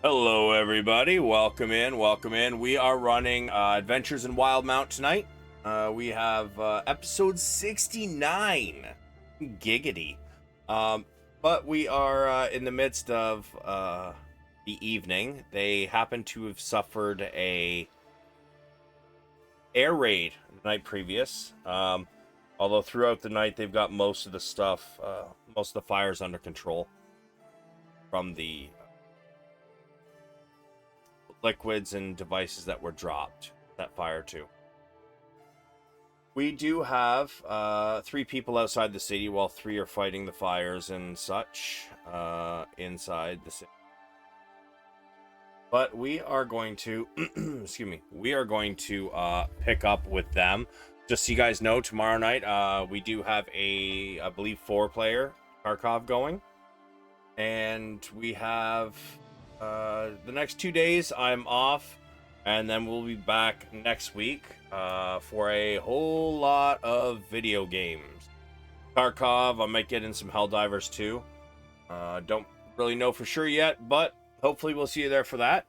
Hello, everybody. Welcome in. Welcome in. We are running Adventures in Wildemount tonight. We have episode 69. Giggity. Um, but we are in the midst of the evening. They happen to have suffered a air raid the night previous. Although throughout the night they've got most of the stuff, most of the fires under control from the liquids and devices that were dropped that fire too. We do have 3 people outside the city while 3 are fighting the fires and such inside the city. But we are going to, excuse me, we are going to pick up with them. Just so you guys know, tomorrow night we do have I believe, 4-player Kharkov going. And we have the next 2 days I'm off, and then we'll be back next week for a whole lot of video games. Kharkov, I might get in some Helldivers too. Don't really know for sure yet, but hopefully we'll see you there for that.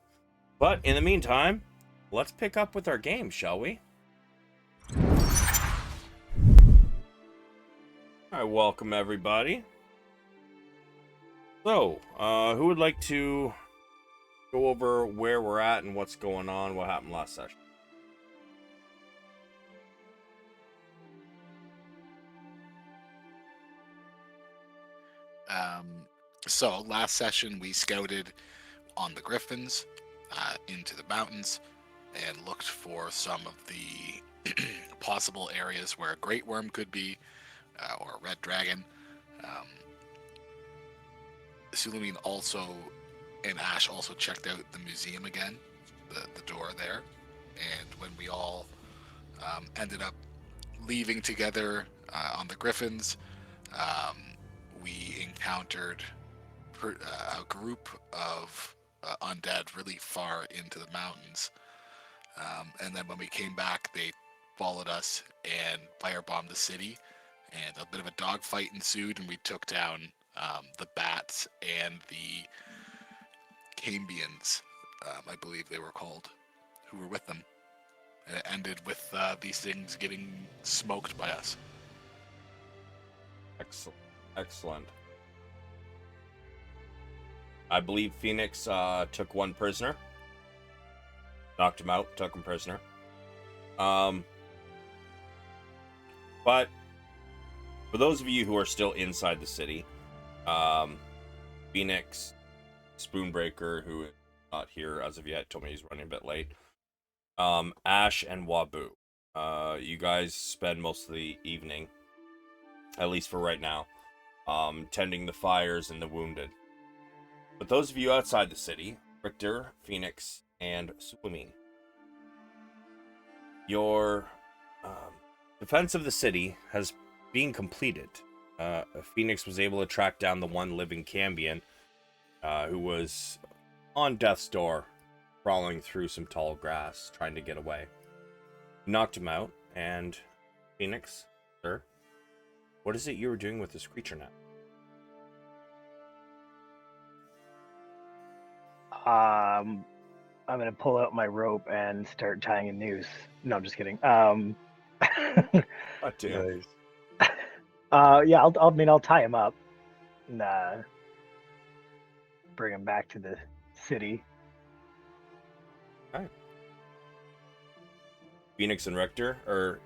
But in the meantime, let's pick up with our game, shall we? All right, welcome everybody. So, who would like to go over where we're at and what's going on, what happened last session? So last session we scouted on the Griffins into the mountains and looked for some of the possible areas where a great worm could be, or a red dragon. Sulameen also and Ash also checked out the museum again, the door there, and when we all ended up leaving together on the Griffins, we encountered a group of undead really far into the mountains. And then when we came back, they followed us and firebombed the city, and a bit of a dogfight ensued, and we took down the bats and the Cambians, I believe they were called, who were with them. And it ended with these things getting smoked by us. Excellent. Excellent. I believe Pheonix took 1 prisoner. Knocked him out, took him prisoner. But for those of you who are still inside the city, Pheonix, Spoonbreaker, who is not here as of yet, told me he's running a bit late. Ash and Wabu. You guys spend most of the evening, at least for right now, tending the fires and the wounded. But those of you outside the city, Richter, Pheonix, and Sulameen, your defense of the city has been completed. Pheonix was able to track down the 1 living Cambion who was on death's door, crawling through some tall grass, trying to get away. Knocked him out, and Pheonix, sir, what is it you were doing with this creature now? I'm gonna pull out my rope and start tying a noose. No, I'm just kidding. What, dude? Nice. Yeah, I'll tie him up and bring him back to the city. Alright. Pheonix and Richter,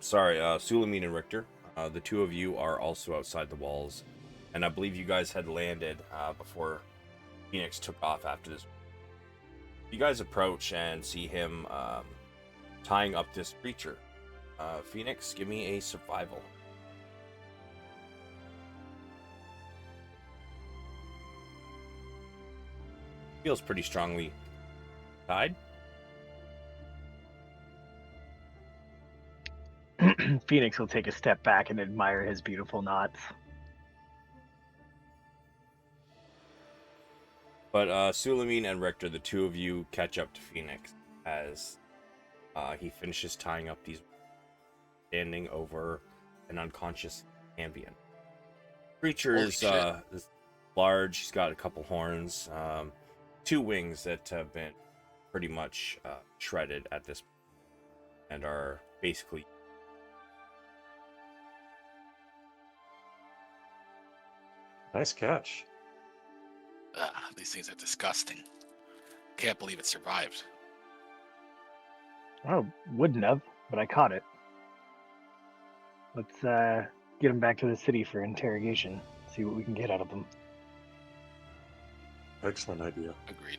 Sulameen and Richter, the 2 of you are also outside the walls, and I believe you guys had landed before Pheonix took off after this. You guys approach and see him tying up this creature. Pheonix, give me a survival. Feels pretty strongly tied. Pheonix will take a step back and admire his beautiful knots. But Sulameen and Richter, the 2 of you, catch up to Pheonix as he finishes tying up these, standing over an unconscious Cambion. Creature is large. He's got a couple horns. 2 wings that have been pretty much shredded at this point and are basically. Nice catch. These things are disgusting. Can't believe it survived. Oh, wouldn't have, but I caught it. Let's get him back to the city for interrogation. See what we can get out of them. Excellent idea. Agreed.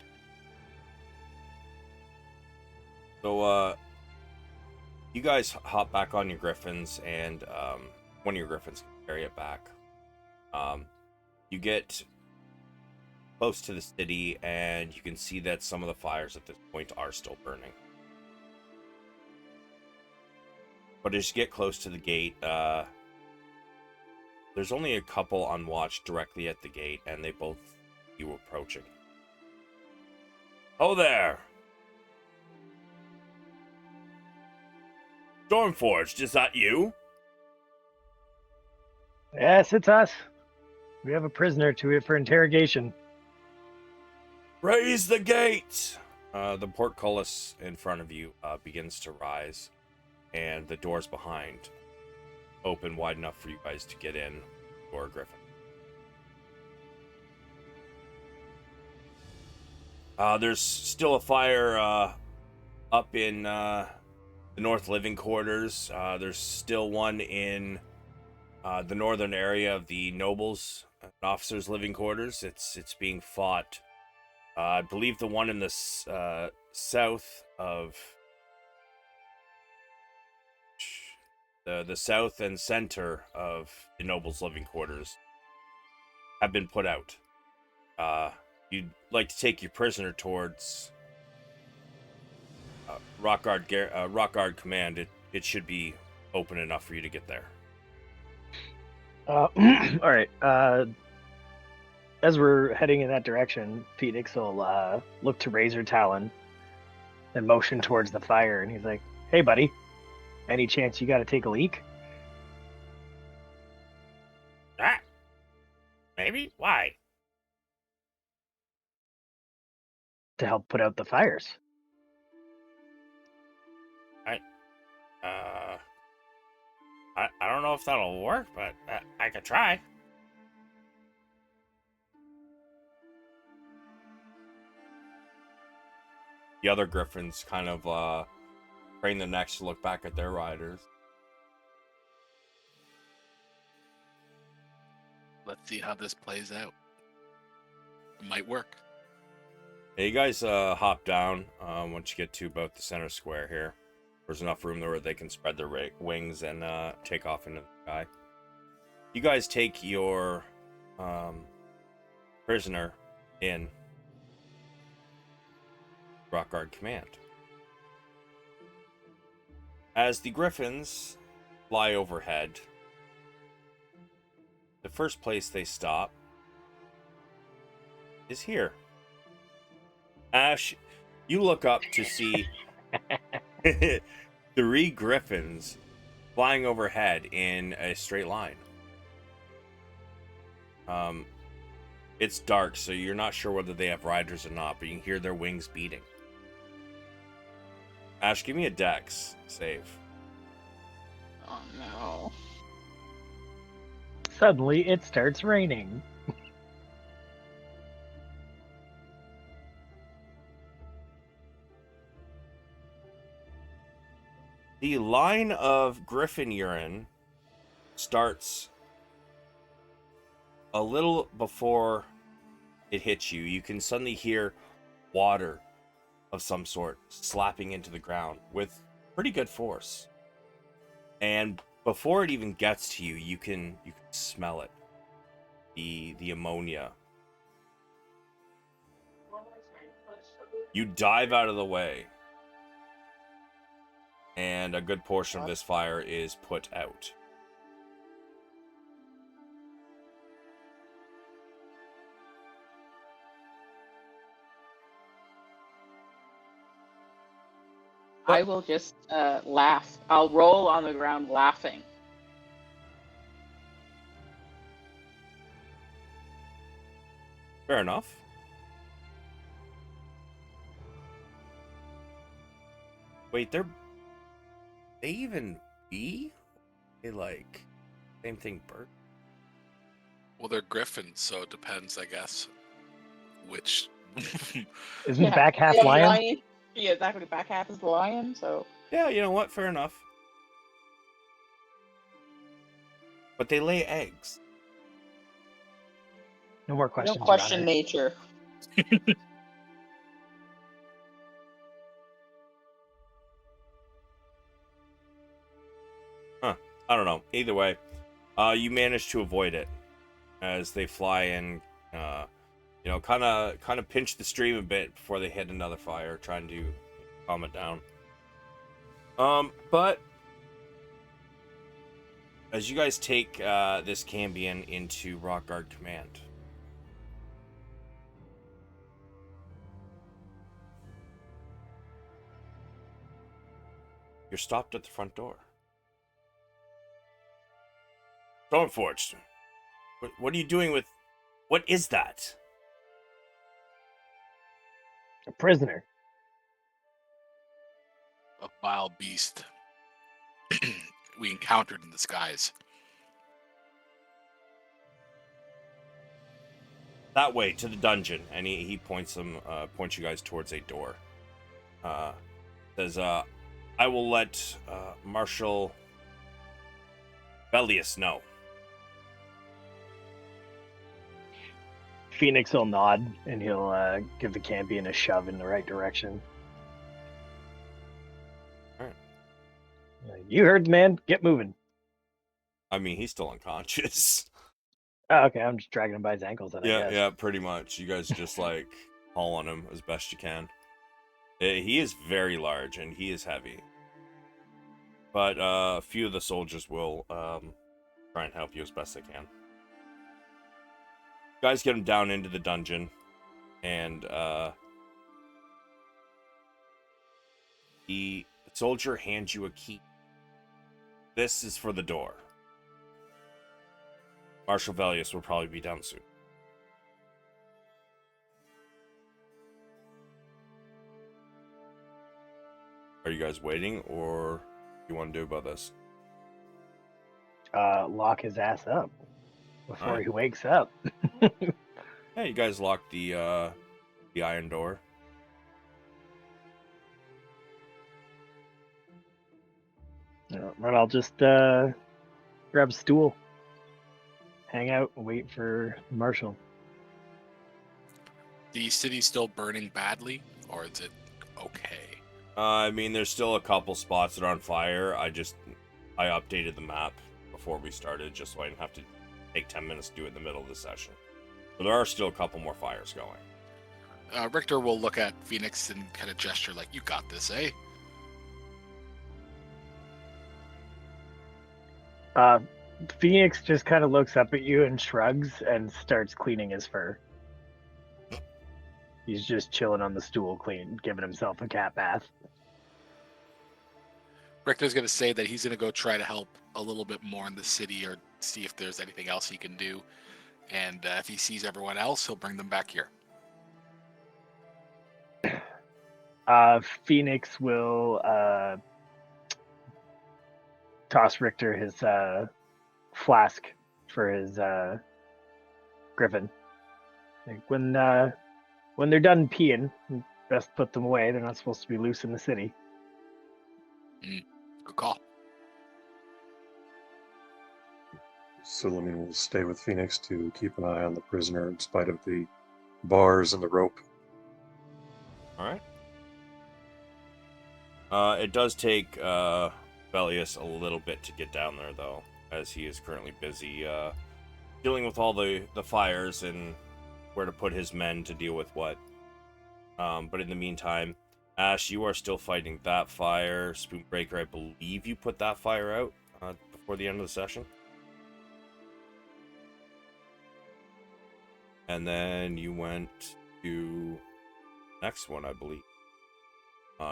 So, you guys hop back on your griffins, and one of your griffins can carry it back. You get close to the city, and you can see that some of the fires at this point are still burning. But as you get close to the gate, there's only a couple on watch directly at the gate, and they both see you approaching. Oh there! Stormforged, is that you? Yes, it's us. We have a prisoner for interrogation. Raise the gate! The portcullis in front of you begins to rise, and the doors behind open wide enough for you guys to get in, or Griffin. There's still a fire up in the North Living Quarters. There's still one in the northern area of the Nobles and Officers' Living Quarters. It's being fought. I believe the one in the south of the south and center of the Nobles' Living Quarters have been put out. You'd like to take your prisoner towards Rock Guard Command. It should be open enough for you to get there. All right. As we're heading in that direction, Pheonix will look to raise her talon and motion towards the fire. And he's like, "Hey, buddy, any chance you got to take a leak?" Maybe? Why? To help put out the fires. I don't know if that'll work, but I could try. The other griffins kind of crane their necks to look back at their riders. Let's see how this plays out. It might work. Hey, you guys hop down once you get to about the center square here. There's enough room there where they can spread their wings and take off into the sky. You guys take your prisoner in Rock Guard Command. As the griffins fly overhead, the first place they stop is here. Ash, you look up to see 3 griffins flying overhead in a straight line. It's dark, so you're not sure whether they have riders or not, but you can hear their wings beating. Ash, give me a dex save. Oh no. Suddenly, it starts raining. The line of griffin urine starts a little before it hits you. You can suddenly hear water of some sort slapping into the ground with pretty good force. And before it even gets to you, you can smell it. The ammonia. You dive out of the way, and a good portion of this fire is put out. I will just laugh. I'll roll on the ground laughing. Fair enough. Wait, they even be? They like same thing, bird. Well, they're griffins, so it depends, I guess, which. Isn't the back half Yeah, lion? Yeah, exactly. The back half is the lion, so. Yeah, you know what? Fair enough. But they lay eggs. No more We questions, don't Your question Honor. nature. Huh. I don't know. Either way, you manage to avoid it as they fly in. Kind of pinch the stream a bit before they hit another fire, trying to calm it down. But as you guys take this Cambion into Rock Guard Command, you're stopped at the front door. Stormforged, what are you doing with? What is that? A prisoner. A vile beast we encountered in the skies. That way to the dungeon, and he points you guys towards a door. Says, I will let Marshal Bellius know. Pheonix will nod and he'll give the Cambion a shove in the right direction. Alright. You heard the man. Get moving. I mean, he's still unconscious. Oh, okay. I'm just dragging him by his ankles. Then I guess. Yeah, pretty much. You guys just like haul on him as best you can. He is very large and he is heavy. But a few of the soldiers will try and help you as best they can. You guys get him down into the dungeon, and the soldier hands you a key. This is for the door. Marshal Bellius will probably be down soon. Are you guys waiting, or what do you want to do about this? Lock his ass up before Alright. he wakes up. Yeah, you guys lock the iron door. And I'll just grab a stool, hang out, and wait for Marshal. The city's still burning badly, or is it okay? I mean, there's still a couple spots that are on fire. I updated the map before we started, just so I didn't have to take 10 minutes to do it in the middle of the session. But there are still a couple more fires going. Richter will look at Pheonix and kind of gesture like, "You got this, eh?" Pheonix just kind of looks up at you and shrugs and starts cleaning his fur. He's just chilling on the stool, giving himself a cat bath. Richter's going to say that he's going to go try to help a little bit more in the city, or see if there's anything else he can do. And if he sees everyone else, he'll bring them back here. Pheonix will toss Richter his flask for his griffin. Like, when they're done peeing, best put them away. They're not supposed to be loose in the city. Good call. Sulameen will stay with Pheonix to keep an eye on the prisoner in spite of the bars and the rope. Alright. It does take Bellius a little bit to get down there, though, as he is currently busy dealing with all the fires and where to put his men to deal with what. But in the meantime, Ash, you are still fighting that fire. Spoonbreaker, I believe you put that fire out before the end of the session. And then you went to next one, I believe.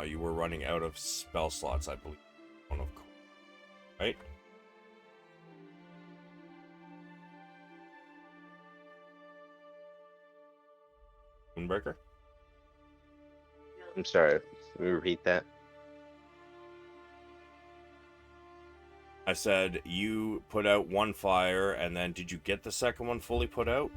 You were running out of spell slots, I believe. Right? Moonbreaker? I'm sorry. Repeat that. I said you put out one fire, and then did you get the second one fully put out?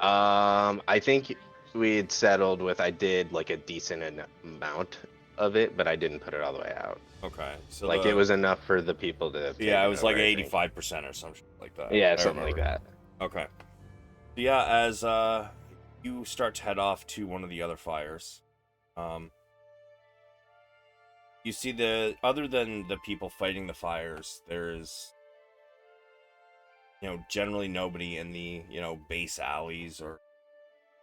I think we'd settled with I did like a decent amount of it, but I didn't put it all the way out. Okay, so Like it was enough for the people to have yeah, it taken was like over, I think. 85% or something like that. Yeah, I something like remember. that. Okay. Yeah, as you start to head off to one of the other fires, you see other than the people fighting the fires, there's generally nobody in the base alleys or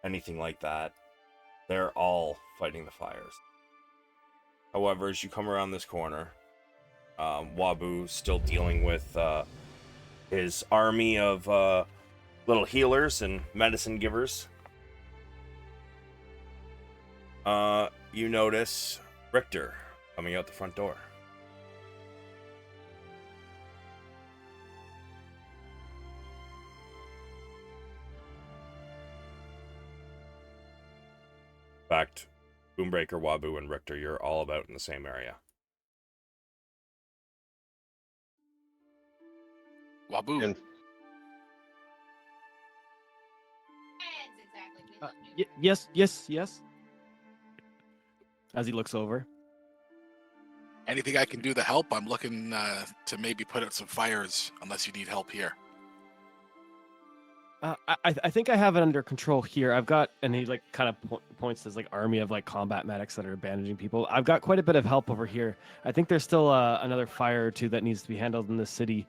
anything like that. They're all fighting the fires. However, as you come around this corner, Wabu still dealing with his army of little healers and medicine givers. You notice Richter coming out the front door. In fact, Spoonbreaker, Wabu, and Richter, you're all about in the same area. Wabu. And Yes. As he looks over. Anything I can do to help? I'm looking to maybe put out some fires, unless you need help here. I think I have it under control here. I've got, and he like kind of points to his like army of like combat medics that are bandaging people. I've got quite a bit of help over here. I think there's still another fire or two that needs to be handled in this city,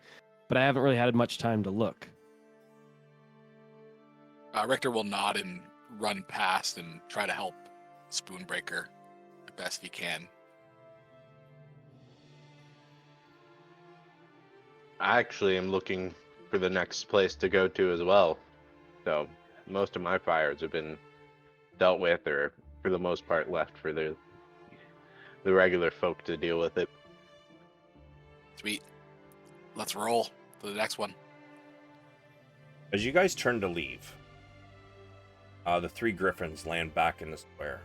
but I haven't really had much time to look. Richter will nod and run past and try to help Spoonbreaker the best he can. I actually am looking for the next place to go to as well. So most of my fires have been dealt with, or for the most part left for the regular folk to deal with it. Sweet. Let's roll for the next one. As you guys turn to leave, the three griffins land back in the square.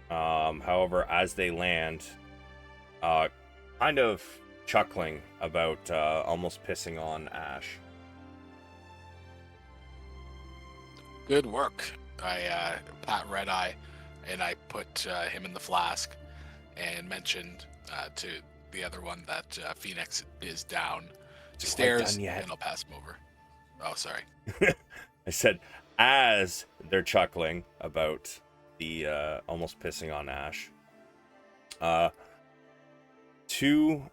However, as they land, kind of chuckling about almost pissing on Ash. Good work. I pat Red Eye, and I put him in the flask, and mentioned to the other one that Pheonix is down the stairs, and I'll pass him over. Oh, sorry. I said, as they're chuckling about the almost pissing on Ash, two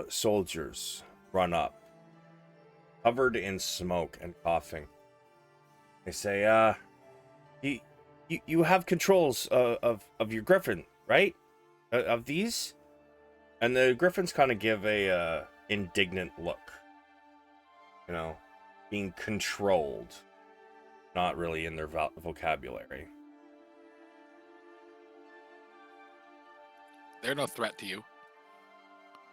soldiers run up, covered in smoke and coughing. They say, you have controls of your griffin, right? Of these? And the griffins kind of give a indignant look. Being controlled. Not really in their vocabulary. They're no threat to you.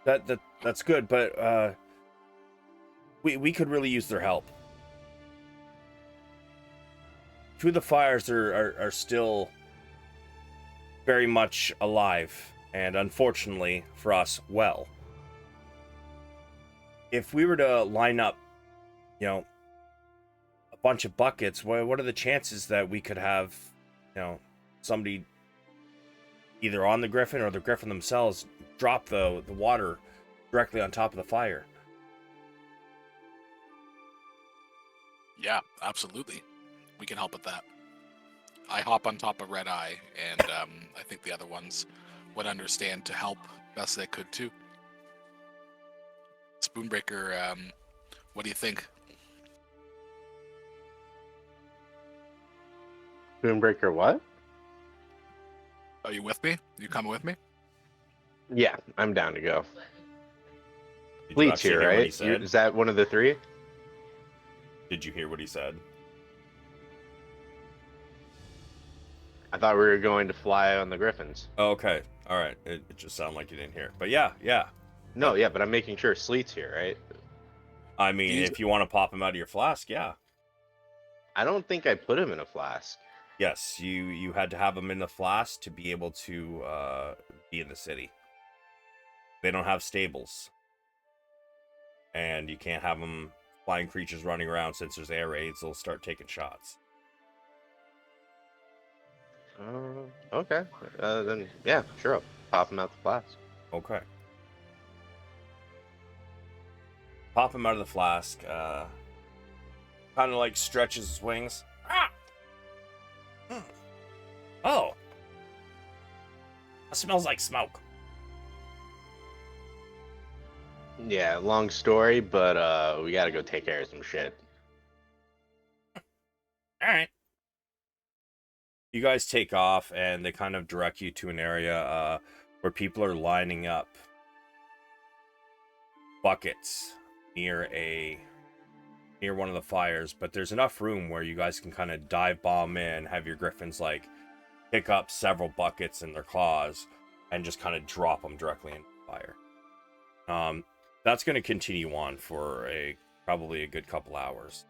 That's good, but we could really use their help. Two of the fires are still very much alive, and unfortunately for us, well. If we were to line up, a bunch of buckets, what are the chances that we could have, somebody either on the griffin or the griffin themselves drop the water directly on top of the fire? Yeah, absolutely. We can help with that. I hop on top of Red Eye, and I think the other ones would understand to help best they could too. Spoonbreaker, what do you think? Spoonbreaker, what? Are you with me? You coming with me? Yeah, I'm down to go. Did you Fleet's actually here, hear what he right? said? Is that one of the three? Did you hear what he said? I thought we were going to fly on the Griffins. Oh, okay. All right. It just sounded like you didn't hear. But yeah. No, yeah, but I'm making sure Sleet's here, right? I mean, if you want to pop him out of your flask, yeah. I don't think I put him in a flask. Yes, you had to have him in the flask to be able to be in the city. They don't have stables. And you can't have them flying creatures running around since there's air raids. They'll start taking shots. Okay. Then yeah, sure. I'll pop him out the flask. Okay. Pop him out of the flask. Kind of like stretches his wings. Ah! Oh. That smells like smoke. Yeah, long story, but we gotta go take care of some shit. All right. You guys take off, and they kind of direct you to an area where people are lining up buckets near one of the fires. But there's enough room where you guys can kind of dive bomb in, have your griffins like pick up several buckets in their claws, and just kind of drop them directly into the fire. That's going to continue on for probably a good couple hours.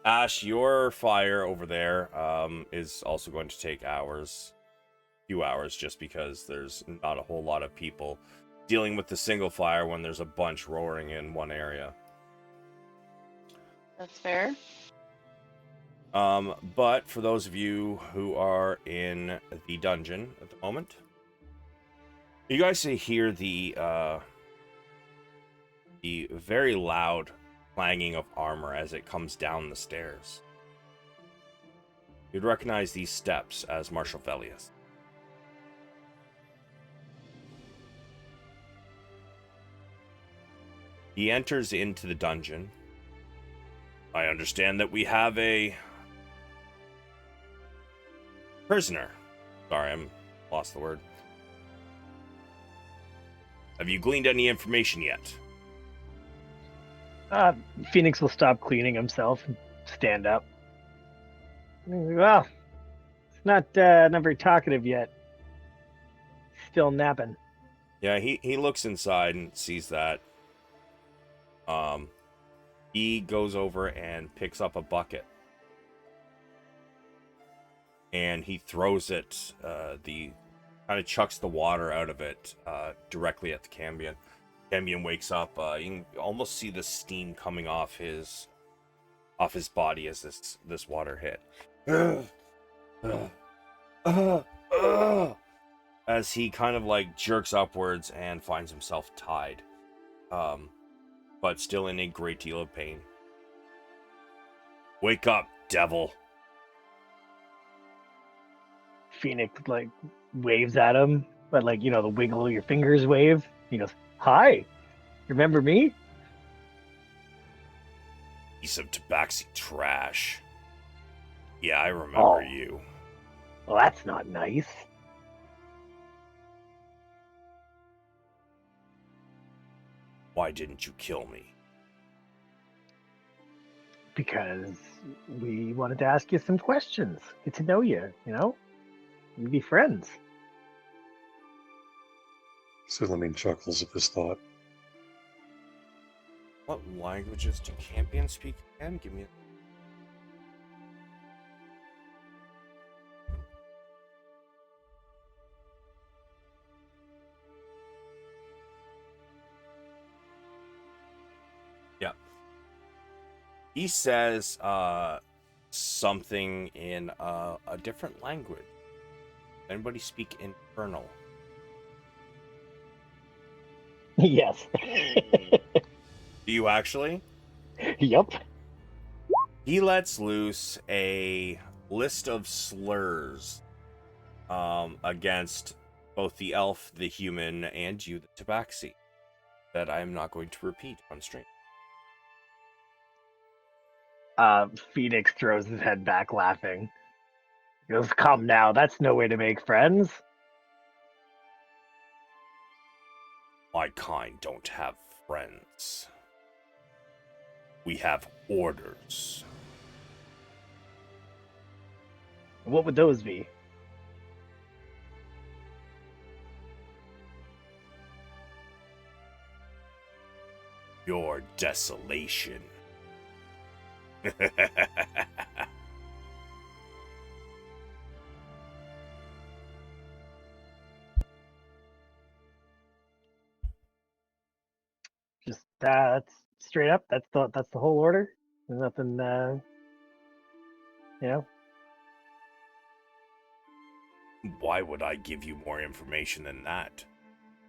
Ash, your fire over there is also going to take hours, few hours, just because there's not a whole lot of people dealing with the single fire when there's a bunch roaring in one area. That's fair. But for those of you who are in the dungeon at the moment, you guys hear the very loud clanging of armor as it comes down the stairs. You'd recognize these steps as Marshal Velius. He enters into the dungeon. I understand that we have a prisoner. Sorry, I'm lost the word. Have you gleaned any information yet? Pheonix will stop cleaning himself and stand up. Well, it's not very talkative yet. Still napping. Yeah, he looks inside and sees that. He goes over and picks up a bucket. And he throws it, kind of chucks the water out of it directly at the Cambion. Cambion wakes up. You can almost see the steam coming off his body as this water hit. As he kind of like jerks upwards and finds himself tied, but still in a great deal of pain. Wake up, devil! Pheonix like waves at him, but like, the wiggle of your fingers wave. He goes, "Hi, remember me?" Piece of tabaxi trash. Yeah, I remember Oh. you. Well, that's not nice. Why didn't you kill me? Because we wanted to ask you some questions, get to know you, and be friends. Sulameen chuckles at this thought. What languages do Cambions speak again? Give me a... Yeah. He says something in a different language. Anybody speak Infernal? Yes. Do you actually? Yup. He lets loose a list of slurs against both the elf, the human, and you, the tabaxi, that I am not going to repeat on stream. Pheonix throws his head back laughing. He goes, "Come now, that's no way to make friends." My kind don't have friends. We have orders. What would those be? Your desolation. That's straight up. That's the whole order. There's nothing. You know. Why would I give you more information than that?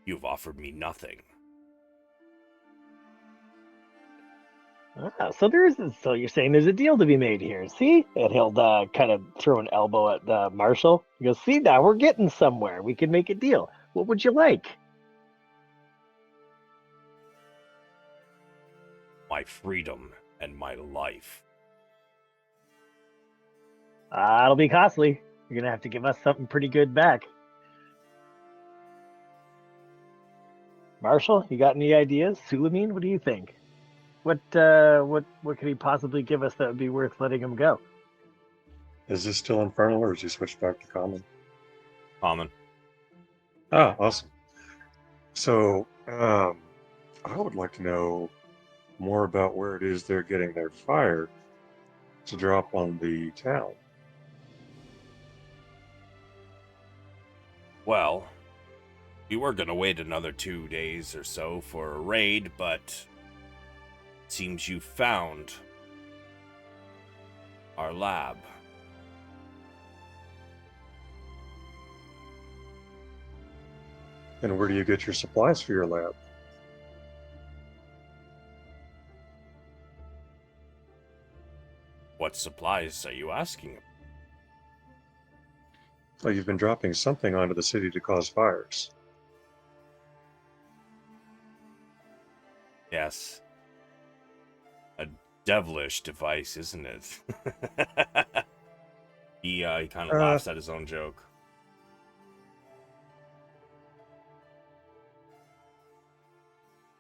You've offered me nothing. So so you're saying there's a deal to be made here? See, and he'll kind of throw an elbow at Marshall. He goes, "See, now we're getting somewhere. We can make a deal. What would you like?" My freedom and my life. It'll be costly. You're gonna have to give us something pretty good back. Marshall, you got any ideas? Sulameen, what do you think? What could he possibly give us that would be worth letting him go? Is this still Infernal, or has he switched back to Common? Common. Ah, awesome. So, I would like to know more about where it is they're getting their fire to drop on the town. Well, we were gonna wait another 2 days or so for a raid, but it seems you found our lab. And where do you get your supplies for your lab? What supplies are you asking? Oh, you've been dropping something onto the city to cause fires. Yes. A devilish device, isn't it? he kind of laughs at his own joke.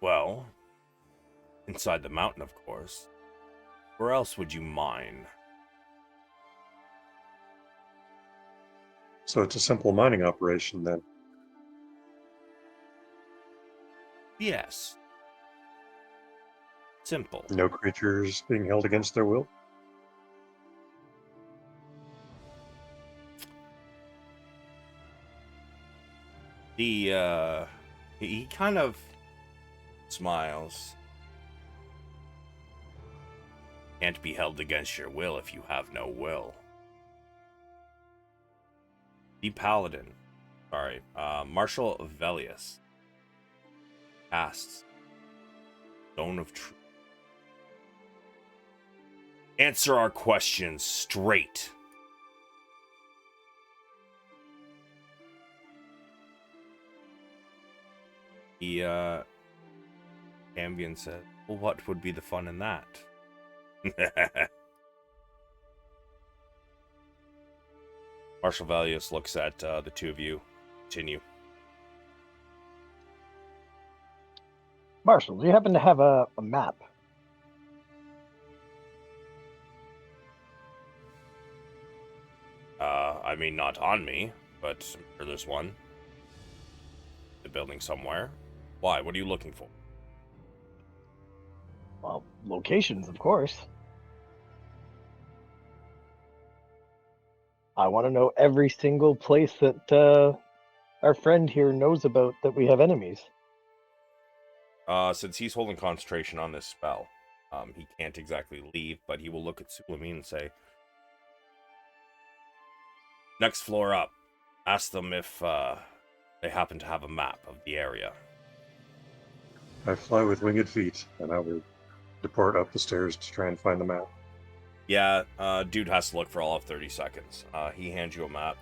Well, inside the mountain, of course. Where else would you mine? So it's a simple mining operation then. Yes. Simple. No creatures being held against their will? He kind of smiles. Can't be held against your will if you have no will. The Paladin. Sorry. Marshall Velius. Casts. Stone of Truth. Answer our questions straight. The Ambien said, well, what would be the fun in that? Marshall Valius looks at the two of you. Continue. Marshall, do you happen to have a map? I mean, not on me, but I'm sure there's one. The building somewhere. Why? What are you looking for? Well, locations, of course. I want to know every single place that our friend here knows about that we have enemies. Since he's holding concentration on this spell, he can't exactly leave, but he will look at Sulameen and say, next floor up, ask them if they happen to have a map of the area. I fly with winged feet, and I will depart up the stairs to try and find the map. Yeah, dude has to look for all of 30 seconds. He hands you a map.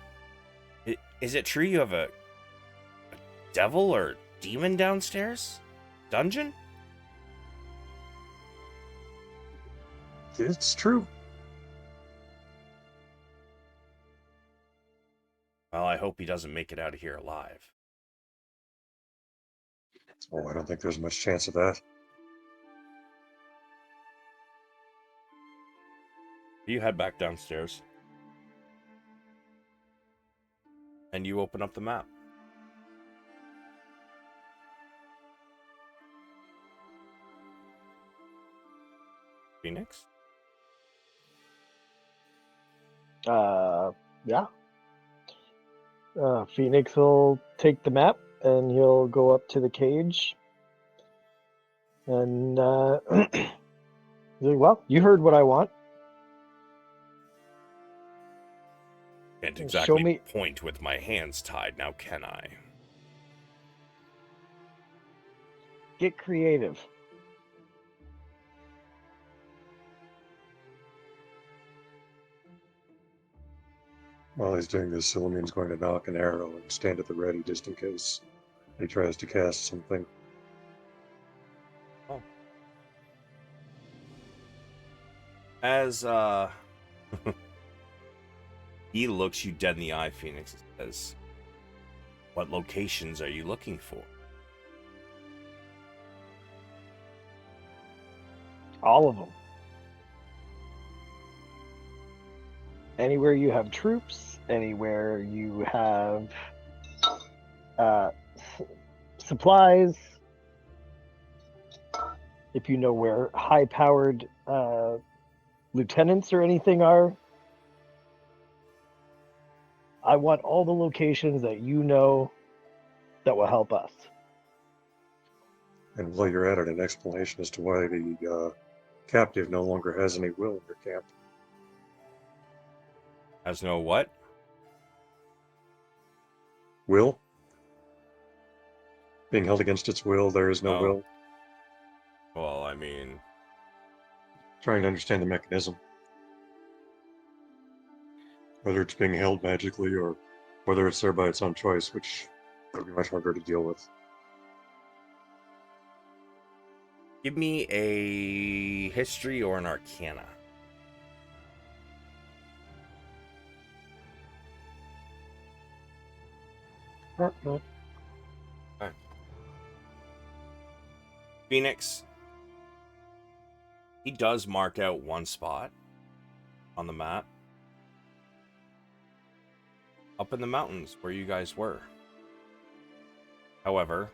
Is it true you have a devil or demon downstairs? Dungeon? It's true. Well, I hope he doesn't make it out of here alive. Oh, I don't think there's much chance of that. You head back downstairs. And you open up the map. Pheonix? Yeah. Pheonix will take the map and he'll go up to the cage And well, you heard what I want. Can't Show exactly me. point with my hands tied now, can I? Get creative. While he's doing this, Sulameen's going to knock an arrow and stand at the ready just in case he tries to cast something. As he looks you dead in the eye, Pheonix, and says, "What locations are you looking for?" All of them. Anywhere you have troops, anywhere you have supplies, if you know where high-powered lieutenants or anything are. I want all the locations that you know that will help us. And while you're at it, an explanation as to why the captive no longer has any will in your camp. Has no what? Will? Being held against its will, there is no Oh. will. Well, I mean, Trying to understand the mechanism. Whether it's being held magically or whether it's there by its own choice, which would be much harder to deal with. give me a history or an arcana. Pheonix, he does mark out one spot on the map up in the mountains where you guys were. However,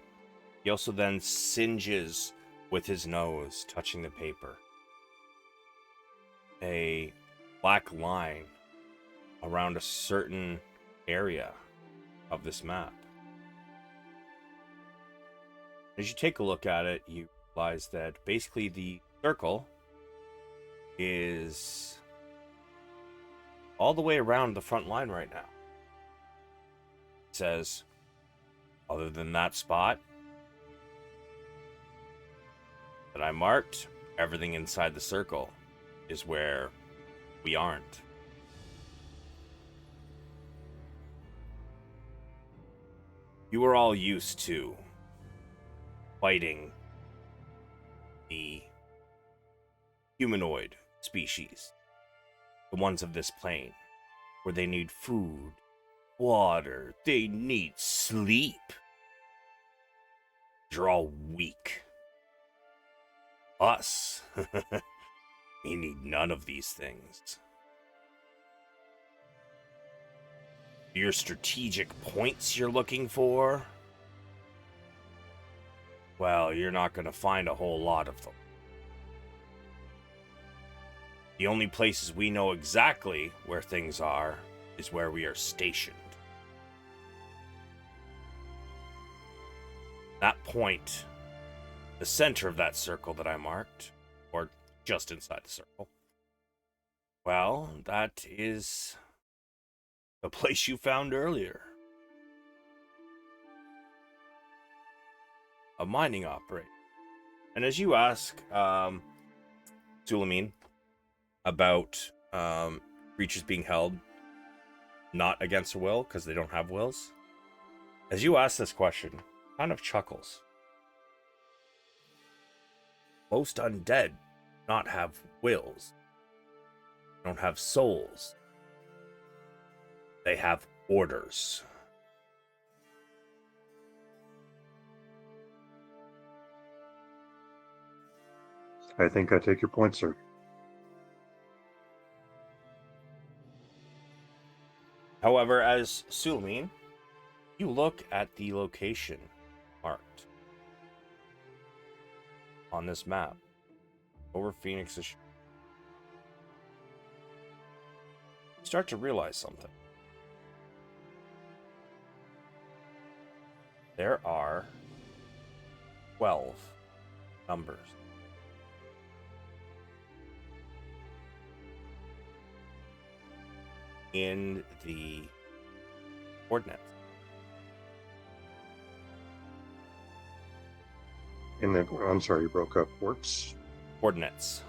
he also then singes with his nose, touching the paper, a black line around a certain area of this map. As you take a look at it, you realize that basically the circle is all the way around the front line right now. It says, other than that spot that I marked, everything inside the circle is where we aren't. You are all used to fighting the humanoid species, the ones of this plane, where they need food, water, they need sleep. You're all weak. Us, we need none of these things. Your strategic points you're looking for? Well, you're not going to find a whole lot of them. The only places we know exactly where things are is where we are stationed. That point, the center of that circle that I marked, or just inside the circle, well, that is the place you found earlier. A mining operation. And as you ask Sulameen about creatures being held not against their will because they don't have wills, as you ask this question, kind of chuckles. Most undead not have wills, don't have souls. They have orders. I think I take your point, sir. However, as Sulameen, you look at the location marked on this map over Pheonix's. You start to realize something. There are 12 numbers. In the coordinates. I'm sorry, you broke up. Works. Coordinates.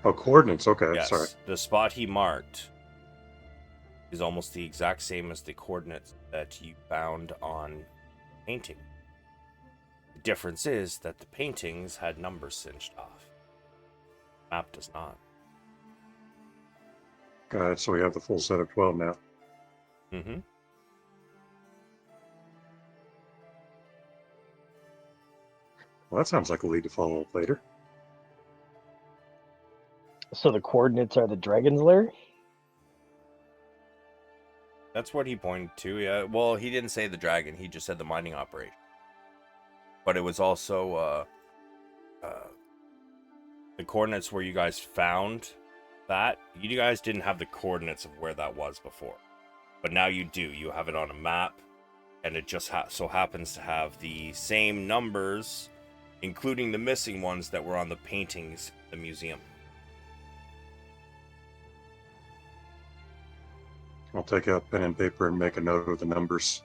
Oh, coordinates. Okay, Yes. sorry. The spot he marked is almost the exact same as the coordinates that you found on painting. The difference is that the paintings had numbers cinched off. Map does not. Got it. So we have the full set of 12 now. Mm-hmm. Well, that sounds like a lead to follow up later. So the coordinates are the dragon's lair? That's what he pointed to. Yeah. Well, he didn't say the dragon. He just said the mining operation. But it was also the coordinates where you guys found that. You guys didn't have the coordinates of where that was before, but now you do. You have it on a map, and it just so happens to have the same numbers, including the missing ones that were on the paintings in the museum. I'll take out pen and paper and make a note of the numbers.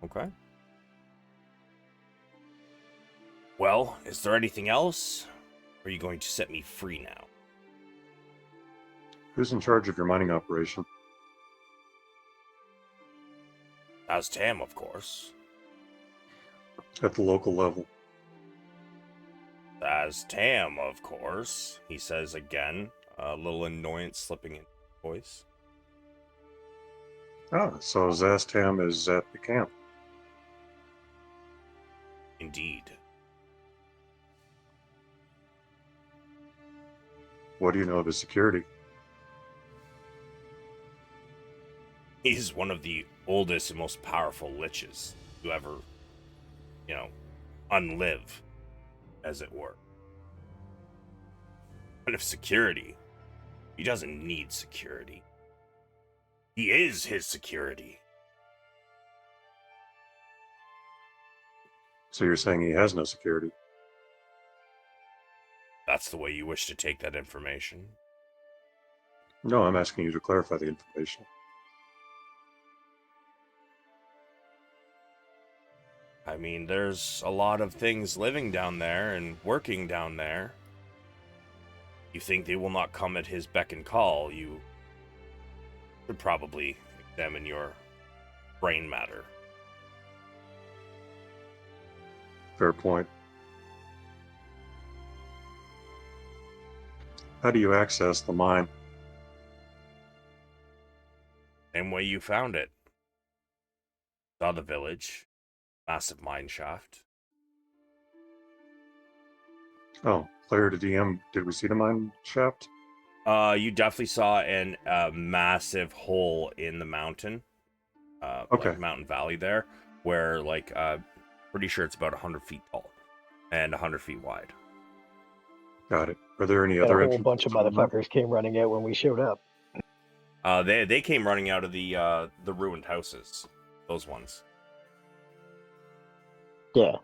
Okay. Well, is there anything else? Or are you going to set me free now? Who's in charge of your mining operation? As Tam, of course. At the local level. As Tam, of course, he says again, a little annoyance slipping in his voice. Ah, so Zastam is at the camp. Indeed. What do you know of his security? He's one of the oldest and most powerful liches to ever, unlive, as it were. But if security, he doesn't need security. He is his security. So you're saying he has no security? That's the way you wish to take that information. No, I'm asking you to clarify the information. I mean, there's a lot of things living down there and working down there. You think they will not come at his beck and call, you should probably examine your brain matter. Fair point. How do you access the mine? Same way you found it. Saw the village. Massive mine shaft. Oh, player to DM, did we see the mine shaft? You definitely saw a massive hole in the mountain. Okay. Like mountain valley there, where pretty sure it's about 100 feet tall and 100 feet wide. Got it. Are there any And other a whole entrances bunch of to the mine? motherfuckers came running out when we showed up. They came running out of the ruined houses. Those ones. Yeah,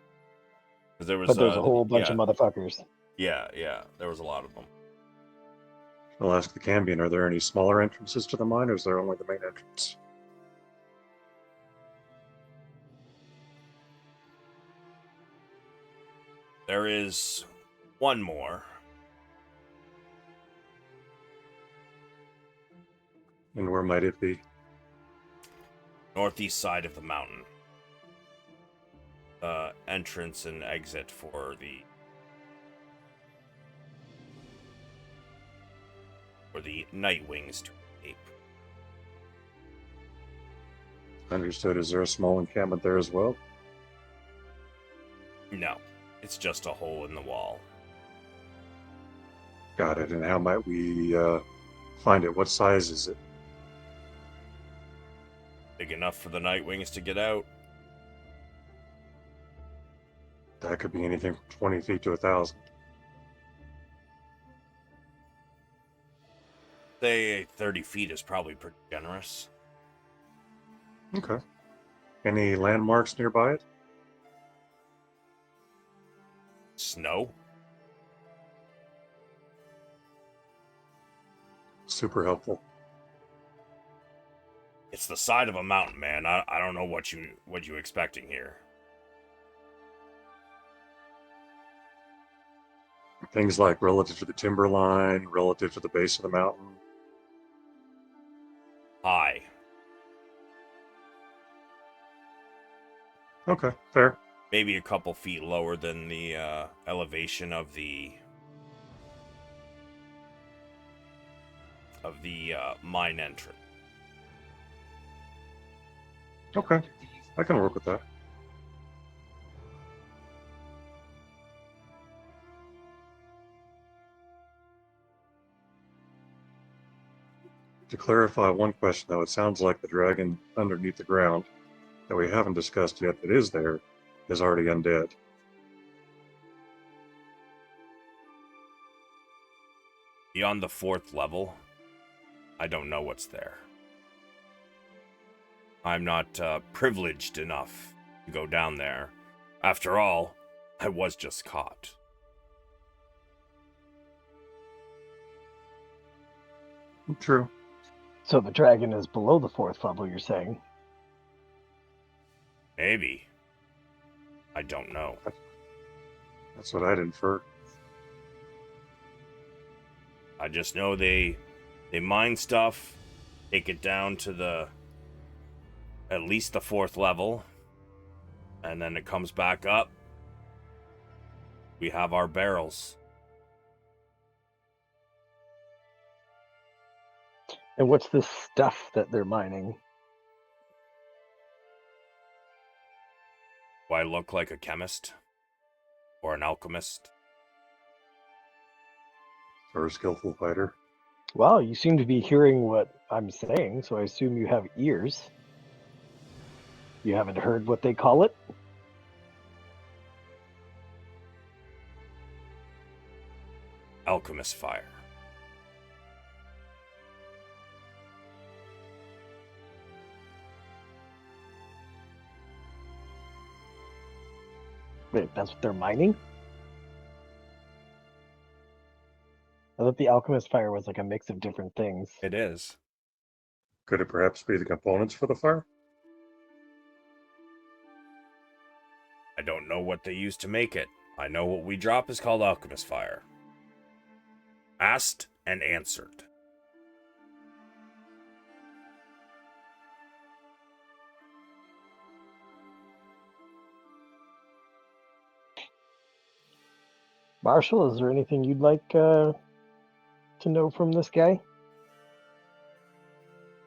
But there's a whole bunch of motherfuckers. Yeah, there was a lot of them. I'll ask the Cambion, are there any smaller entrances to the mine, or is there only the main entrance? There is one more. And where might it be? Northeast side of the mountain. Entrance and exit for the night wings to escape. Understood. Is there a small encampment there as well? No, it's just a hole in the wall. Got it. And how might we find it? What size is it? Big enough for the night wings to get out. That could be anything from 20 feet to 1,000. Say 30 feet is probably pretty generous. Okay. Any landmarks nearby it? Snow? Super helpful. It's the side of a mountain, man. I don't know what you expecting here. Things like relative to the timberline, relative to the base of the mountain. High. Okay, fair. Maybe a couple feet lower than the elevation of the mine entrance. Okay, I can work with that. To clarify one question, though, it sounds like the dragon underneath the ground that we haven't discussed yet that is there is already undead. Beyond the 4th level, I don't know what's there. I'm not privileged enough to go down there. After all, I was just caught. True. So the dragon is below the 4th level, you're saying? Maybe. I don't know. That's what I'd infer. I just know they mine stuff, take it down to at least the 4th level, and then it comes back up. We have our barrels. And what's this stuff that they're mining? Do I look like a chemist? Or an alchemist? Or a skillful fighter. Well, you seem to be hearing what I'm saying, so I assume you have ears. You haven't heard what they call it? Alchemist fire. Wait, that's what they're mining? I thought the alchemist fire was like a mix of different things. It is. Could it perhaps be the components for the fire? I don't know what they use to make it. I know what we drop is called alchemist fire. Asked and answered. Marshall, is there anything you'd like to know from this guy?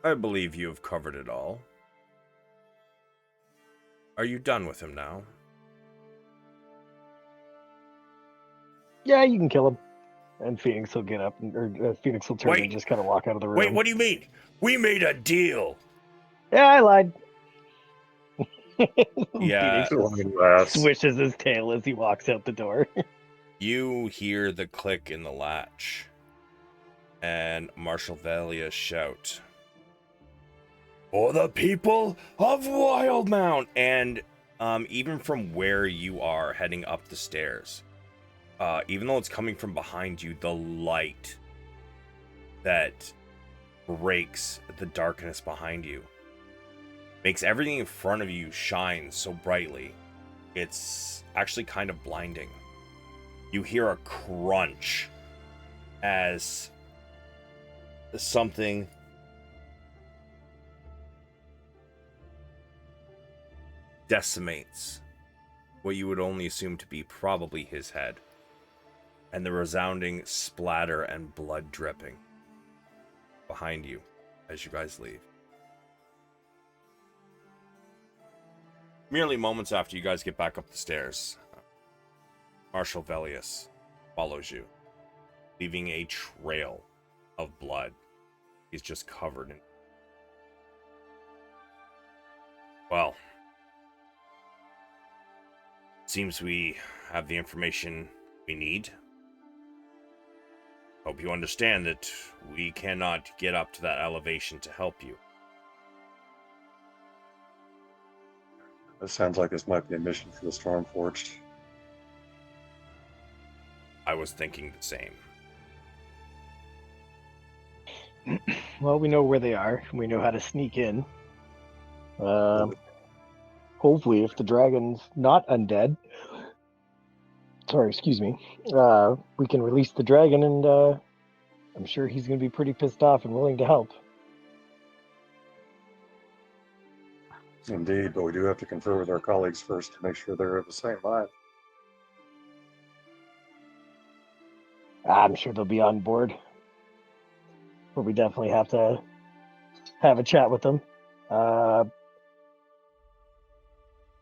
I believe you have covered it all. Are you done with him now? Yeah, you can kill him. And Pheonix will get up, or Pheonix will turn Wait. and just kind of walk out of the room. Wait, what do you mean? We made a deal. Yeah, I lied. Yeah. Pheonix just swishes his tail as he walks out the door. You hear the click in the latch, and Marshal Velia shout, "For the people of Wildemount!" And even from where you are heading up the stairs, even though it's coming from behind you, the light that breaks the darkness behind you makes everything in front of you shine so brightly. It's actually kind of blinding. You hear a crunch as something decimates what you would only assume to be probably his head, and the resounding splatter and blood dripping behind you as you guys leave. Merely moments after you guys get back up the stairs, Marshal Velius follows you, leaving a trail of blood. He's just covered in... Well, seems we have the information we need. Hope you understand that we cannot get up to that elevation to help you. It sounds like this might be a mission for the Stormforged. I was thinking the same. Well, we know where they are. We know how to sneak in. Hopefully, if the dragon's not undead, sorry, excuse me, we can release the dragon, and I'm sure he's going to be pretty pissed off and willing to help. Indeed, but we do have to confer with our colleagues first to make sure they're of the same mind. I'm sure they'll be on board. But we definitely have to have a chat with them.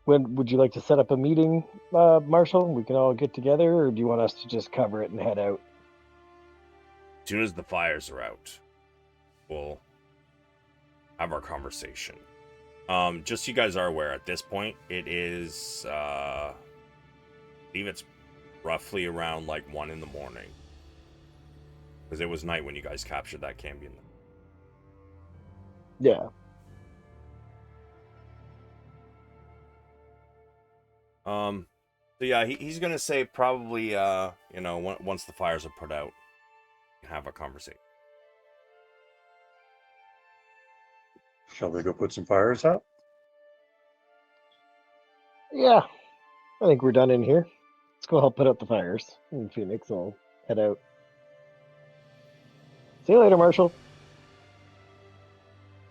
When would you like to set up a meeting, Marshall? We can all get together, or do you want us to just cover it and head out? As soon as the fires are out, we'll have our conversation. Just so you guys are aware, at this point, it is, I believe it's roughly around like 1 in the morning. Because it was night when you guys captured that Cambion. Yeah. So yeah, he's gonna say probably, once the fires are put out, have a conversation. Shall we go put some fires out? Yeah. I think we're done in here. Let's go help put out the fires. And Pheonix will head out. See you later, Marshall.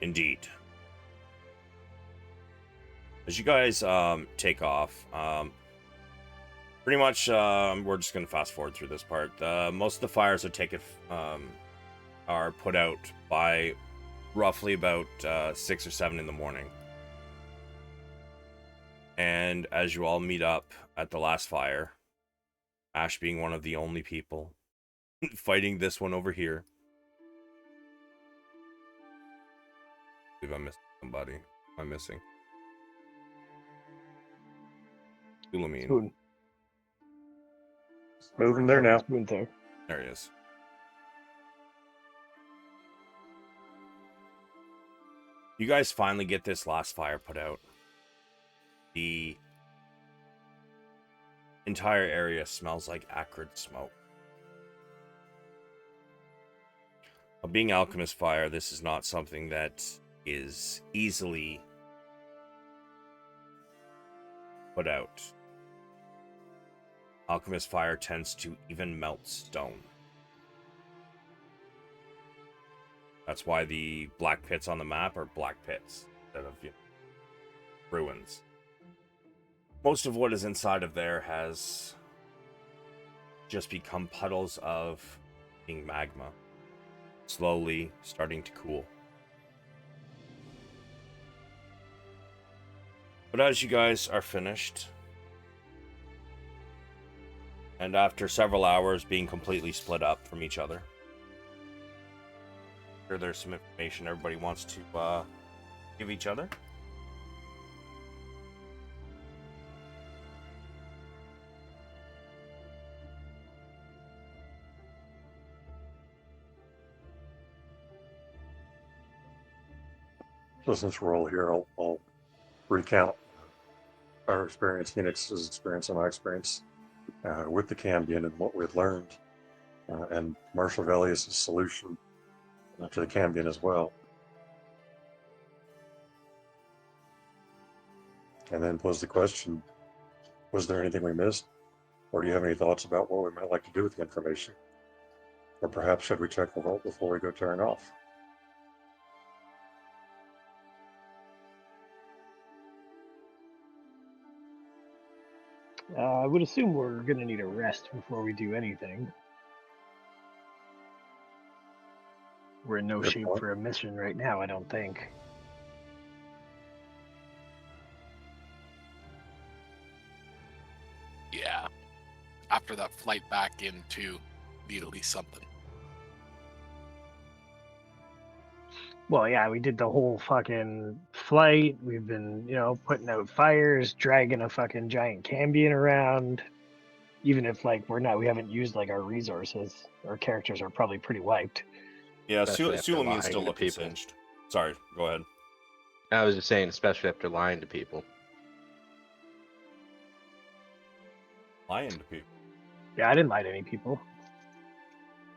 Indeed. As you guys take off, pretty much we're just gonna fast forward through this part. Most of the fires are put out by roughly about 6 or 7 in the morning. And as you all meet up at the last fire, Ash being one of the only people fighting this one over here. I believe I'm missing somebody. I'm missing Sulameen. Spoon. Moving there now. Spoon's there. There he is. You guys finally get this last fire put out. The entire area smells like acrid smoke. Being alchemist fire, this is not something that is easily put out. Alchemist fire tends to even melt stone. That's why the black pits on the map are black pits instead of ruins. Most of what is inside of there has just become puddles of being magma, slowly starting to cool. But as you guys are finished, and after several hours being completely split up from each other, sure there's some information everybody wants to give each other. So since we're all here, I'll recount our experience, Pheonix's experience and my experience with the Cambion and what we'd learned, and Marshall Velius' solution to the Cambion as well. And then pose the question, was there anything we missed? Or do you have any thoughts about what we might like to do with the information? Or perhaps should we check the vault before we go turn off? I would assume we're going to need a rest before we do anything. We're in no Good shape point. for a mission right now, I don't think. Yeah. After that flight back into, need at least something. Well, yeah, we did the whole fucking flight. We've been, putting out fires, dragging a fucking giant Cambion around. Even if, we haven't used, our resources. Our characters are probably pretty wiped. Yeah, Especially after Sulameen's lying still to looking people. singed. Sorry, go ahead. I was just saying, especially after lying to people. lying to people. Yeah, I didn't lie to any people.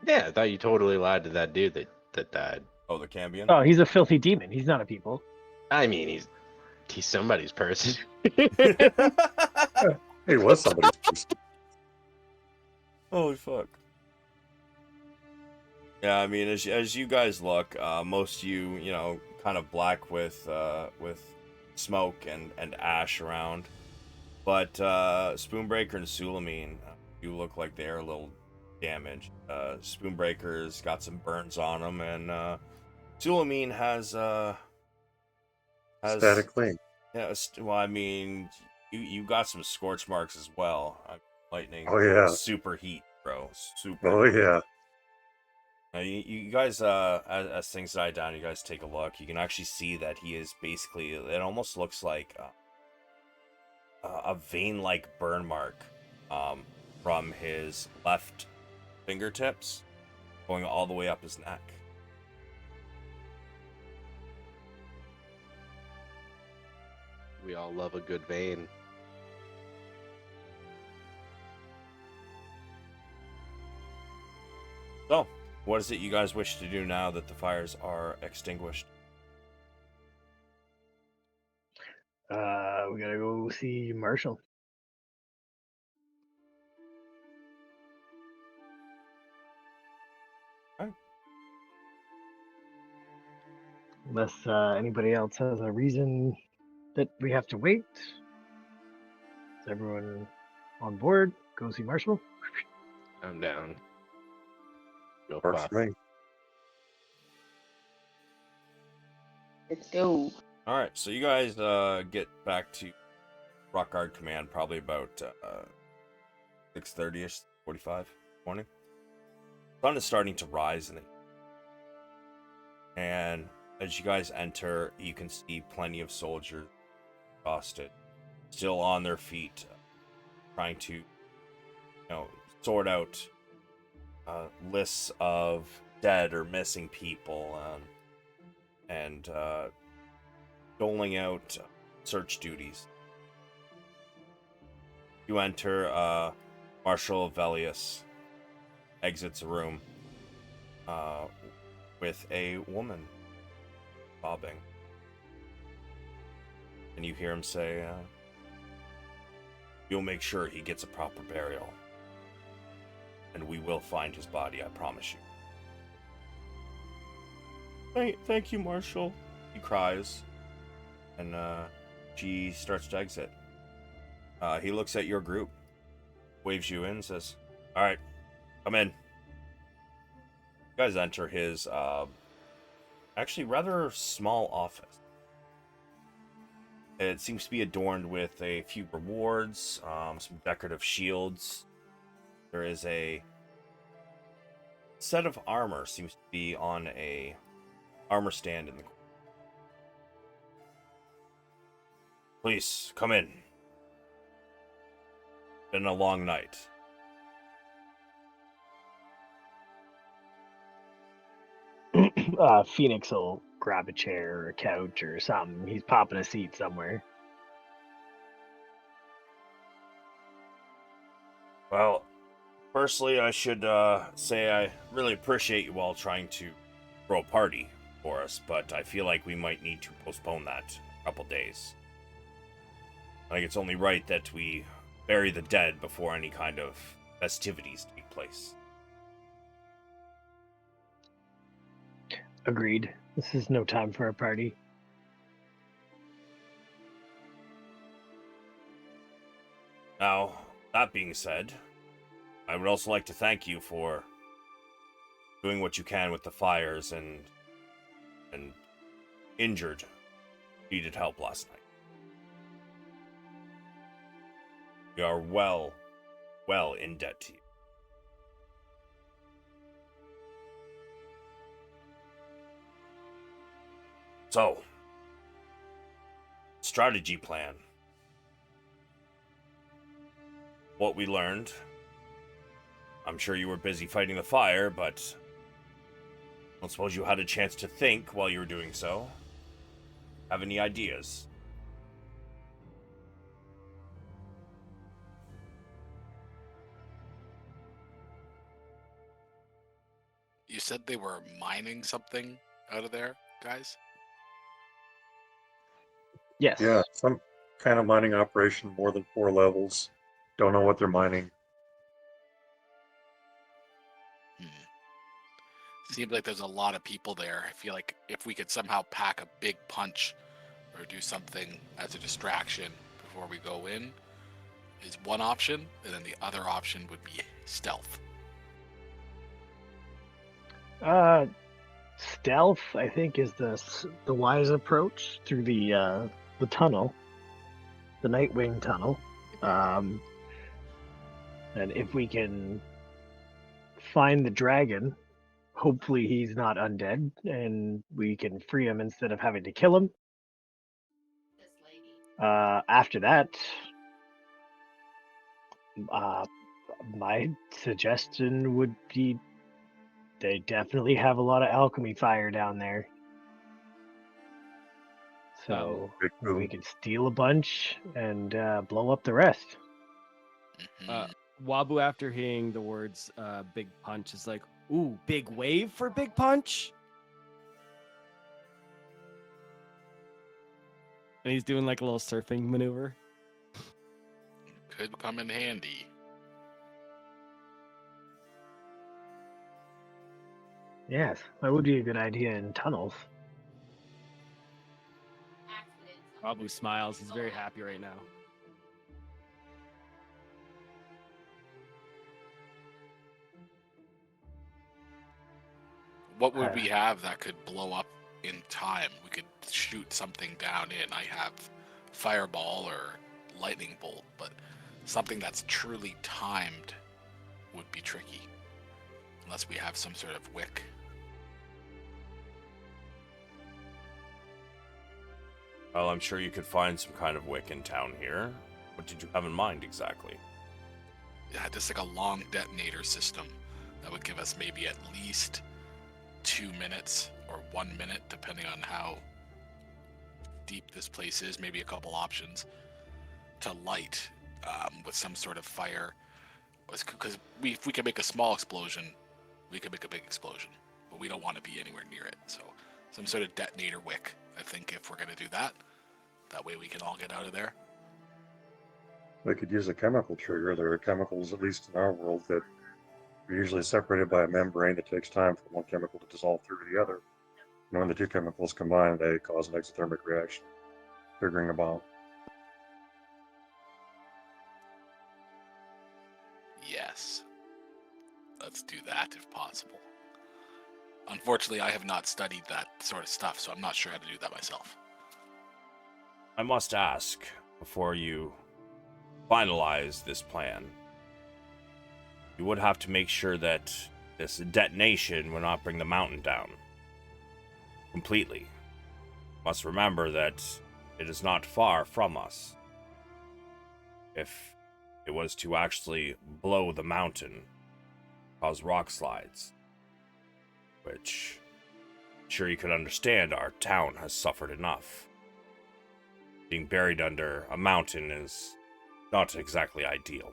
Yeah, I thought you totally lied to that dude that died. Oh, the Cambion? Oh, he's a filthy demon. He's not a people. I mean, he's somebody's person. He was somebody's person. Holy fuck. Yeah, I mean, as you guys look, most of you, kind of black with smoke and ash around. But Spoonbreaker and Sulameen, you look like they're a little damaged. Spoonbreaker's got some burns on him, and Sulameen has Static clean. yeah. Well, I mean, you got some scorch marks as well. Lightning. Oh, yeah. Super heat, bro. Super. Oh, yeah. You guys, as things die down, you guys take a look. You can actually see that he is basically. It almost looks like a vein-like burn mark from his left fingertips going all the way up his neck. We all love a good vein. So, what is it you guys wish to do now that the fires are extinguished? We gotta go see Marshall. Okay. Unless anybody else has a reason that we have to wait. Is everyone on board? Go see Marshall. I'm down. Go Works fuck. for me. Let's go. All right, so you guys get back to Rock Guard Command probably about 6:30ish, 45 morning. Sun is starting to rise in it, and as you guys enter, you can see plenty of soldiers exhausted, still on their feet, trying to, sort out lists of dead or missing people, and doling out search duties. You enter, Marshal Velius exits a room with a woman sobbing. And you hear him say, "You'll make sure he gets a proper burial. And we will find his body, I promise you." Thank you, Marshal. He cries. And she starts to exit. He looks at your group, waves you in, says, "All right, come in." You guys enter his actually rather small office. It seems to be adorned with a few rewards, some decorative shields. There is a set of armor, seems to be on a armor stand in the corner. "Please, come in. Been a long night." Pheonix will grab a chair or a couch or something. He's popping a seat somewhere. Well, firstly, I should say I really appreciate you all trying to throw a party for us, but I feel like we might need to postpone that a couple days. I think it's only right that we bury the dead before any kind of festivities take place. Agreed. This is no time for a party. Now, that being said, I would also like to thank you for doing what you can with the fires and injured, needed help last night. We are well in debt to you. So, strategy plan. What we learned. I'm sure you were busy fighting the fire, but I don't suppose you had a chance to think while you were doing so. Have any ideas? You said they were mining something out of there, guys? Yes. Yeah, some kind of mining operation, more than 4 levels. Don't know what they're mining. Seems like there's a lot of people there. I feel like if we could somehow pack a big punch or do something as a distraction before we go in is one option, and then the other option would be stealth. Stealth, I think, is the wise approach through the tunnel, the Nightwing tunnel. And if we can find the dragon, hopefully he's not undead, and we can free him instead of having to kill him. After that, my suggestion would be they definitely have a lot of alchemy fire down there. So Big we move. could steal a bunch and blow up the rest. Mhm. Wabu, after hearing the words "big punch," is like, "Ooh, big wave for big punch." And he's doing like a little surfing maneuver. Could come in handy. Yes, that would be a good idea in tunnels. Wabu smiles. He's very happy right now. What would we have that could blow up in time? We could shoot something down in. I have fireball or lightning bolt, but something that's truly timed would be tricky. Unless we have some sort of wick. Well, I'm sure you could find some kind of wick in town here. What did you have in mind exactly? Yeah, just like a long detonator system that would give us maybe at least 2 minutes or 1 minute, depending on how deep this place is. Maybe a couple options to light with some sort of fire. Because if we can make a small explosion, we can make a big explosion, but we don't want to be anywhere near it. So some sort of detonator wick. I think if we're gonna do that, that way we can all get out of there. They could use a chemical trigger. There are chemicals, at least in our world, that are usually separated by a membrane that takes time for one chemical to dissolve through the other. And when the two chemicals combine, they cause an exothermic reaction, triggering a bomb. Yes. Let's do that if possible. Unfortunately, I have not studied that sort of stuff, so I'm not sure how to do that myself. I must ask, before you finalize this plan, you would have to make sure that this detonation will not bring the mountain down completely. Must remember that it is not far from us. If it was to actually blow the mountain, cause rock slides, which I'm sure you could understand our town has suffered enough. Being buried under a mountain is not exactly ideal.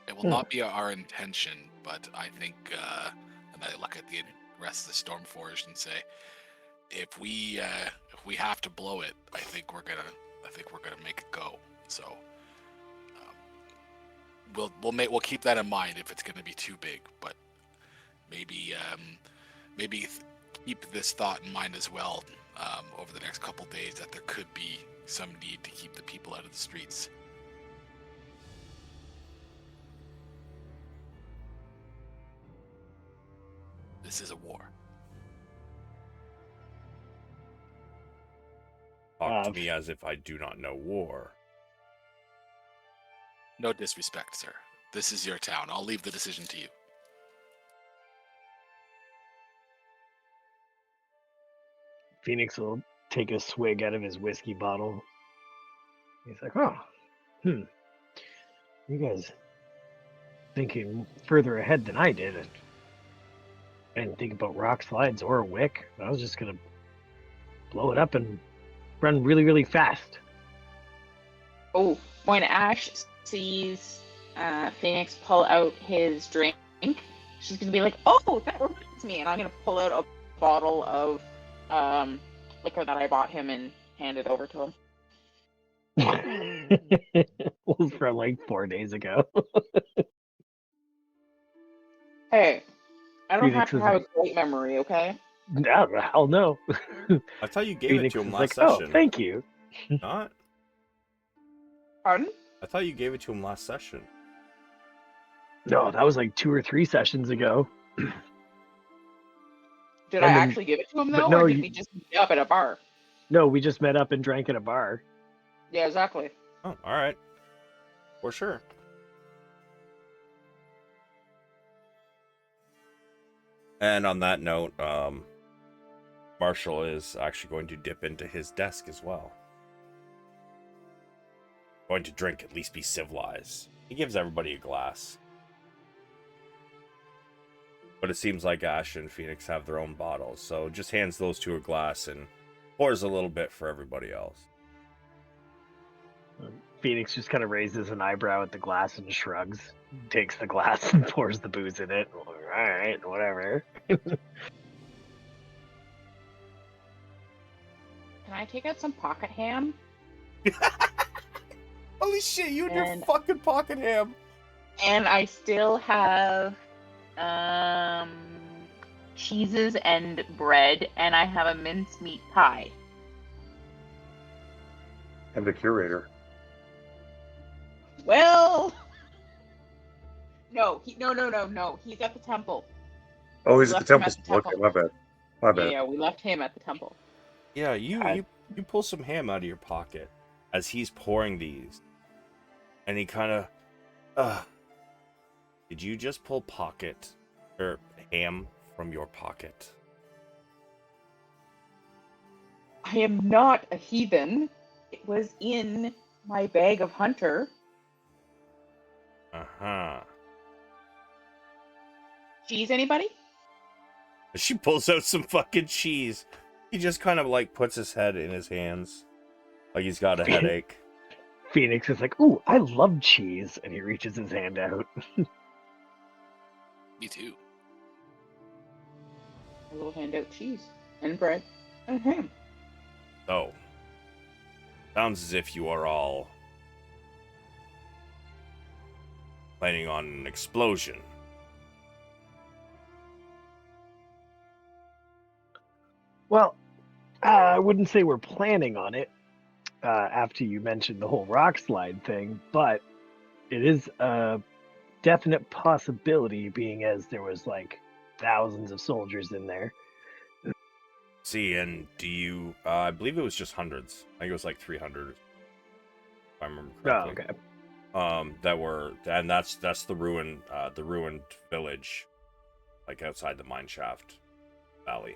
It will not be our intention, but I think, and I look at the rest of the Stormforged and say, if we have to blow it, I think we're gonna make it go. So we'll keep that in mind if it's gonna be too big, but maybe keep this thought in mind as well over the next couple days, that there could be some need to keep the people out of the streets. This is a war. Talk to me as if I do not know war. No disrespect, sir. This is your town. I'll leave the decision to you. Pheonix will take a swig out of his whiskey bottle. He's like, "Oh, you guys thinking further ahead than I did. I didn't think about rock slides or a wick. I was just gonna blow it up and run really, really fast." Oh, when Ash sees Pheonix pull out his drink. She's gonna be like, "Oh, that reminds me," and I'm gonna pull out a bottle of liquor that I bought him and hand it over to him. Was from like 4 days ago. Hey, I don't have Phoenix to is have like, a great memory, okay? no, the hell no. I thought you gave Phoenix it to him is last like, session. oh, thank you. Not? Pardon? I thought you gave it to him last session. No, that was like 2 or 3 sessions ago. Did And I then- actually give it to him but though, no, or did we just meet up at a bar? No, we just met up and drank at a bar. Yeah, exactly. Oh, all right. For sure. And on that note, Marshall is actually going to dip into his desk as well. Going to drink, at least be civilized. He gives everybody a glass. But it seems like Ash and Pheonix have their own bottles, so just hands those two a glass and pours a little bit for everybody else. Phoenix just kind of raises an eyebrow at the glass and shrugs, takes the glass and pours the booze in it. All right, whatever. Can I take out some pocket ham? Holy shit, you and your And- fucking pocket ham! And I still have cheeses and bread, and I have a mincemeat pie. And the curator. Well, no. He's at the temple. Oh, he's at Left the him temple. at the temple. Okay, my bad. My bad. Yeah, we left him at the temple. Yeah, you I- pull some ham out of your pocket as he's pouring these. And he kind of, did you just pull ham from your pocket? I am not a heathen. It was in my bag of hunter. Uh-huh. Cheese, anybody? She pulls out some fucking cheese. He just kind of like puts his head in his hands. Like he's got a headache. Phoenix is like, ooh, I love cheese. And he reaches his hand out. Me too. I will hand out cheese and bread and ham. So, sounds as if you are all planning on an explosion. Well, I wouldn't say we're planning on it after you mentioned the whole rock slide thing, but it is a definite possibility, being as there was like thousands of soldiers in there. See, and do you, I believe it was just hundreds. I think it was like 300, if I remember Oh, correctly. okay. That were, and that's the ruined village, like outside the mine shaft valley.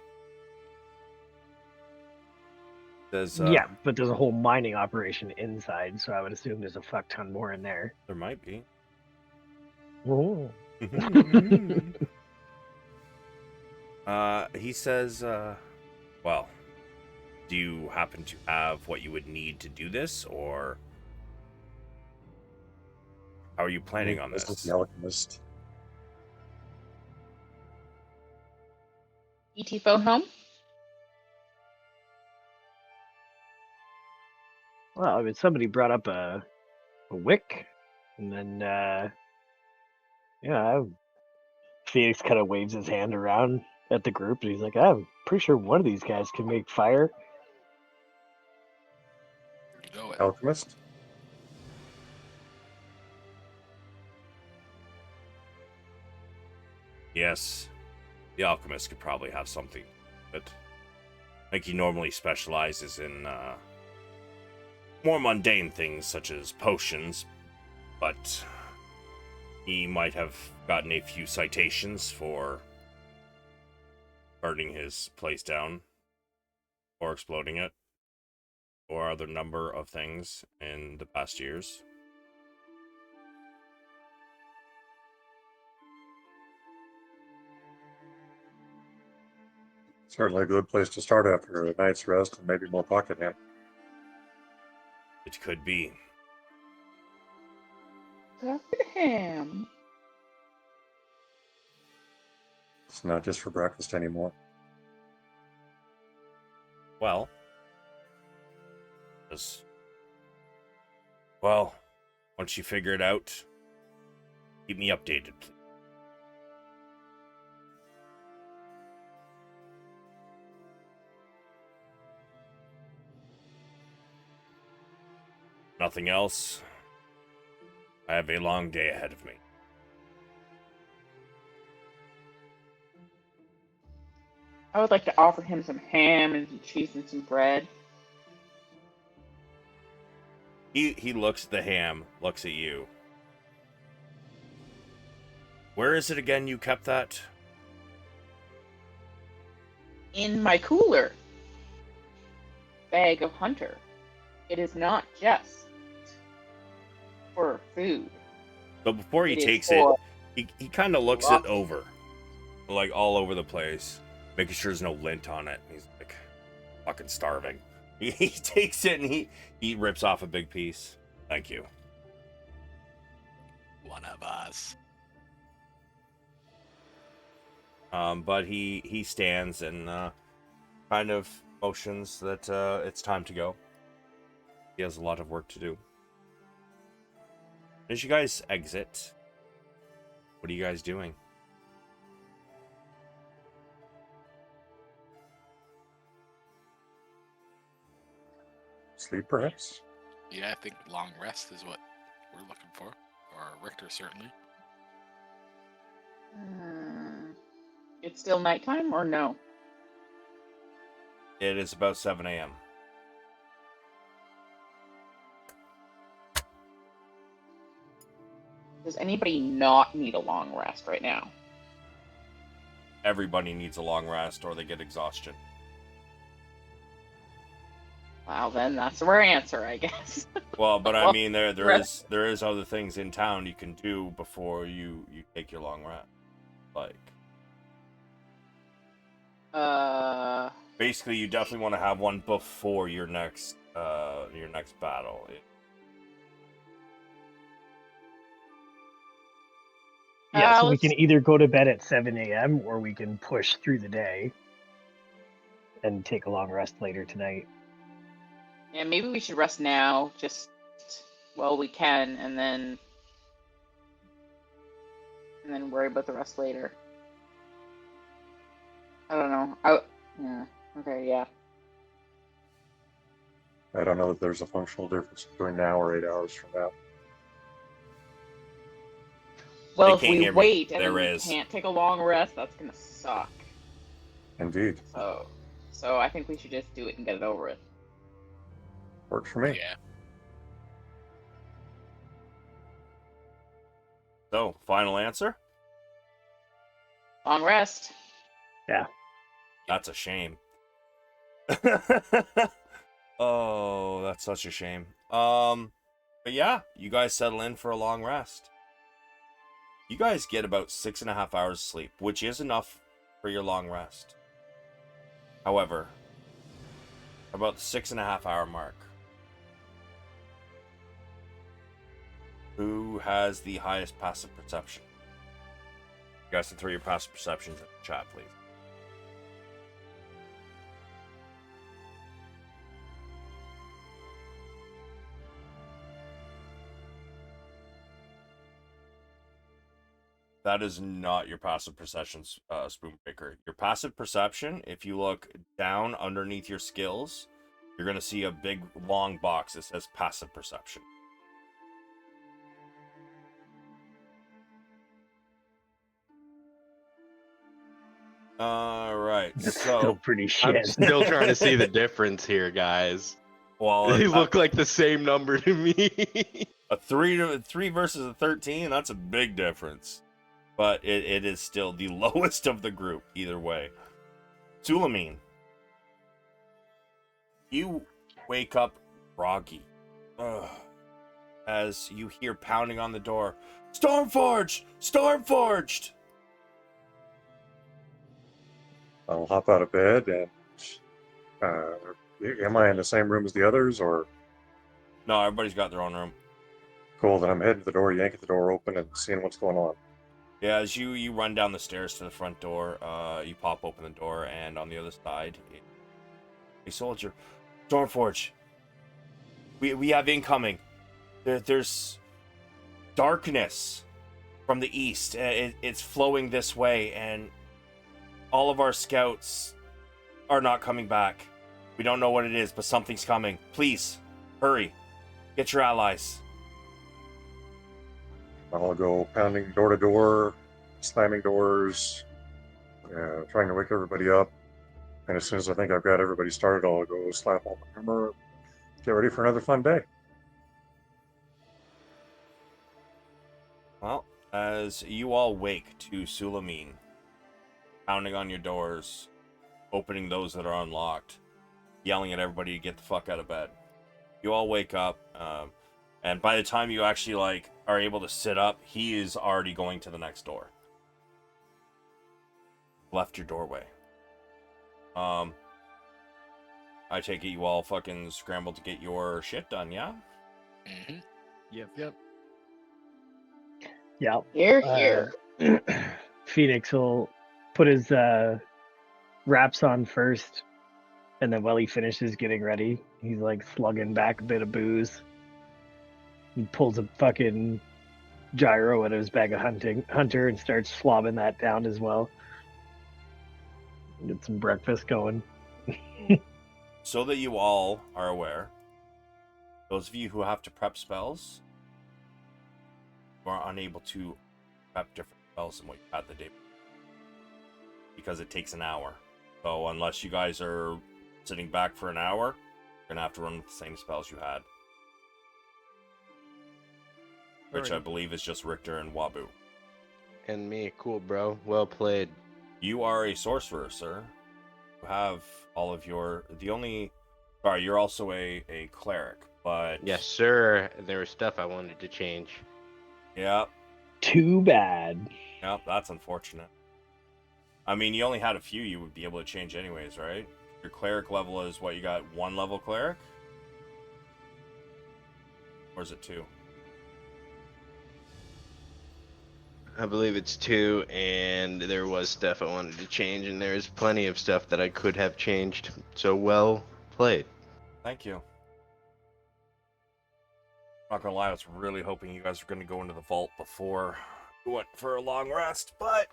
There's, Yeah, but there's a whole mining operation inside, so I would assume there's a fuck ton more in there. there might be. Oh. He says, well, do you happen to have what you would need to do this, or how are you planning on This is this? the alchemist. E.T. phone home? Well, I mean, somebody brought up a wick, and then, yeah, Phoenix kind of waves his hand around at the group, and he's like, I'm pretty sure one of these guys can make fire. Where'd you go at? Alchemist? Yes, the alchemist could probably have something, but I think he normally specializes in more mundane things such as potions, but he might have gotten a few citations for burning his place down or exploding it or other number of things in the past years. Certainly a good place to start after a night's rest and maybe more pocket ham. It could be. Dr. Ham. It's not just for breakfast anymore. Well, well, once you figure it out, keep me updated, please. Nothing else. I have a long day ahead of me. I would like to offer him some ham and some cheese and some bread. He looks at the ham, looks at you. Where is it again you kept that? In my cooler bag of Hunter. It is not just for food. So before he It is takes for- it, he kind of looks it over. Like all over the place. Making sure there's no lint on it. He's like fucking starving. He takes it and he rips off a big piece. Thank you. One of us. But he stands and kind of motions that it's time to go. He has a lot of work to do. As you guys exit, what are you guys doing? Sleep, perhaps? Yeah, I think long rest is what we're looking for. Or Richter, certainly. It's still nighttime or no? It is about 7 a.m. Does anybody not need a long rest right now? Everybody needs a long rest or they get exhaustion. Well, then that's the right answer, I guess. Well, but I Well, mean, there rest. is other things in town you can do before you take your long rest. Like, basically, you definitely want to have one before your next battle. Yeah, so we let's- can either go to bed at 7 a.m. or we can push through the day and take a long rest later tonight. Yeah, maybe we should rest now, just while we can, and then worry about the rest later. I don't know. Yeah. Okay. Yeah. I don't know that there's a functional difference between now or 8 hours from now. Well, They if can't we hear me. wait and There then we is. can't take a long rest, that's gonna suck. Indeed. So I think we should just do it and get it over with. Works for me. Yeah. So, final answer? Long rest. That's a shame. Oh, that's such a shame. But yeah, you guys settle in for a long rest. You guys get about 6.5 hours sleep, which is enough for your long rest. However, about the 6.5 hour mark, who has the highest passive perception? You guys can throw your passive perceptions in the chat, please. That is not your passive perception, Spoonbreaker. Your passive perception, if you look down underneath your skills, you're going to see a big, long box that says passive perception. All right, That's so still pretty I'm shit. still trying to see the difference here, guys. well, They look like the same number to me. a 3 versus a 13. That's a big difference, but it is still the lowest of the group either way. Sulameen, you wake up groggy as you hear pounding on the door. Stormforged! Stormforged! I'll hop out of bed and am I in the same room as the others, or No, everybody's got their own room. Cool. Then I'm heading to the door, yanking the door open, and seeing what's going on. Yeah, as you run down the stairs to the front door, you pop open the door, and on the other side, a soldier. Stormforge. We have incoming. There's darkness from the east. It's flowing this way, and all of our scouts are not coming back. We don't know what it is, but something's coming. Please, hurry. Get your allies. I'll go pounding door to door, slamming doors, trying to wake everybody up. And as soon as I think I've got everybody started, I'll go slap on the hammer, get ready for another fun day. Well, as you all wake to Sulameen, pounding on your doors, opening those that are unlocked, yelling at everybody to get the fuck out of bed. You all wake up, and by the time you actually are able to sit up, he is already going to the next door. Left your doorway. I take it you all fucking scrambled to get your shit done, yeah? Mm-hmm. Yep. Yeah. Here. Pheonix will put his wraps on first, and then while he finishes getting ready, he's like slugging back a bit of booze. He pulls a fucking gyro out of his bag of hunter and starts slobbing that down as well. Get some breakfast going. So that you all are aware, those of you who have to prep spells are unable to prep different spells than what you had the day before, because it takes an hour. So unless you guys are sitting back for an hour, you're gonna have to run with the same spells you had, which I believe is just Richter and Wabu. And me, cool, bro. Well played. You are a sorcerer, sir. You have all of your sorry, you're also a cleric, but Yes, sir. There was stuff I wanted to change. Yep. Too bad. Yep, that's unfortunate. I mean, you only had a few you would be able to change anyways, right? Your cleric level is what, you got 1 level cleric? Or is it 2? I believe it's 2, and there was stuff I wanted to change, and there's plenty of stuff that I could have changed. So well played. Thank you. Not gonna lie, I was really hoping you guys were gonna go into the vault before we went for a long rest, but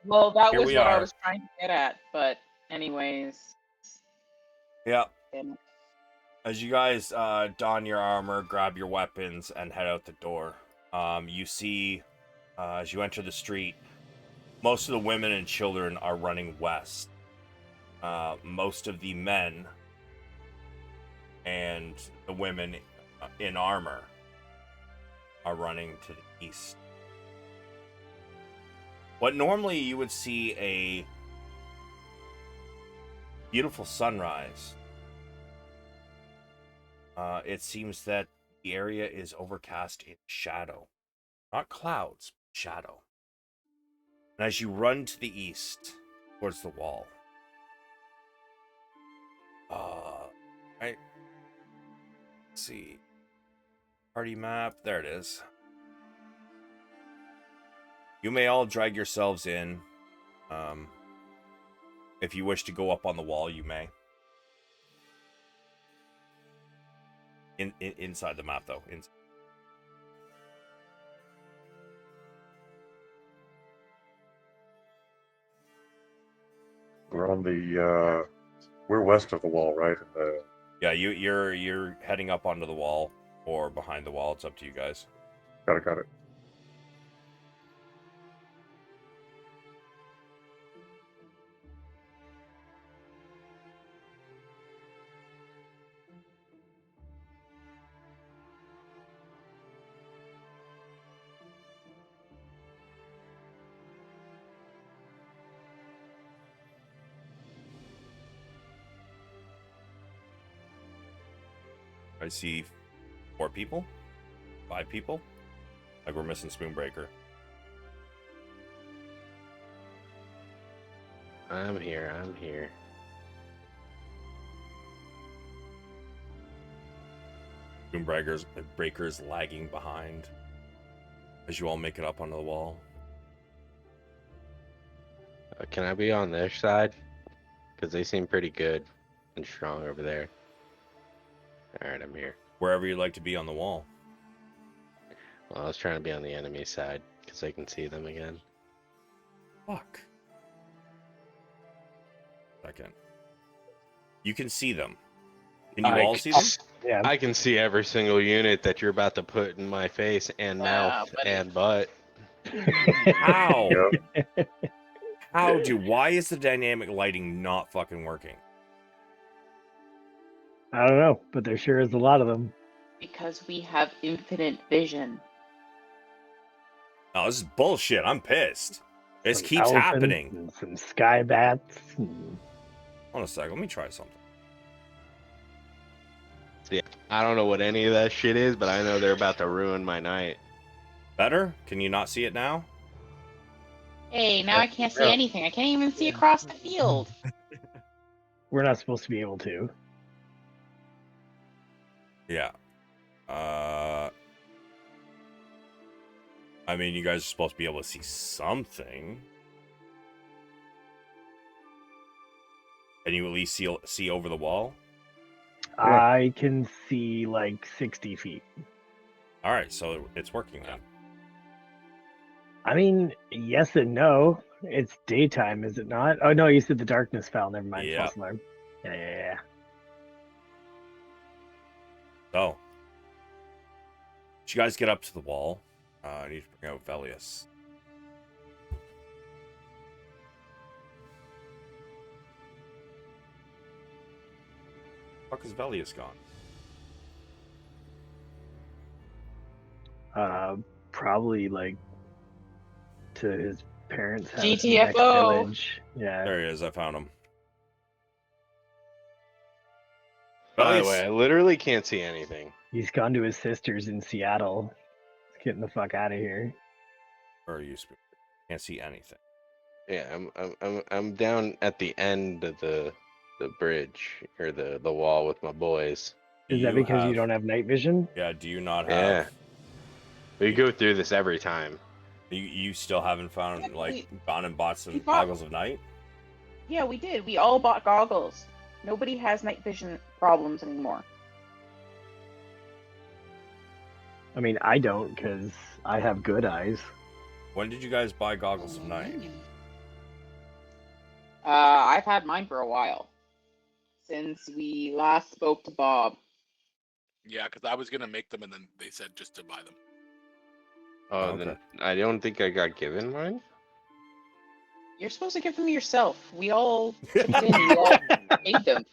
Well, that Here was we what I are. was trying to get at, but anyways. yeah. um, As you guys don your armor, grab your weapons, and head out the door, you see, as you enter the street, most of the women and children are running west. Most of the men and the women in armor are running to the east. What normally you would see a beautiful sunrise, it seems that the area is overcast in shadow. Not clouds, but shadow. And as you run to the east, towards the wall, right? Let's see. Party map, there it is. You may all drag yourselves in. If you wish to go up on the wall, you may. Inside the map, though. We're west of the wall, right? Yeah, you're heading up onto the wall or behind the wall. It's up to you guys. Got it. I see 4 people, 5 people. Like we're missing Spoonbreaker. I'm here. Breaker's lagging behind as you all make it up onto the wall. Can I be on their side? Because they seem pretty good and strong over there. Alright, I'm here. Wherever you'd like to be on the wall. Well, I was trying to be on the enemy side because I can see them again. Fuck. Second. You can see them. Can you all see them? Yeah. I can see every single unit that you're about to put in my face and mouth buddy. and butt. How? Yep. Why is the dynamic lighting not fucking working? I don't know, but there sure is a lot of them. Because we have infinite vision. Oh, this is bullshit. I'm pissed. This Some keeps elephants happening. And some sky bats. And... Hold on a sec. Let me try something. I don't know what any of that shit is, but I know they're about to ruin my night. Better? Can you not see it now? Hey, now I can't see Yeah. anything. I can't even see across the field. We're not supposed to be able to. Yeah. I mean, you guys are supposed to be able to see something. Can you at least see over the wall? I can see like 60 feet. All right, so it's working then. I mean, yes and no. It's daytime, is it not? Oh no, you said the darkness fell. Never mind. Yeah. False alarm. Yeah. So, as you guys get up to the wall, I need to bring out Velius. Fuck is Velius gone? Probably like to his parents' house. in the next GTFO. village. Yeah. There he is. I found him. By the Velius, way, I literally can't see anything. He's gone to his sister's in Seattle. He's getting the fuck out of here. where are you? Spoon? Can't see anything. Yeah, I'm down at the end of the bridge or the wall with my boys. Do Is that because you have- don't have night vision? Yeah. Do you not Yeah. have? We go through this every time. You still haven't found Yeah, like gone and bought some we bought- goggles of night? Yeah, we did. We all bought goggles. Nobody has night vision problems anymore. I mean, I don't because I have good eyes. When did you guys buy goggles of night? I've had mine for a while. Since we last spoke to Bob. Yeah, because I was gonna make them, and then they said just to buy them. Oh, Okay. then I don't think I got given mine. You're supposed to give them yourself. We all chipped in. We all made them.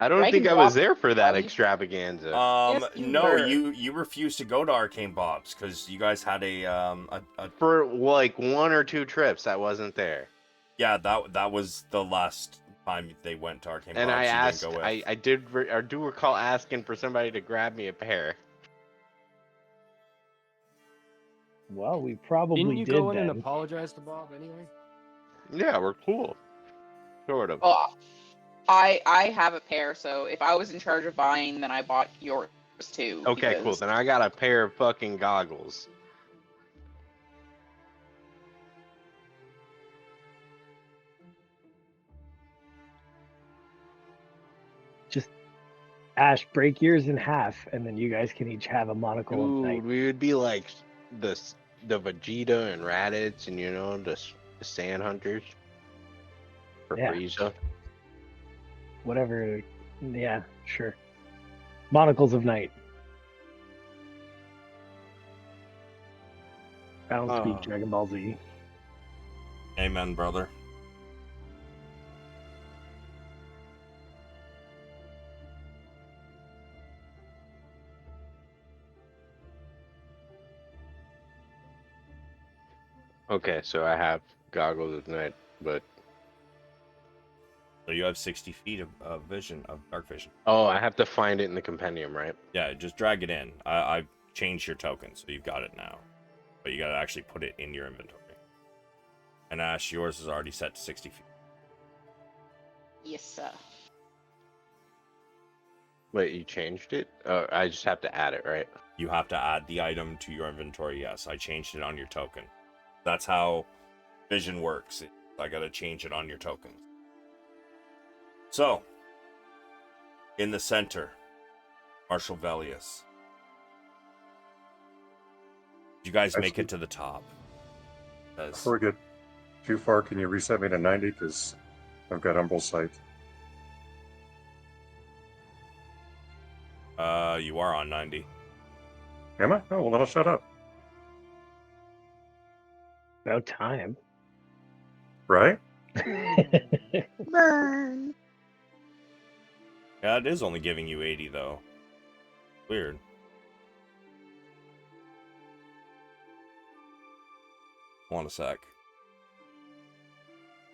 I don't Right, think I Bob? was there for that Bobby? extravaganza. Yes, you No, were. you refused to go to Arcane Bob's because you guys had a For like 1 or 2 trips, I wasn't there. yeah, that was the last time they went to Arcane And Bob's. I you asked, didn't go with. I do recall asking for somebody to grab me a pair. Well, we probably Didn't you did go in then. and apologize to Bob anyway? Yeah, we're cool. Sort of. Well, I have a pair, so if I was in charge of buying, then I bought yours too. Okay, cool. because- Then I got a pair of fucking goggles. Ash, break yours in half, and then you guys can each have a monocle of night. Dude, we would be like the Vegeta and Raditz and the Sand Hunters for Yeah. Frieza. Whatever. Yeah, sure. Monocles of night. I don't Oh. speak Dragon Ball Z. Amen, brother. Okay, so I have goggles of night, but So you have 60 feet of vision, of dark vision. oh, I have to find it in the compendium, right? Yeah, just drag it in. I've changed your token, so you've got it now. But you gotta actually put it in your inventory. And Ash, yours is already set to 60 feet. Yes, sir. Wait, you changed it? I just have to add it, right? You have to add the item to your inventory. Yes, I changed it on your token. That's how vision works. I gotta change it on your tokens. So, in the center, Marshal Velius. Did you guys make it to the top? Before we get too far, can you reset me to 90? Because I've got Umbral Sight. You are on 90. Am I? Oh, well, then I'll shut up. About time. Right? Burn. Yeah, it is only giving you 80, though. Weird. Hold on a sec.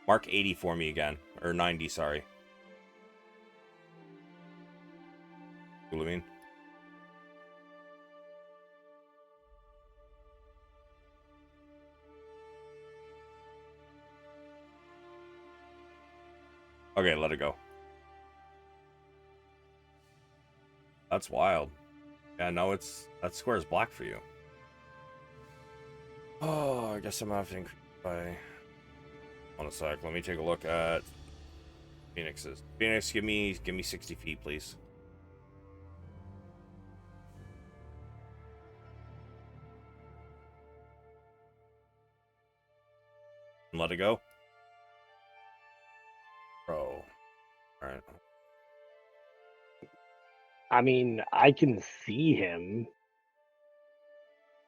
Mark 80 for me again. Or 90, sorry. Sulameen. Okay, let it go. That's wild. Yeah, no, that square is black for you. Oh, I guess I'm gonna have to increase by... Hold on a sec, let me take a look at Phoenix's. Phoenix, give me 60 feet, please. And let it go. Bro. Alright. I mean, I can see him.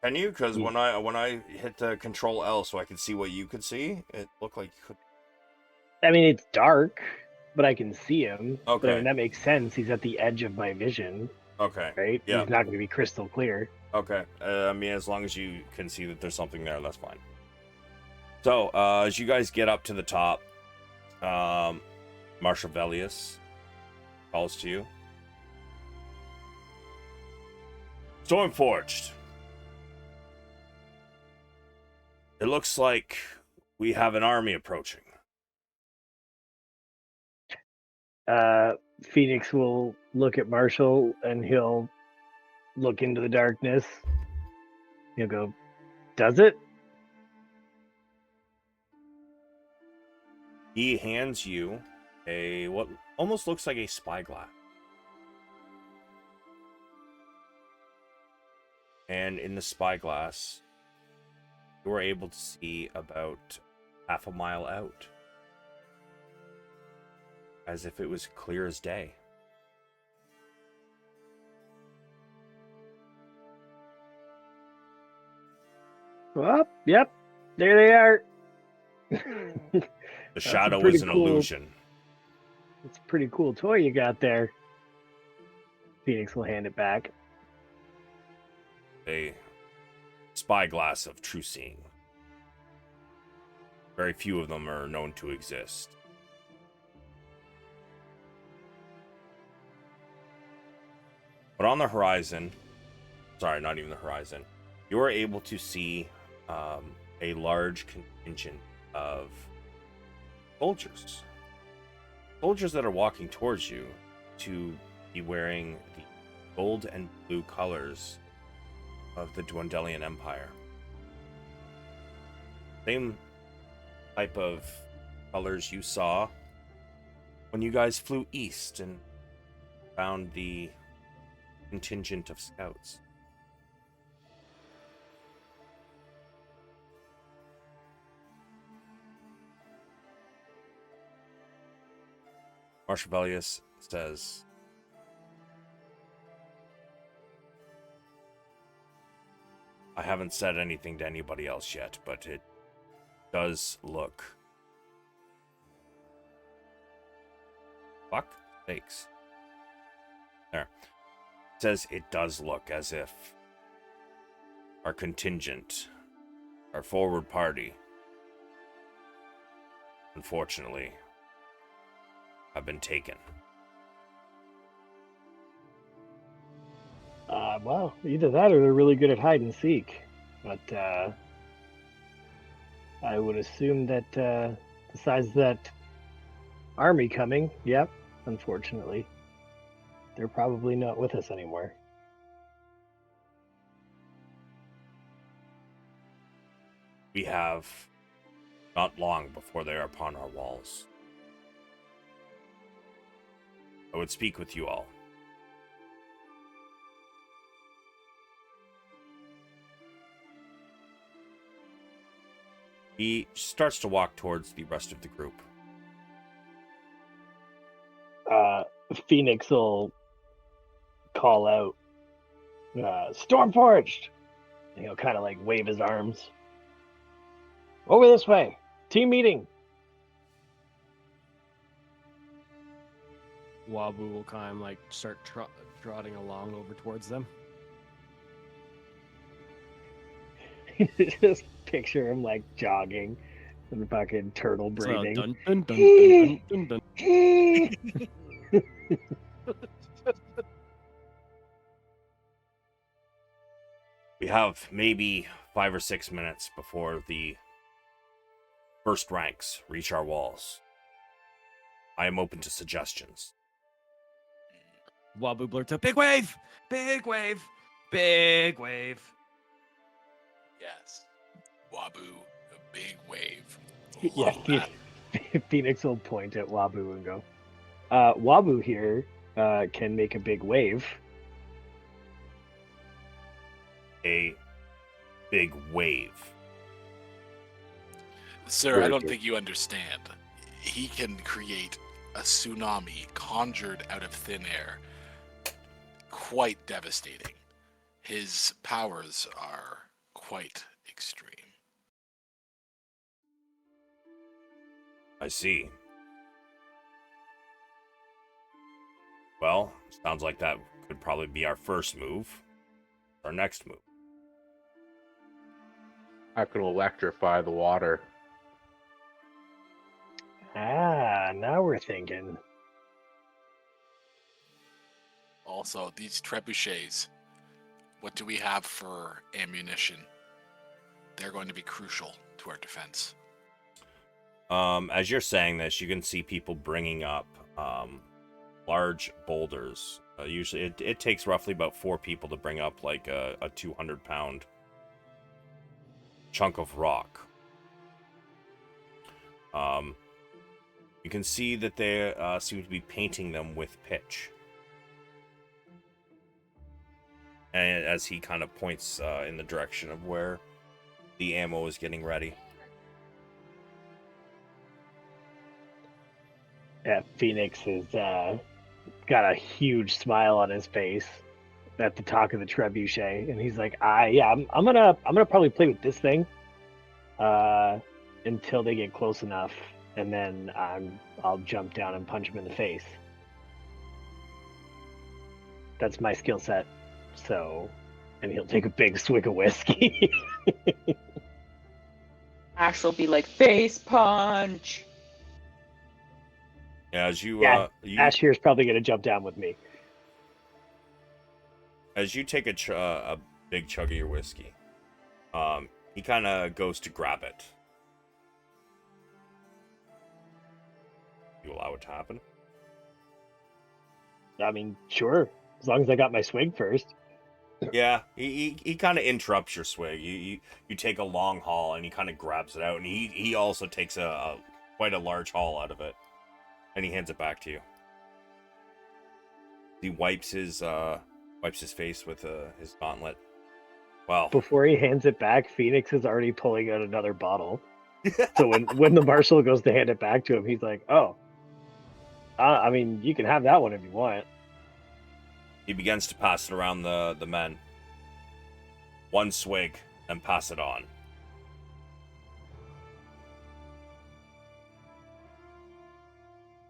Can you? Because when I hit the Control L so I could see what you could see, it looked like you could. I mean, it's dark, but I can see him. But I Okay. mean, that makes sense. He's at the edge of my vision, Okay. right? Yeah. He's not going to be crystal clear. Okay. I mean, as long as you can see that there's something there, that's fine. So, as you guys get up to the top, Marshal Velius calls to you. Stormforged. It looks like we have an army approaching. Phoenix will look at Marshall and he'll look into the darkness. He'll go, "Does it?" He hands you a what almost looks like a spyglass. And in the spyglass, you were able to see about half a mile out. As if it was clear as day. Well, yep, there they are. The shadow pretty is an cool. illusion. It's a pretty cool toy you got there. Phoenix will hand it back. A spyglass of true seeing. Very few of them are known to exist. But on the horizon, sorry, not even the horizon, you are able to see a large contingent of soldiers. Soldiers that are walking towards you to be wearing the gold and blue colors of the Dwendalian Empire. Same type of colors you saw when you guys flew east and found the contingent of scouts. Marshal Velius says, I haven't said anything to anybody else yet, but it does look... Fuck sakes. There. It says it does look as if our contingent, our forward party, unfortunately, have been taken. Well, either that or they're really good at hide and seek. But I would assume that the size of that army coming, yep, unfortunately. they're probably not with us anymore. We have not long before they are upon our walls. I would speak with you all. He starts to walk towards the rest of the group. Pheonix will call out, Stormforged! And he'll kind of like wave his arms. Over this way! Team meeting! Wabu will kind of like start trotting along over towards them. Just picture him like jogging and fucking turtle breathing. Dun, dun, dun, dun, dun, dun. We have maybe 5 or 6 minutes before the first ranks reach our walls. I am open to suggestions. Wabu blurts out, "Big wave! Big wave! Big wave!" Yes. Wabu, a big wave. Yeah, Love that. Pheonix will point at Wabu and go, Wabu here can make a big wave. A big wave. Sir, Very I don't good. think you understand. He can create a tsunami conjured out of thin air. Quite devastating. His powers are quite extreme. I see. Well, sounds like that could probably be our first move. Our next move. I can electrify the water. Ah, now we're thinking. Also, these trebuchets, what do we have for ammunition? They're going to be crucial to our defense. As you're saying this, you can see people bringing up large boulders. Usually, it takes roughly about 4 people to bring up like a 200-pound chunk of rock. You can see that they seem to be painting them with pitch. And as he kind of points in the direction of where the ammo is getting ready. Yeah, Pheonix has got a huge smile on his face at the talk of the trebuchet, and he's like, I'm gonna probably play with this thing until they get close enough, and then I'll jump down and punch him in the face. That's my skill set. So, and he'll take a big swig of whiskey. Ash will be like, face punch. As you, Yeah, Ash here's probably gonna jump down with me. as you take a big chug of your whiskey, he kind of goes to grab it. You allow it to happen? I mean, sure, as long as I got my swig first. Yeah, he kind of interrupts your swig. You take a long haul, and he kind of grabs it out, and he also takes a quite a large haul out of it, and he hands it back to you. He wipes his face with his gauntlet. Well, Before he hands it back, Pheonix is already pulling out another bottle. So when the marshal goes to hand it back to him, he's like, "Oh, I mean, you can have that one if you want." he begins to pass it around the men. One swig, and pass it on.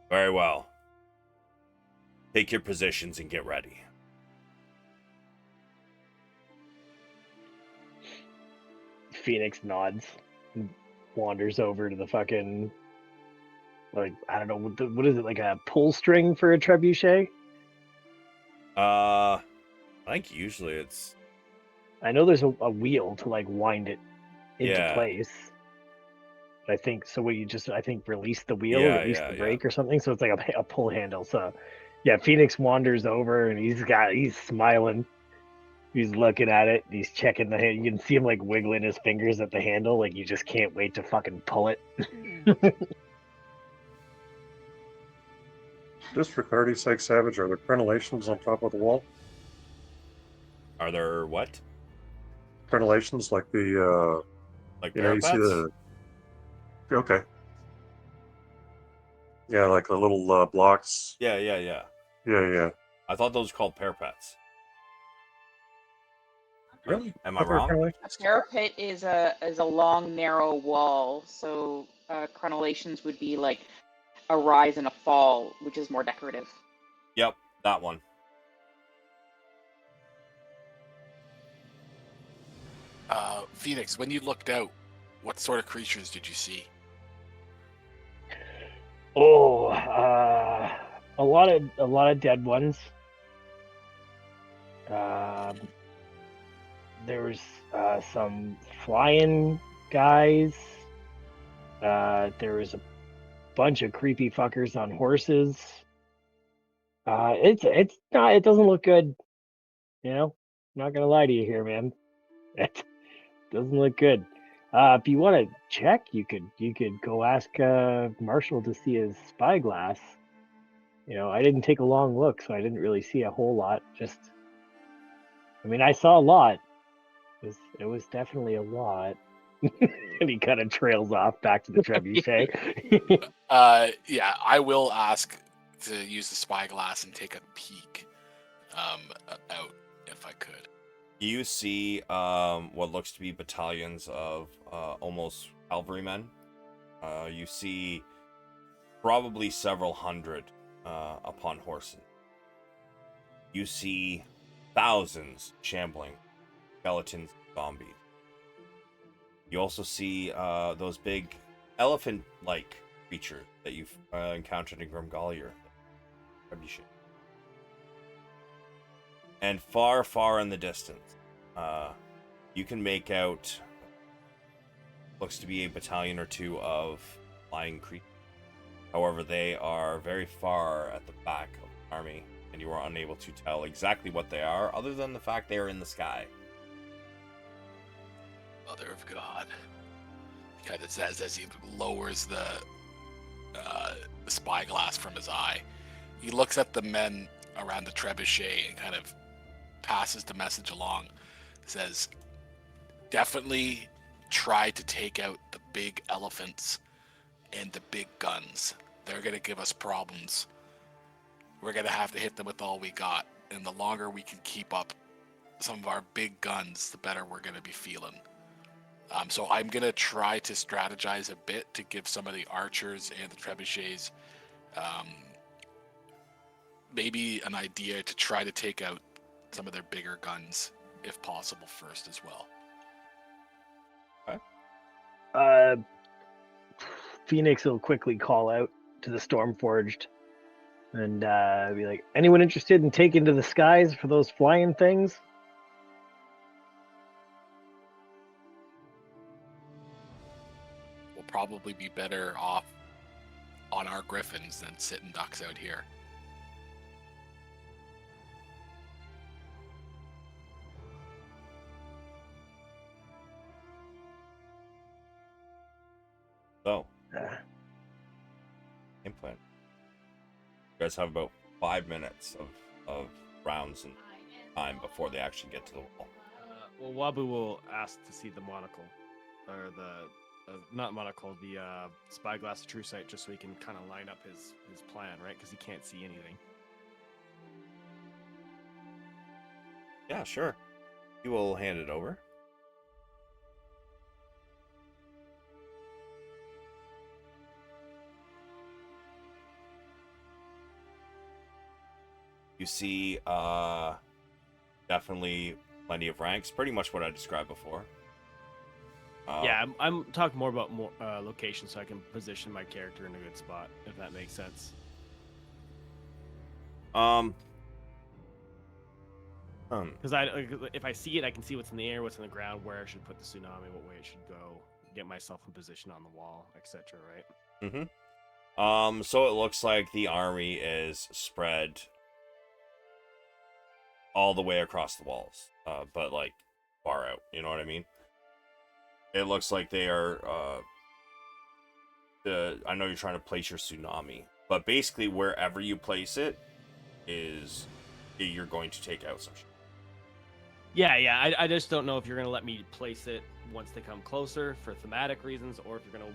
Very well. Take your positions and get ready. Pheonix nods and wanders over to the fucking, like, I don't know, what is it, like a pull string for a trebuchet? I think usually it's I know there's a wheel to like wind it into Yeah. place. But I think so. What you just, I think, release the wheel, Yeah, release yeah, the yeah. brake or something. So it's like a pull handle. So Yeah, Pheonix wanders over and he's smiling. He's looking at it. He's checking the hand. You can see him like wiggling his fingers at the handle, like you just can't wait to fucking pull it. Just for 30's sake, Savage, are there crenellations on top of the wall? Are there what? Crenellations like the Like you know, you see parapets? the okay. Yeah, like the little blocks. Yeah. Yeah. I thought those were called parapets. Really? Am I Thought they were wrong? A crenellations? parapet is a long, narrow wall, so crenellations would be like a rise and a fall, which is more decorative. Yep, that one. Pheonix, when you looked out, what sort of creatures did you see? Oh, a lot of dead ones. There was some flying guys. There was a bunch of creepy fuckers on horses. It's not. It doesn't look good. You know, I'm not gonna lie to you here, man. It doesn't look good. If you want to check, you could go ask Marshall to see his spyglass. You know, I didn't take a long look, so I didn't really see a whole lot. I mean, I saw a lot. It was definitely a lot. And he kind of trails off back to the trebuchet. Yeah, I will ask to use the spyglass and take a peek out if I could. You see what looks to be battalions of almost cavalrymen. You see probably several hundred upon horses. You see thousands shambling skeletons, zombies. You also see those big elephant-like creatures that you've encountered in Grimgalier. And far, far in the distance, you can make out looks to be a battalion or two of flying creatures. However, they are very far at the back of the army, and you are unable to tell exactly what they are, other than the fact they are in the sky. Mother of God. He kind of says as he lowers the spyglass from his eye. He looks at the men around the trebuchet and kind of passes the message along. Says, definitely try to take out the big elephants and the big guns. They're going to give us problems. We're going to have to hit them with all we got. And the longer we can keep up some of our big guns, the better we're going to be feeling. So I'm going to try to strategize a bit to give some of the archers and the trebuchets maybe an idea to try to take out some of their bigger guns, if possible, first as well. Pheonix will quickly call out to the Stormforged and be like, anyone interested in taking to the skies for those flying things? We'll probably be better off on our griffins than sitting ducks out here. So, implant. You guys have about 5 minutes of rounds and time before they actually get to the wall. Well, Wabu will ask to see the monocle, or the not monocle, the spyglass of true sight, just so he can kind of line up his plan, right? Because he can't see anything. Yeah, sure. You will hand it over. You see definitely plenty of ranks, pretty much what I described before. Yeah, I'm talking more about location, so I can position my character in a good spot, if that makes sense. Because if I see it, I can see what's in the air, what's in the ground, where I should put the tsunami, what way it should go, get myself in position on the wall, etc. Right? So it looks like the army is spread all the way across the walls, but like far out. You know what I mean? It looks like they are. I know you're trying to place your tsunami, but basically wherever you place it is you're going to take out some shit. Yeah. I just don't know if you're gonna let me place it once they come closer for thematic reasons, or if you're gonna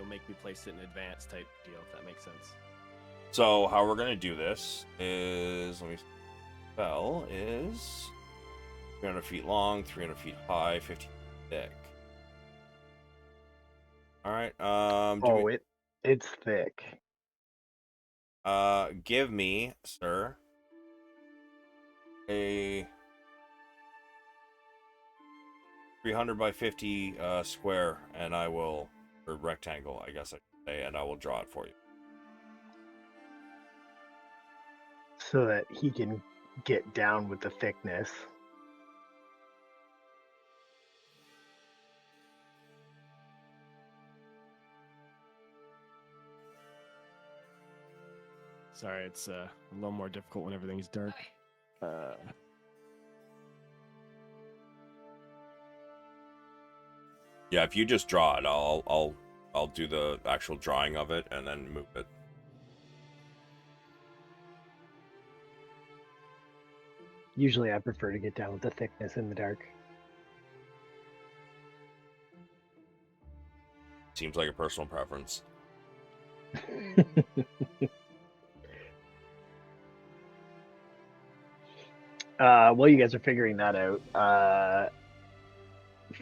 make me place it in advance type deal. If that makes sense. So how we're gonna do this is, let me. Spell is 300 feet long, 300 feet high, 50 feet thick. All right. It's thick. Give me, sir, a 300 by 50 square, and I will, or rectangle, I guess I should say, and I will draw it for you. So that he can get down with the thickness. Sorry, it's a little more difficult when everything's dark. Yeah, if you just draw it, I'll do the actual drawing of it and then move it. Usually I prefer to get down with the thickness in the dark. Seems like a personal preference. While you guys are figuring that out,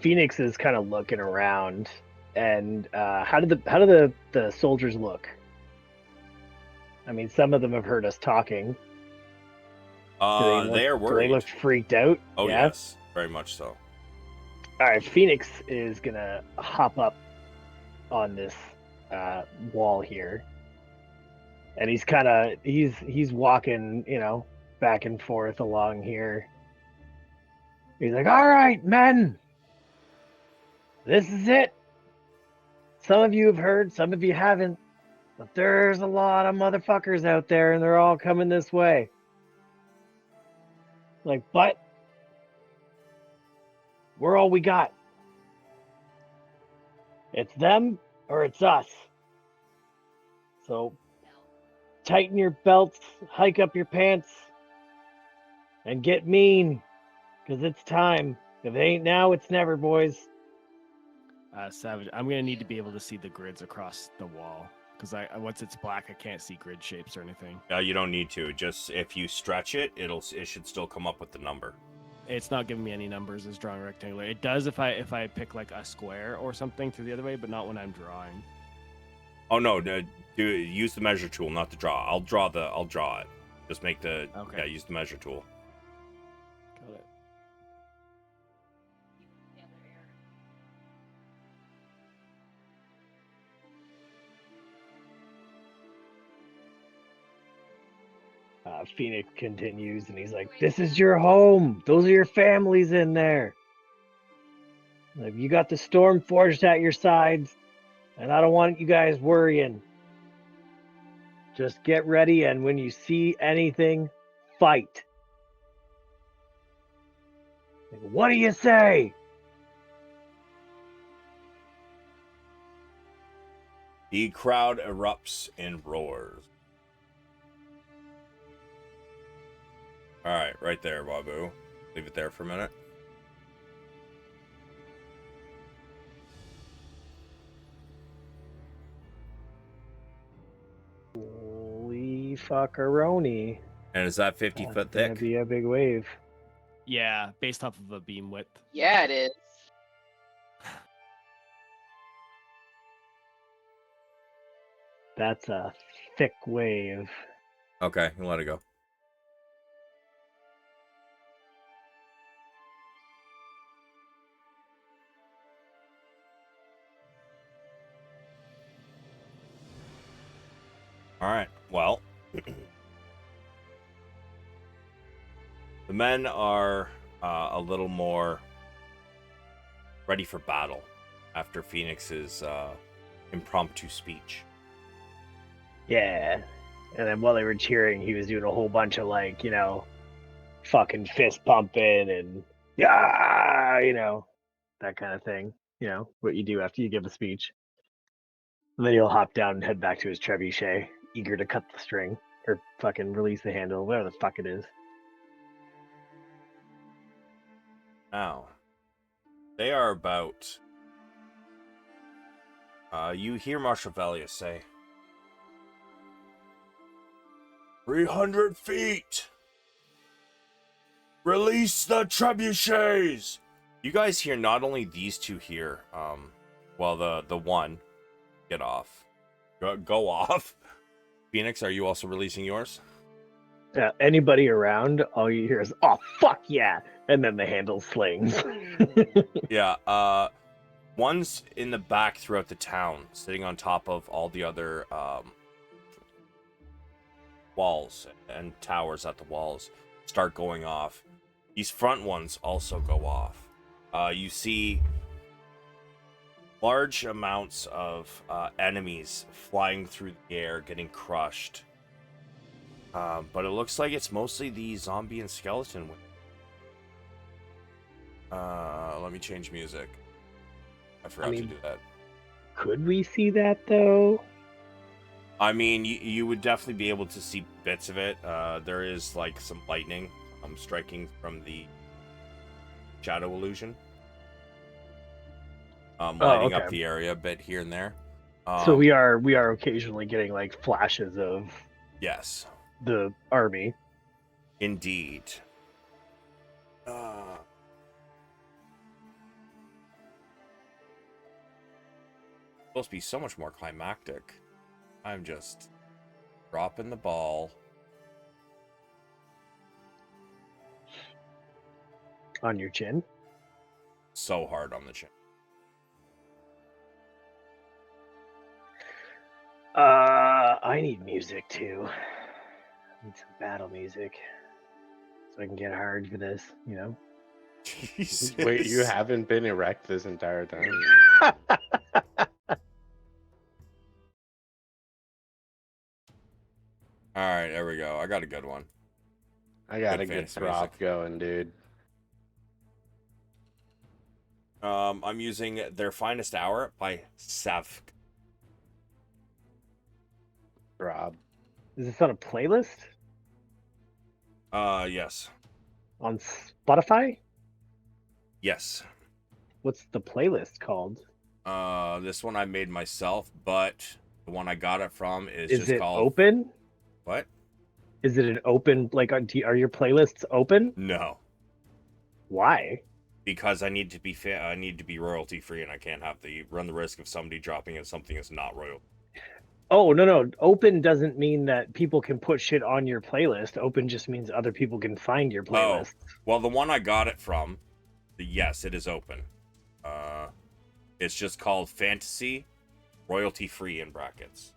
Pheonix is kind of looking around, and how do the soldiers look? I mean, some of them have heard us talking. They are Do worried. they look freaked out? Oh yeah? yes, very much so. All right, Pheonix is gonna hop up on this wall here, and he's walking, back and forth along here. He's like, "All right, men, this is it. Some of you have heard, some of you haven't, but there's a lot of motherfuckers out there, and they're all coming this way. Like, but we're all we got. It's them or it's us. So tighten your belts, hike up your pants, and get mean, because it's time. If it ain't now, it's never, boys." Savage, I'm gonna need to be able to see the grids across the wall, because once it's black, I can't see grid shapes or anything. You don't need to. Just if you stretch it, it should still come up with the number. It's not giving me any numbers as drawing rectangular. It does if I pick like a square or something through the other way, but not when I'm drawing. Oh no, use the measure tool, not the draw. I'll draw it. Just make the Okay. Yeah, use the measure tool. Got it. Pheonix continues, and he's like, "This is your home. Those are your families in there. Like, you got the storm forged at your sides, and I don't want you guys worrying. Just get ready, and when you see anything, fight." Like, "What do you say?" The crowd erupts in roars. All right, right there, Wabu. Leave it there for a minute. Holy fuckaroni. And is that 50 That's foot gonna thick? be a big wave. Yeah, based off of a beam width. Yeah, it is. That's a thick wave. Okay, let it go. All right, well, the men are a little more ready for battle after Pheonix's impromptu speech. Yeah. And then while they were cheering, he was doing a whole bunch of like, fucking fist pumping and yeah, that kind of thing. What you do after you give a speech. And then he'll hop down and head back to his trebuchet, eager to cut the string or fucking release the handle, whatever the fuck it is. Now, they are about. You hear Marshal Valius say, 300 feet! Release the trebuchets! You guys hear not only these two here, the one, get off. Go off. Pheonix, are you also releasing yours? Anybody around, all you hear is, oh, fuck yeah! And then the handle slings. Yeah, one's in the back throughout the town, sitting on top of all the other, walls and towers at the walls start going off. These front ones also go off. You see large amounts of enemies flying through the air, getting crushed. But it looks like it's mostly the zombie and skeleton. Let me change music. I forgot to do that. Could we see that though? I mean, you would definitely be able to see bits of it. There is like some lightning striking from the shadow illusion. Lighting up the area a bit here and there. So we are occasionally getting like flashes of yes, the army. indeed. Supposed to be so much more climactic. I'm just dropping the ball. On your chin? So hard on the chin. I need music too. I need some battle music. So I can get hard for this, Jesus. Wait, you haven't been erect this entire time? Alright, there we go. I got a good one. I got a good fantasy throb music. going, dude. I'm using Their Finest Hour by Savk. Rob. Is this on a playlist? Yes. On Spotify? Yes. What's the playlist called? This one I made myself, but the one I got it from is Is just it called... open? What? Is it an open, like, are your playlists open? No. Why? Because I need to be I need to be royalty free, and I can't have run the risk of somebody dropping in something that's not royal. Oh, no. Open doesn't mean that people can put shit on your playlist. Open just means other people can find your playlist. Well, the one I got it from, yes, it is open. It's just called Fantasy, royalty free in brackets.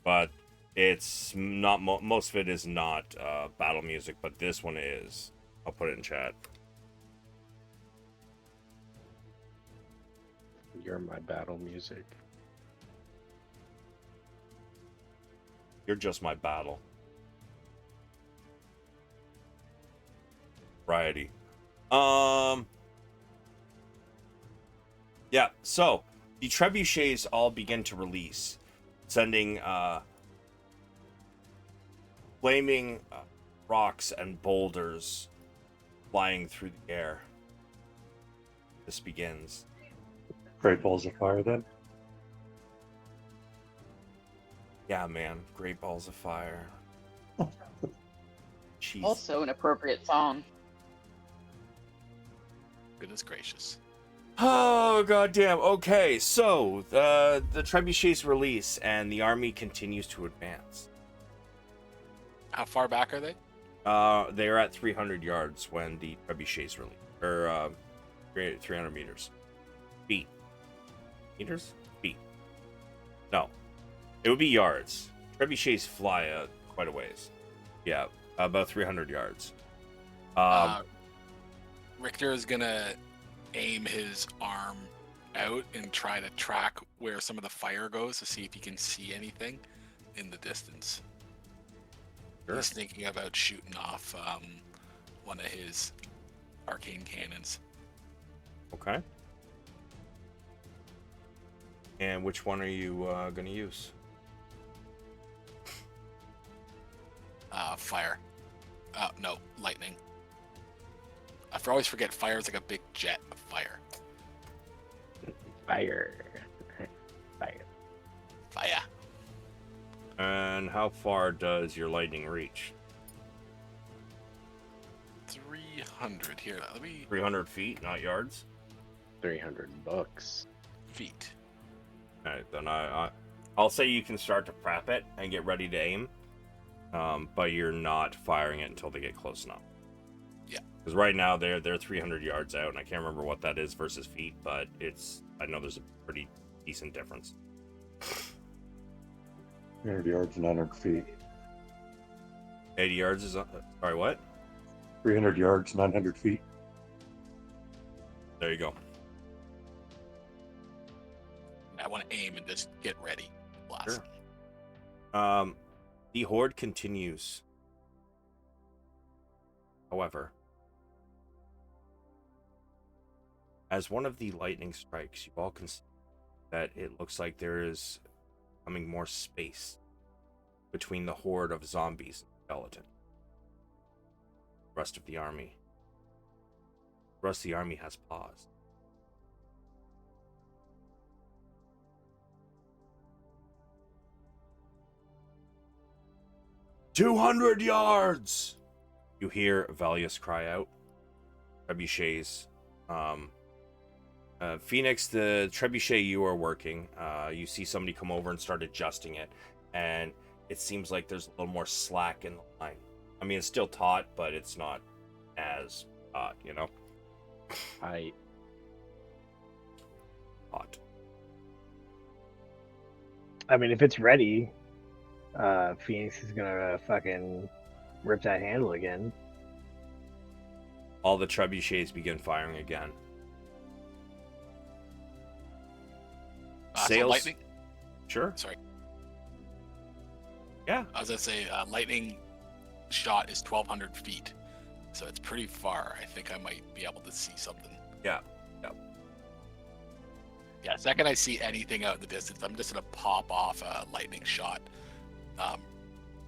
But it's not, most of it is not battle music, but this one is. I'll put it in chat. You're my battle music. You're just my battle. Variety. Yeah, so the trebuchets all begin to release, sending flaming rocks and boulders flying through the air. This begins. Great balls of fire then. Yeah, man, great balls of fire. Jeez. Also an appropriate song. Goodness gracious. Oh, goddamn. Okay, so the trebuchets release and the army continues to advance. How far back are they? They are at 300 yards when the trebuchets release, or 300 meters. Feet. Meters? Feet. No, it would be yards. Trebuchets fly quite a ways. Yeah, about 300 yards. Richter is gonna aim his arm out and try to track where some of the fire goes to see if he can see anything in the distance. Sure. He's thinking about shooting off one of his arcane cannons. Okay. And which one are you going to use? Fire. No, lightning. I always forget fire is like a big jet of fire. Fire. Fire. Fire. And how far does your lightning reach? 300 here. Let me 300 feet, not yards? $300. feet. Alright, then I'll say you can start to prep it and get ready to aim. But you're not firing it until they get close enough. Yeah. Because right now they're 300 yards out, and I can't remember what that is versus feet, but I know there's a pretty decent difference. 300 yards, 900 feet. 80 yards is sorry, what? 300 yards, 900 feet. There you go. I want to aim and just get ready. Blast. Sure. The horde continues. However, as one of the lightning strikes, you all can see that it looks like there is becoming more space between the horde of zombies and skeletons. The rest of the army. The rest of the army has paused. "200 yards!" You hear Valius cry out. Trebuchets. Pheonix, the trebuchet you are working, you see somebody come over and start adjusting it, and it seems like there's a little more slack in the line. I mean, it's still taut, but it's not as taut, you know? I Taut. I mean, if it's ready, Pheonix is gonna fucking rip that handle again. All the trebuchets begin firing again. So Sales. lightning. Sure. Sorry. Yeah. I was gonna say lightning shot is 1,200 feet, so it's pretty far. I think I might be able to see something. Yeah. Yeah. Second I see anything out in the distance, I'm just gonna pop off a lightning shot,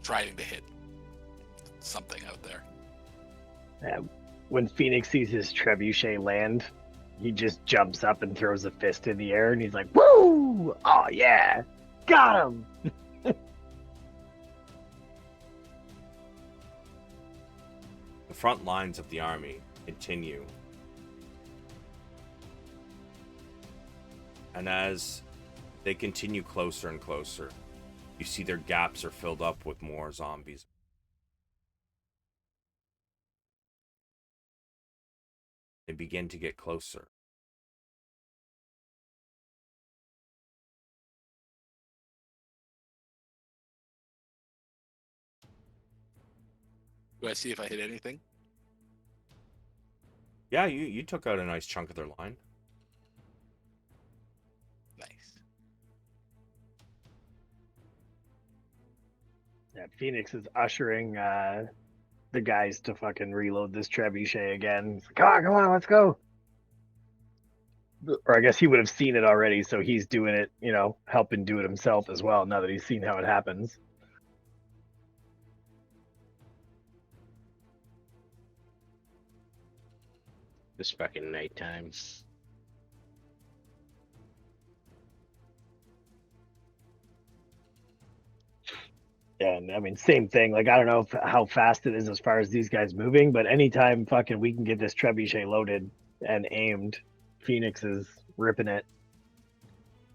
trying to hit something out there. When Pheonix sees his trebuchet land, he just jumps up and throws a fist in the air, and he's like, "Woo! Oh yeah, got him!" The front lines of the army continue. And as they continue closer and closer, you see their gaps are filled up with more zombies. They begin to get closer. Do I see if I hit anything? Yeah, you took out a nice chunk of their line. Nice. Yeah, Pheonix is ushering the guys to fucking reload this trebuchet again. He's like, come on, let's go. Or I guess he would have seen it already, so he's doing it, helping do it himself as well, now that he's seen how it happens. This fucking nighttime. Yeah, and I mean, same thing. Like, I don't know how fast it is as far as these guys moving, but anytime fucking we can get this trebuchet loaded and aimed, Pheonix is ripping it,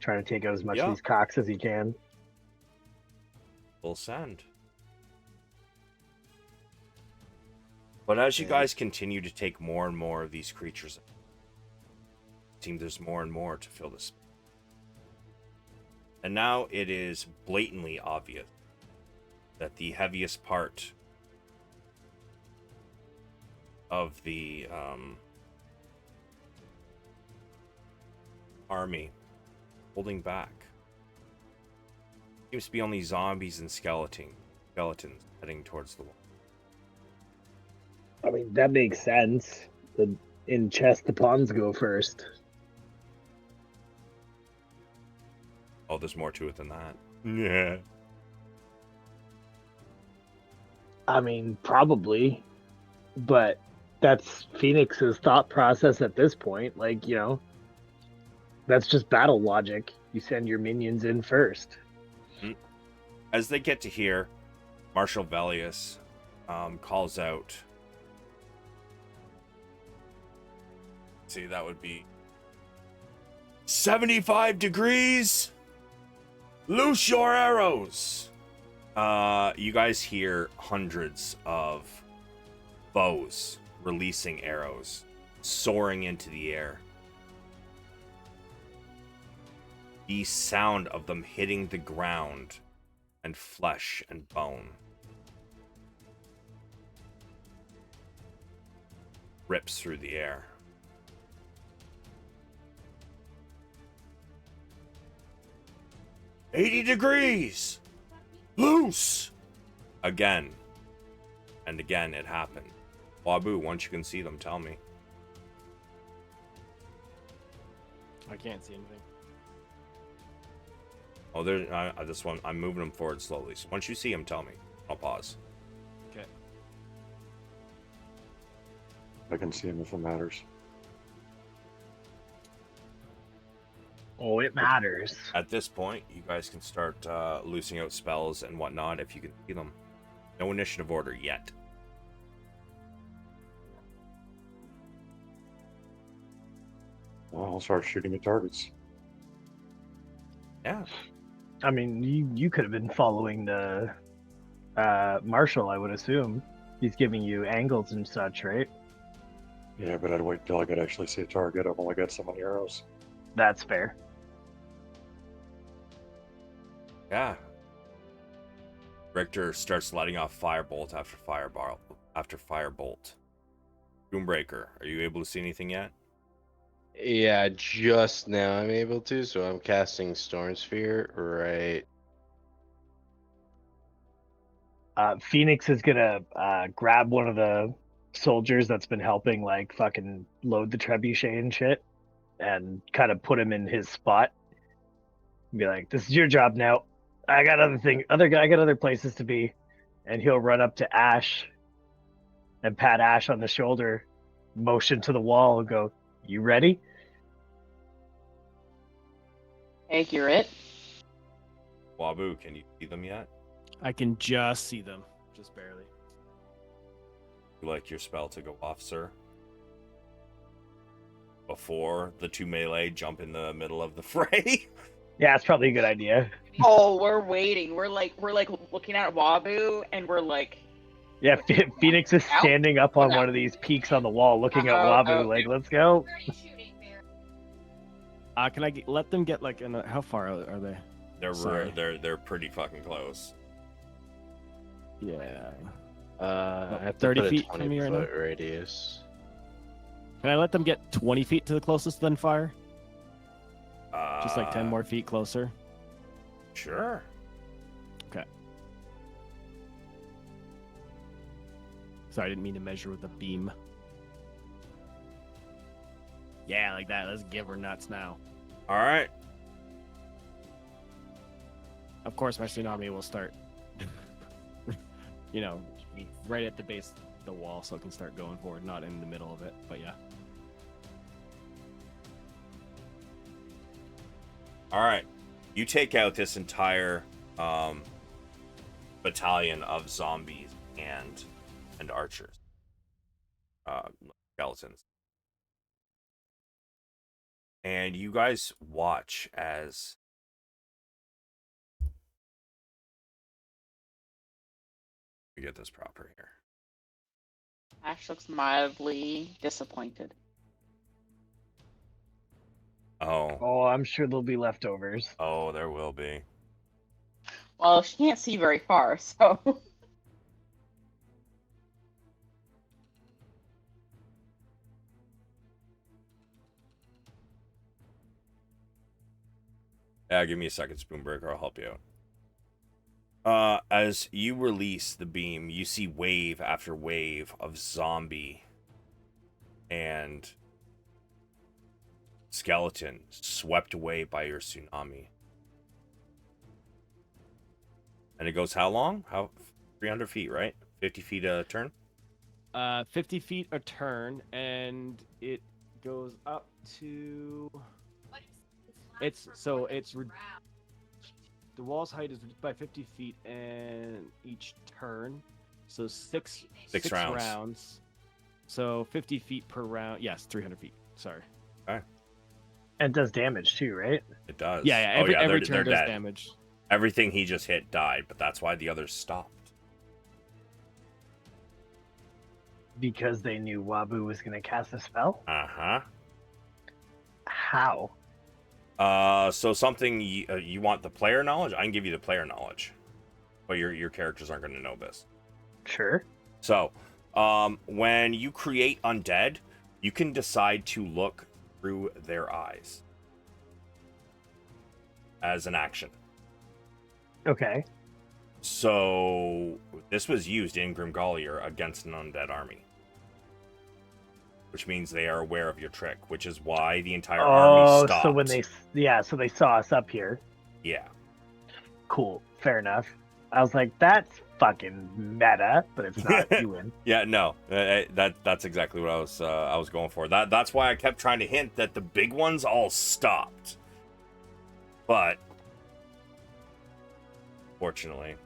trying to take out as much of these cocks as he can. Full send. But as you guys continue to take more and more of these creatures, it seems there's more and more to fill this. And now it is blatantly obvious that the heaviest part of the army holding back? Seems to be only zombies and skeletons heading towards the wall. I mean, that makes sense. In chess, the pawns go first. Oh, there's more to it than that. Yeah. I mean, probably, but that's Phoenix's thought process at this point. Like, that's just battle logic. You send your minions in first. As they get to here, Marshal Velius calls out. See, that would be 75 degrees. Loose your arrows. You guys hear hundreds of bows releasing arrows, soaring into the air. The sound of them hitting the ground and flesh and bone rips through the air. "80 degrees! Loose!" Again. And again it happened. Wabu, once you can see them, tell me. I can't see anything. Oh, there's this one. I'm moving them forward slowly. So once you see them, tell me. I'll pause. Okay. I can see him if it matters. Oh, it matters. At this point, you guys can start loosing out spells and whatnot if you can see them. No initiative order yet. Well, I'll start shooting at targets. Yeah. I mean, you could have been following the Marshall, I would assume. He's giving you angles and such, right? Yeah, but I'd wait until I could actually see a target. I've only got so many arrows. That's fair. Yeah. Richter starts letting off firebolt after firebolt. Spoonbreaker, are you able to see anything yet? Yeah, just now I'm able to, so I'm casting Storm Sphere right. Pheonix is gonna grab one of the soldiers that's been helping, like, fucking load the trebuchet and shit, and kind of put him in his spot. Be like, "This is your job now. I got I got other places to be," and he'll run up to Ash and pat Ash on the shoulder, motion to the wall, and go, "You ready?" Accurate. Wabu, can you see them yet? I can just see them, just barely. Would you like your spell to go off, sir? Before the two melee jump in the middle of the fray? Yeah, it's probably a good idea. Oh, we're waiting. We're like looking at Wabu, and we're like, Yeah, Pheonix is Ow. standing up on Ow. one of these peaks on the wall, looking at Ow, Wabu, ow. like, "Let's go." Can I let them get like how far out are they? Sorry. They're pretty fucking close. Yeah. I have to 30 put a feet from 20 me right now? foot radius. Can I let them get 20 feet to the closest then fire? Just like 10 Uh, more feet closer. Sure. Sorry, I didn't mean to measure with a beam. Yeah, like that. Let's give her nuts now. All right. Of course, my tsunami will start, right at the base of the wall, so it can start going forward, not in the middle of it. But yeah. All right. You take out this entire battalion of zombies and archers. Skeletons. And you guys watch as we get this proper here. Ash looks mildly disappointed. Oh, I'm sure there'll be leftovers. Oh, there will be. Well, she can't see very far, so. Yeah, give me a second, Spoonbreaker. I'll help you out. As you release the beam, you see wave after wave of zombie and skeleton swept away by your tsunami. And it goes how long? 300 feet, right? 50 feet a turn? 50 feet a turn, and it goes up to. The wall's height is by 50 feet and each turn, so six rounds. So 50 feet per round. Yes, 300 feet. Sorry. Okay. And it does damage too, right? It does. Yeah. Every turn does damage. Everything he just hit died, but that's why the others stopped. Because they knew Wabu was going to cast a spell? Uh-huh. How? So something you want the player knowledge? I can give you the player knowledge. But your characters aren't going to know this. Sure. So, when you create undead, you can decide to look through their eyes as an action. Okay. So, this was used in Grimgalier against an undead army. Which means they are aware of your trick, which is why the entire army stopped. So when they saw us up here. Yeah. Cool. Fair enough. I was like, that's fucking meta, but it's not. You win. Yeah, no. That's exactly what I was going for. That's why I kept trying to hint that the big ones all stopped. But fortunately.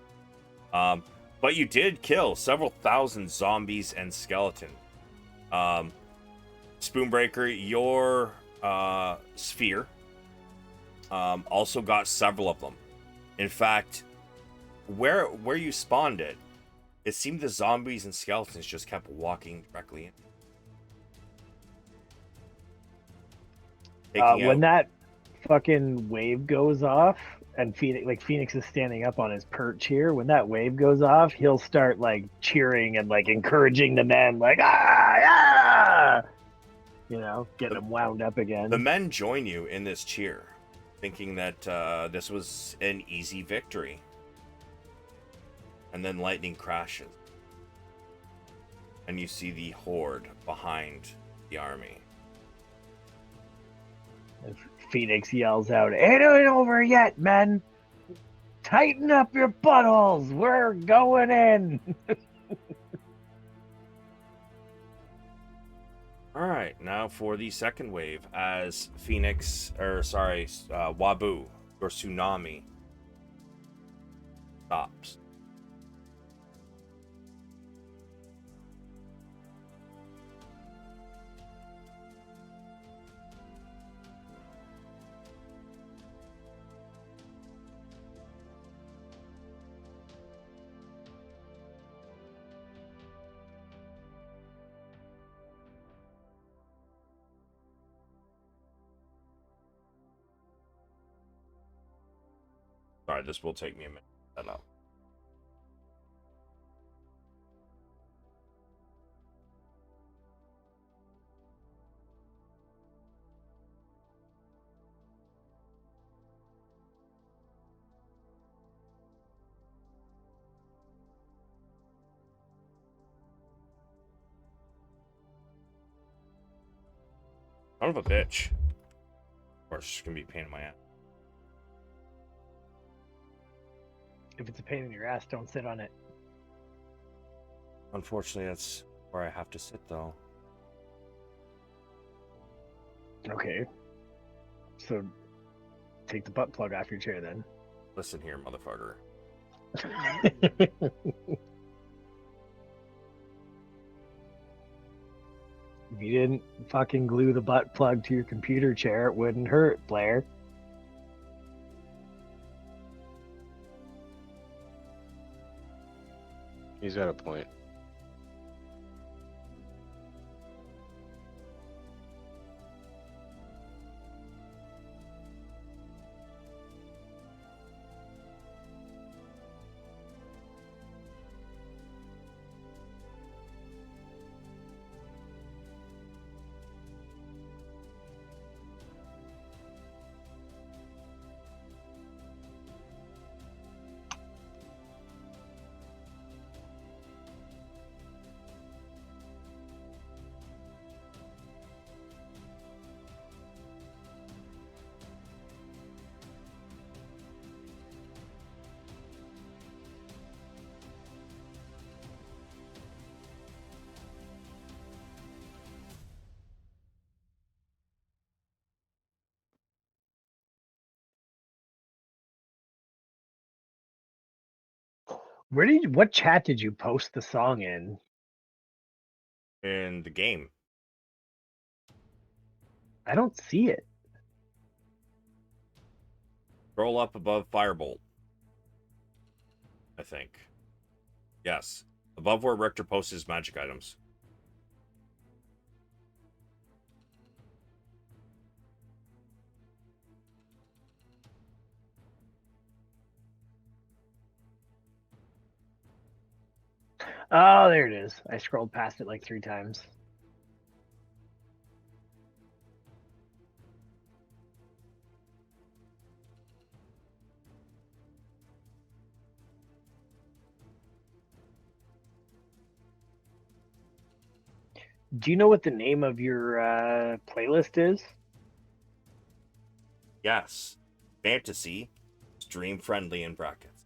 But you did kill several thousand zombies and skeleton. Spoonbreaker, your sphere also got several of them. In fact, where you spawned it seemed the zombies and skeletons just kept walking directly in. When that fucking wave goes off and Pheonix is standing up on his perch here, when that wave goes off, he'll start like cheering and like encouraging the men, like yeah, getting them wound up again. The men join you in this cheer, thinking that this was an easy victory. And then lightning crashes. And you see the horde behind the army. And Pheonix yells out, "Ain't it over yet, men? Tighten up your buttholes. We're going in." All right, now for the second wave, as Wabu, or tsunami, stops. Sorry, this will take me a minute to set up. Son of a bitch. Of course, it's gonna be a pain in my ass. If it's a pain in your ass, don't sit on it. Unfortunately, that's where I have to sit, though. Okay. So, take the butt plug off your chair then. Listen here, motherfucker. If you didn't fucking glue the butt plug to your computer chair, it wouldn't hurt, Blair. He's got a point. What chat did you post the song in? In the game. I don't see it. Scroll up above Firebolt. I think. Yes. Above where Richter posts his magic items. Oh, there it is. I scrolled past it like 3 times. Do you know what the name of your playlist is? Yes. Fantasy. Stream friendly in brackets.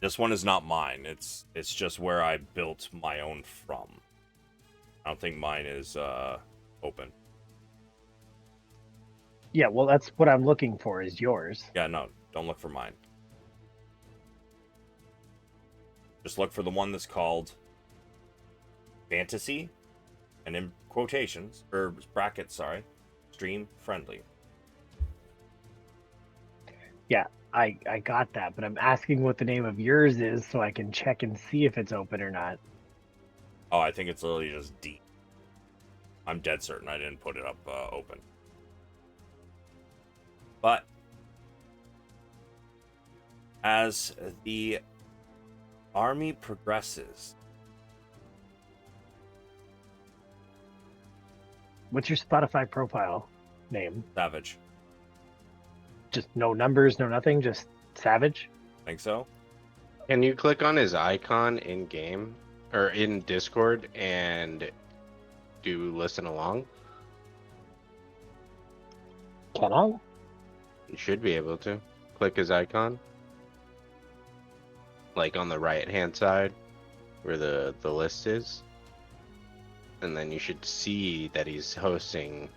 This one is not mine. It's just where I built my own from. I don't think mine is open. Yeah, well, that's what I'm looking for is yours. Yeah, no, don't look for mine. Just look for the one that's called Fantasy, and in quotations, or brackets, sorry, stream friendly. Yeah, I got that, but I'm asking what the name of yours is so I can check and see if it's open or not. Oh, I think it's literally just D. I'm dead certain I didn't put it up open. But as the army progresses, What's your Spotify profile name? Savage. Just no numbers, no nothing, just Savage? Think so? Can you click on his icon in game or in Discord and do listen along? Can I? You should be able to. Click his icon. Like on the right hand side where the list is. And then you should see that he's hosting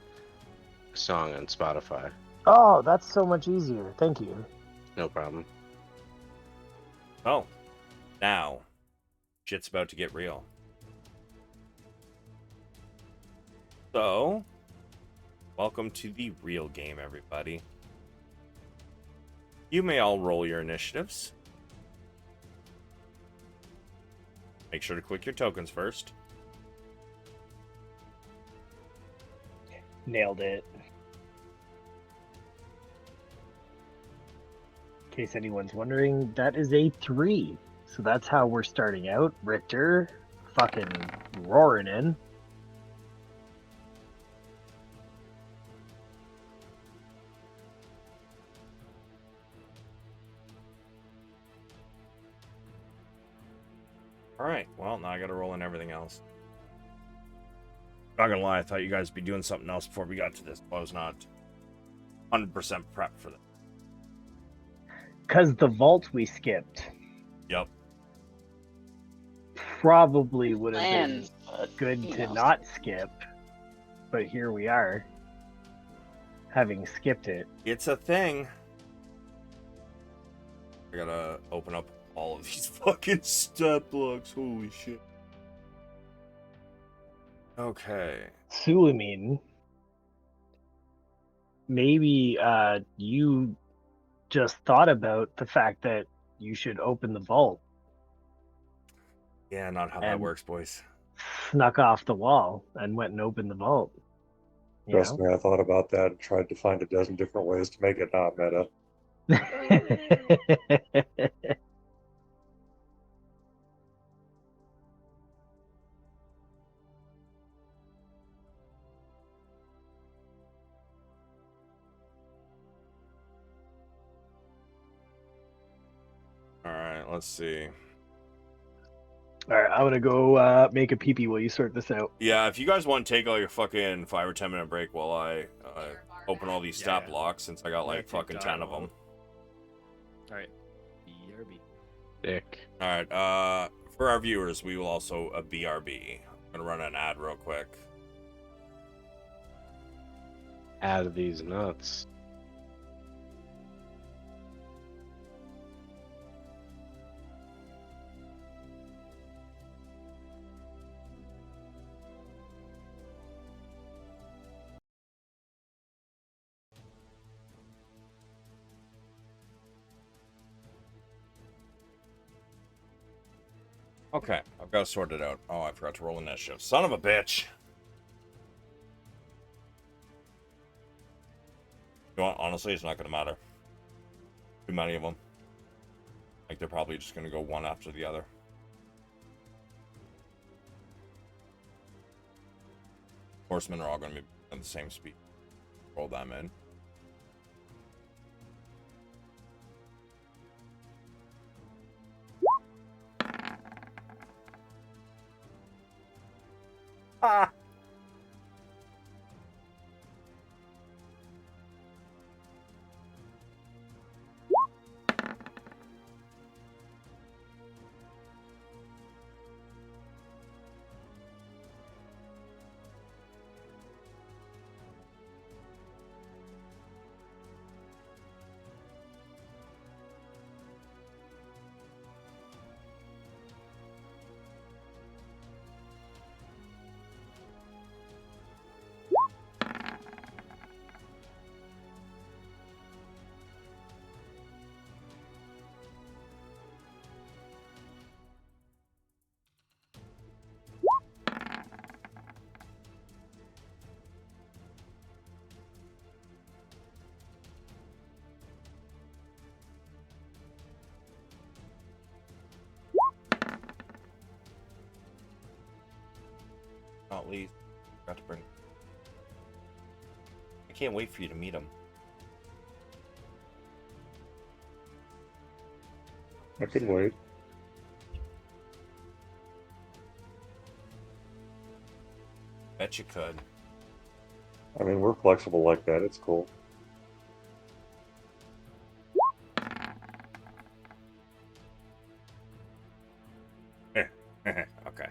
a song on Spotify. Oh, that's so much easier. Thank you. No problem. Oh, now shit's about to get real. So, welcome to the real game, everybody. You may all roll your initiatives. Make sure to click your tokens first. Nailed it. In case anyone's wondering, that is a 3. So that's how we're starting out. Richter, fucking roaring in. Alright, well, now I gotta roll in everything else. Not gonna lie, I thought you guys would be doing something else before we got to this, but I was not 100% prepped for that. Because the vault we skipped Yep. probably would have been Plans, but, good you to know. not skip. But here we are, having skipped it. It's a thing. I gotta open up all of these fucking stat blocks. Holy shit. Okay. Sulameen, maybe you just thought about the fact that you should open the vault, Yeah, not how that And- works, boys. snuck off the wall, and went and opened the vault. You Trust me, I thought about that and tried to find a dozen different ways to make it not meta. know? Alright, let's see. All right, I'm gonna go make a pee-pee while you sort this out. Yeah, if you guys want to take like a fucking 5 or 10 minute break while I open all these stat Yeah. blocks, since I got like Yeah, fucking take 10 of time. them. Alright. BRB. Dick. Alright, for our viewers, we will also a BRB. I'm gonna run an ad real quick. Add these nuts. Okay, I've got to sort it out. Oh, I forgot to roll initiative. Son of a bitch. You know what? Honestly, it's not going to matter. Too many of them. Like, they're probably just going to go one after the other. Horsemen are all going to be at the same speed. Roll them in. Ah! Not least, got to bring. I can't wait for you to meet him. I can wait. Bet you could. I mean, we're flexible like that. It's cool. Okay.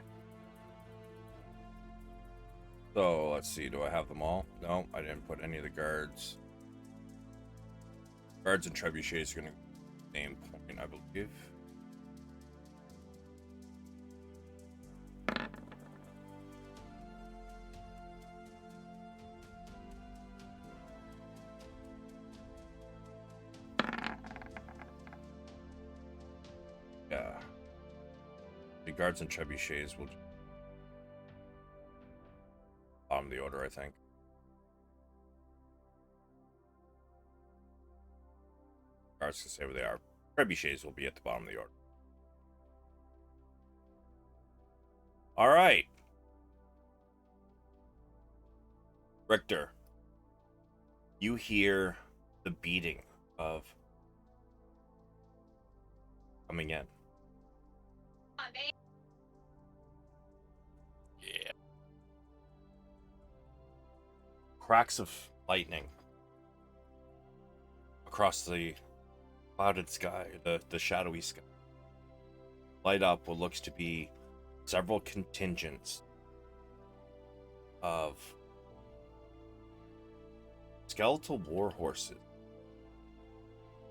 So let's see. Do I have them all? No, I didn't put any of the guards. Guards and trebuchets are going to be the same point, I believe. Yeah. The guards and trebuchets will bottom of the order, I think. Guards can say where they are. Trebuchets will be at the bottom of the order. All right. Richter, you hear the beating of coming in. Yeah. Cracks of lightning across the clouded sky, the shadowy sky. Light up what looks to be several contingents of skeletal war horses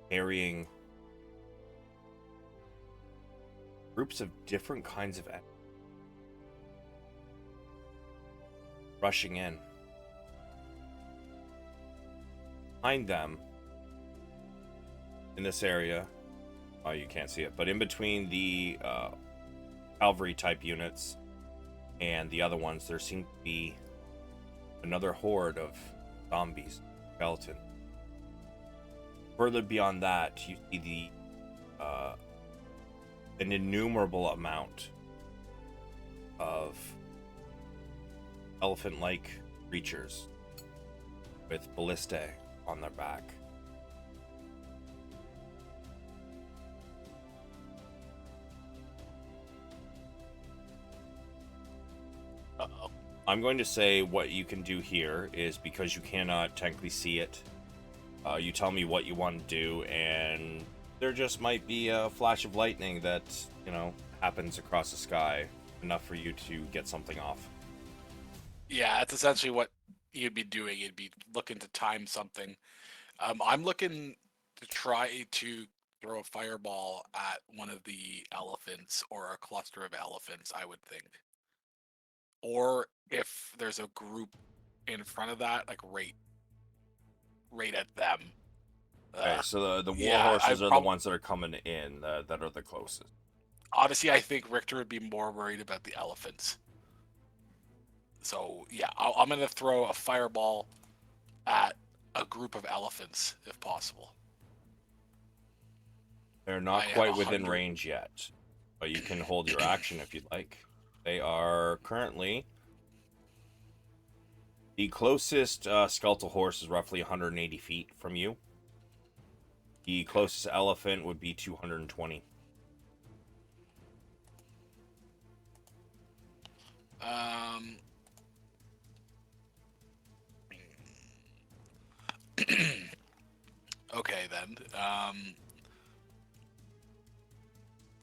carrying groups of different kinds of enemies rushing in. Behind them, in this area, oh, you can't see it, but in between the cavalry type units and the other ones, there seems to be another horde of zombies, skeletons. Further beyond that, you see an innumerable amount of elephant-like creatures with ballistae on their back. Uh-oh. I'm going to say what you can do here is, because you cannot technically see it, you tell me what you want to do, and there just might be a flash of lightning that, you know, happens across the sky, enough for you to get something off. Yeah, that's essentially what you'd be doing. You'd be looking to time something. I'm looking to try to throw a fireball at one of the elephants or a cluster of elephants, I would think. Or if there's a group in front of that, like right at them. Okay, so the war yeah, horses are the ones that are coming in, that are the closest. Honestly, I think Richter would be more worried about the elephants. So yeah, I'm gonna throw a fireball at a group of elephants if possible. They're I not have quite within 100. range yet, but you can hold your action if you'd like. They are currently the closest skeletal horse is roughly 180 feet from you. The closest elephant would be 220. Okay then.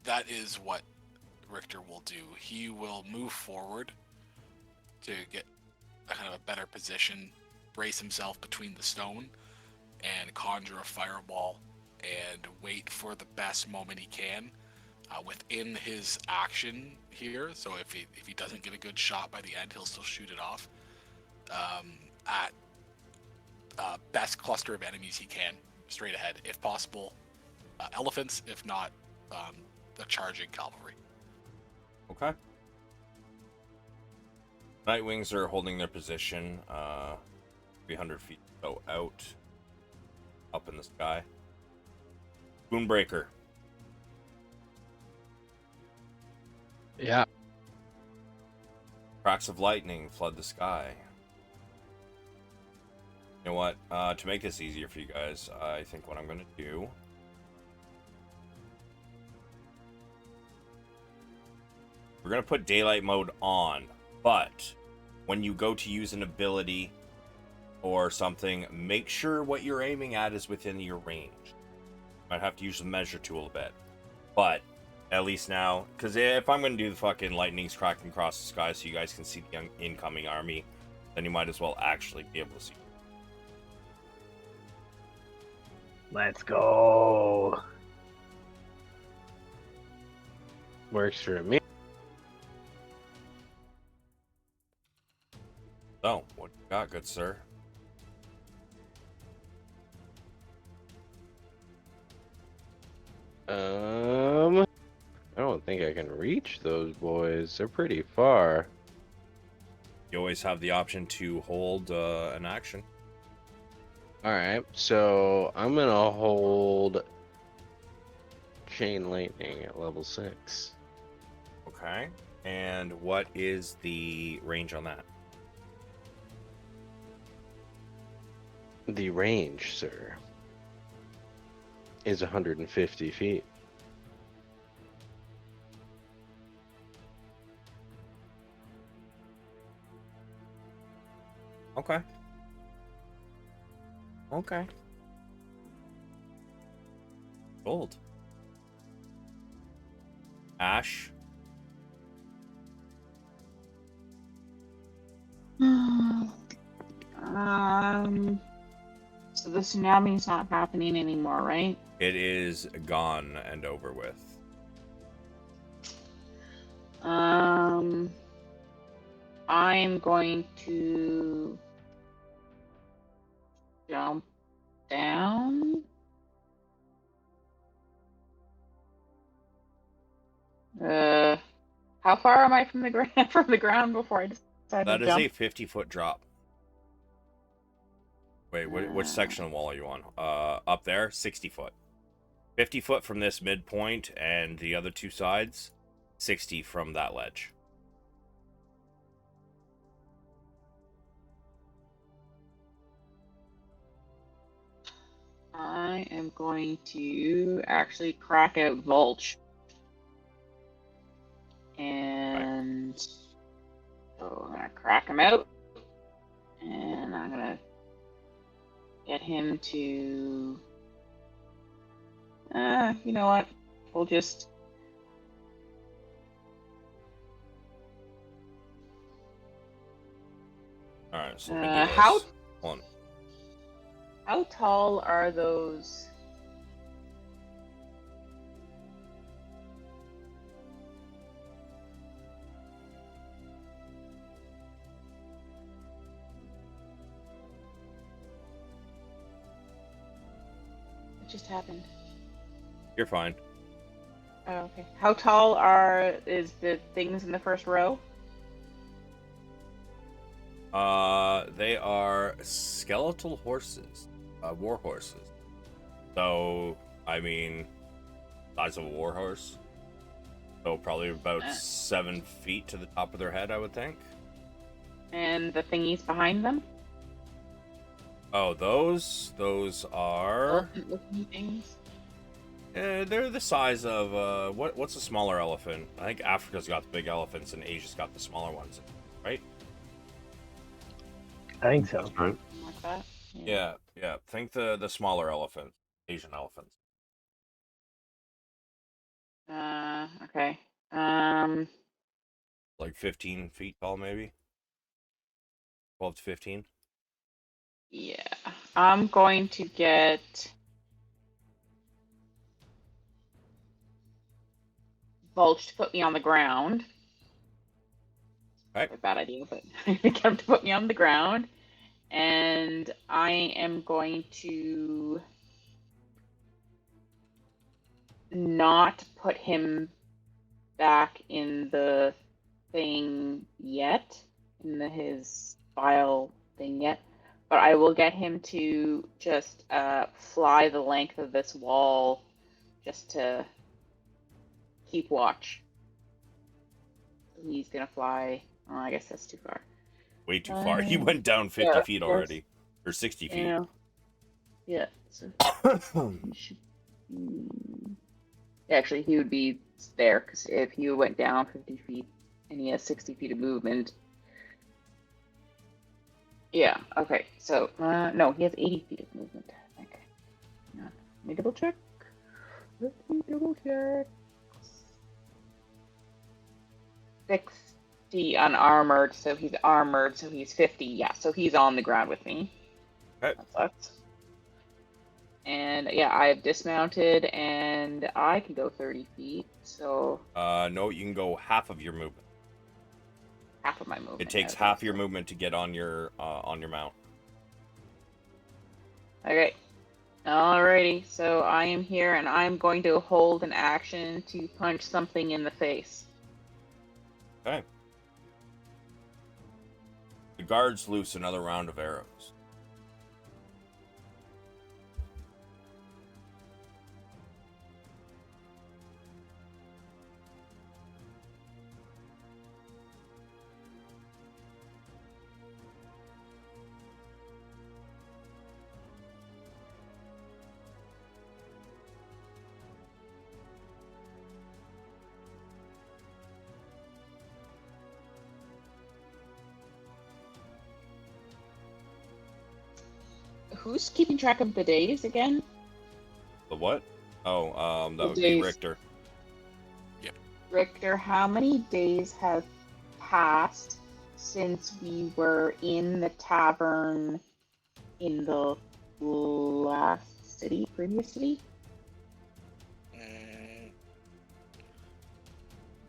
That is what Richter will do. He will move forward to get a kind of a better position, brace himself between the stone, and conjure a fireball and wait for the best moment he can within his action here. So if he doesn't get a good shot by the end, he'll still shoot it off at best cluster of enemies he can, straight ahead, if possible. Elephants, if not the charging cavalry. Okay. Nightwings are holding their position 300 feet so out, up in the sky. Spoonbreaker. Yeah. Cracks of lightning flood the sky. You know what? To make this easier for you guys, I think what I'm going to do... We're going to put daylight mode on, but when you go to use an ability or something, make sure what you're aiming at is within your range. Might have to use the measure tool a bit, but at least now, because if I'm going to do the fucking lightnings cracking across the sky so you guys can see the incoming army, then you might as well actually be able to see. Let's go. Works for me. So, what you got, good sir? I don't think I can reach those boys. They're pretty far. You always have the option to hold an action. Alright, so I'm gonna hold Chain Lightning at level 6. Okay. And what is the range on that? The range, sir, is 150 feet. Okay. Okay. Gold. Ash. So the tsunami's not happening anymore, right? It is gone and over with. I'm going to jump down. How far am I from the ground before I decide That to is jump? a 50-foot drop. Wait, which section of the wall are you on? Up there, 60 foot. 50 foot from this midpoint, and the other two sides, 60 from that ledge. I am going to actually crack out Vulch. And so I'm going to crack him out. And I'm going to get him to... you know what? We'll just... Alright, so let me do this. how Hold on. How tall are those? What just happened? You're fine. Oh, okay. How tall is the things in the first row? They are skeletal horses, war horses. So, I mean, size of a war horse. So probably about Uh, 7 feet to the top of their head, I would think. and the thingies behind them? Oh, those are. Elephant-looking things. They're the size of what's a smaller elephant? I think Africa's got the big elephants and Asia's got the smaller ones, right? I think so. That's right. Something like that. Yeah. Think the smaller elephant, Asian elephants. Okay. Like 15 feet tall, maybe 12 to 15. Yeah. I'm going to get Bulge to put me on the ground. Right. A bad idea, but get him to put me on the ground. And I am going to not put him back in the thing yet, in his file thing yet, but I will get him to just fly the length of this wall just to keep watch. He's gonna fly. Oh, I guess that's too far. Way too far. He went down 50 yeah, feet yes. already, or 60 feet. Yeah. Yeah. So he should. Actually, he would be there because if he went down 50 feet and he has 60 feet of movement. Yeah, okay. So, no, he has 80 feet of movement. Okay. Let me double check. Let me double check. 60 unarmored, so he's armored, so he's 50. Yeah, so he's on the ground with me. Okay. That sucks. And yeah, I've dismounted and I can go 30 feet, so No, you can go half of your movement. half of my movement. It takes Okay, half so- your movement to get on your mount. Okay. Alrighty, so I am here and I'm going to hold an action to punch something in the face. Okay. The guards loose another round of arrows. Who's keeping track of the days again? The what? Oh, that The would be days. Richter. Richter, how many days have passed since we were in the tavern in the last city, previous city?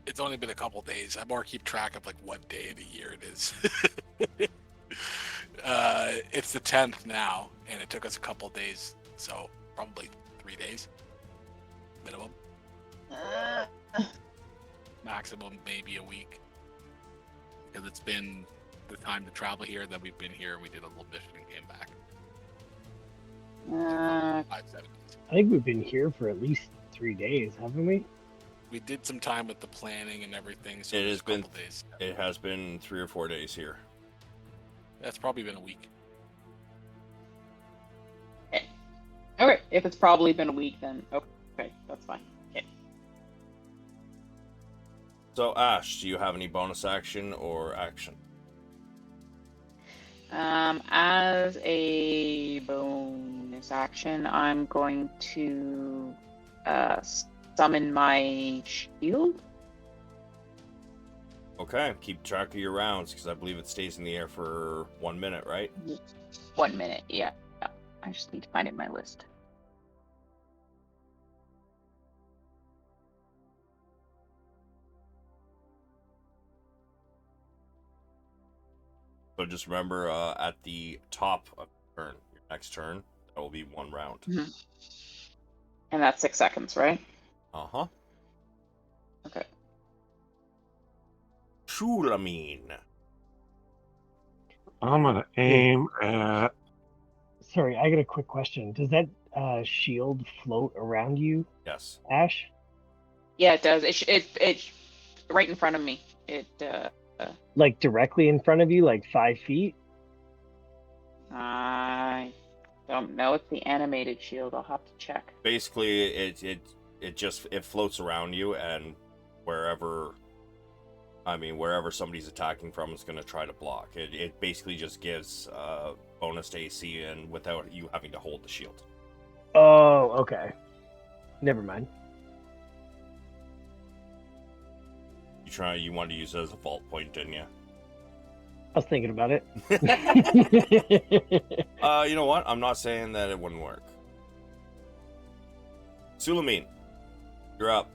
It's only been a couple days. I more keep track of like what day of the year it is. It's the 10th now, and it took us a couple days, so probably 3 days minimum. Maximum maybe a week, because it's been the time to travel here. Then we've been here. We did a little mission and came back. 5-7 days. I think we've been here for at least 3 days, haven't we? We did some time with the planning and everything, so It it has was a been- couple days. It has been 3 or 4 days here. That's probably been a week. Okay, if it's probably been a week, then okay, that's fine. Okay. So, Ash, do you have any bonus action or action? As a bonus action, I'm going to summon my shield. Okay, keep track of your rounds, because I believe it stays in the air for 1 minute, right? 1 minute, yeah. I just need to find it in my list. So just remember, at the top of the turn, your next turn, that will be 1 round. And that's 6 seconds, right? Uh-huh. Okay. Sulameen. I'm gonna aim at. Sorry, I got a quick question. Does that shield float around you, Yes. Ash? Yeah, it does. It's right in front of me. Like directly in front of you, like 5 feet? I don't know. It's the animated shield. I'll have to check. Basically, it floats around you, and wherever somebody's attacking from is going to try to block. It basically just gives bonus to AC and without you having to hold the shield. Oh, okay. Never mind. You wanted to use it as a vault point, didn't you? I was thinking about it. You know what? I'm not saying that it wouldn't work. Sulameen, you're up.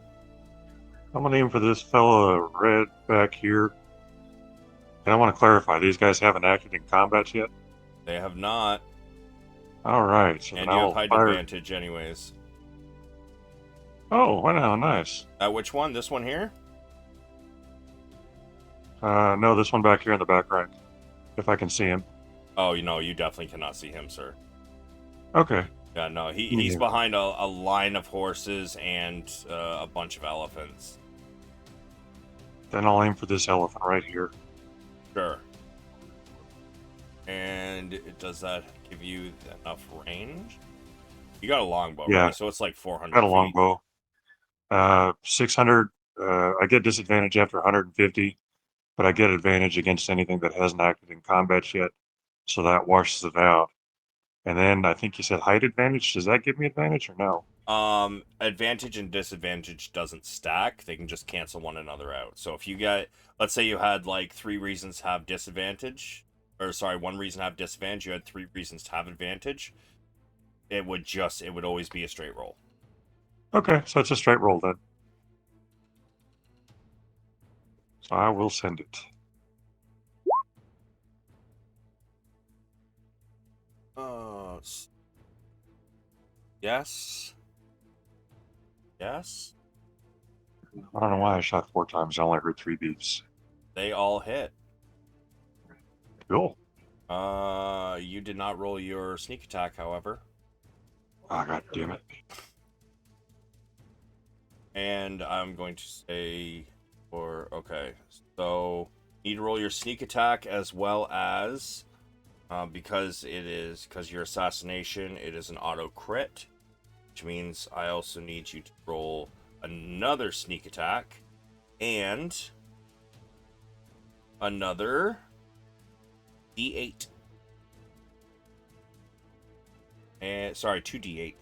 I'm gonna aim for this fella red back here. And I want to clarify: these guys haven't acted in combat yet. They have not, All right, so and then you have I'll height fire. advantage anyways. Oh, wow, nice. Which one? This one here? No, this one back here in the back right, if I can see him. Oh, you definitely cannot see him, sir. Okay. Yeah, no, he's Yeah. behind a line of horses and a bunch of elephants. Then I'll aim for this elephant right here. Sure. And does that give you enough range? You got a longbow, Yeah. right? So it's like 400 Got a feet. longbow. 600. I get disadvantage after 150, but I get advantage against anything that hasn't acted in combat yet, so that washes it out. And then I think you said height advantage. Does that give me advantage or no? Advantage and disadvantage doesn't stack. They can just cancel one another out. So if you get, let's say you had like 3 reasons to have disadvantage, or sorry, 1 reason to have disadvantage, you had 3 reasons to have advantage, it would always be a straight roll. Okay, so it's a straight roll then. So I will send it. Yes. Yes. I don't know why I shot 4 times. I only heard 3 beeps. They all hit. Cool. You did not roll your sneak attack, however. Oh, god damn it. And I'm going to say, okay, so you need to roll your sneak attack as well as, because your assassination, it is an auto crit, which means I also need you to roll another sneak attack and another D8. And sorry, 2D8.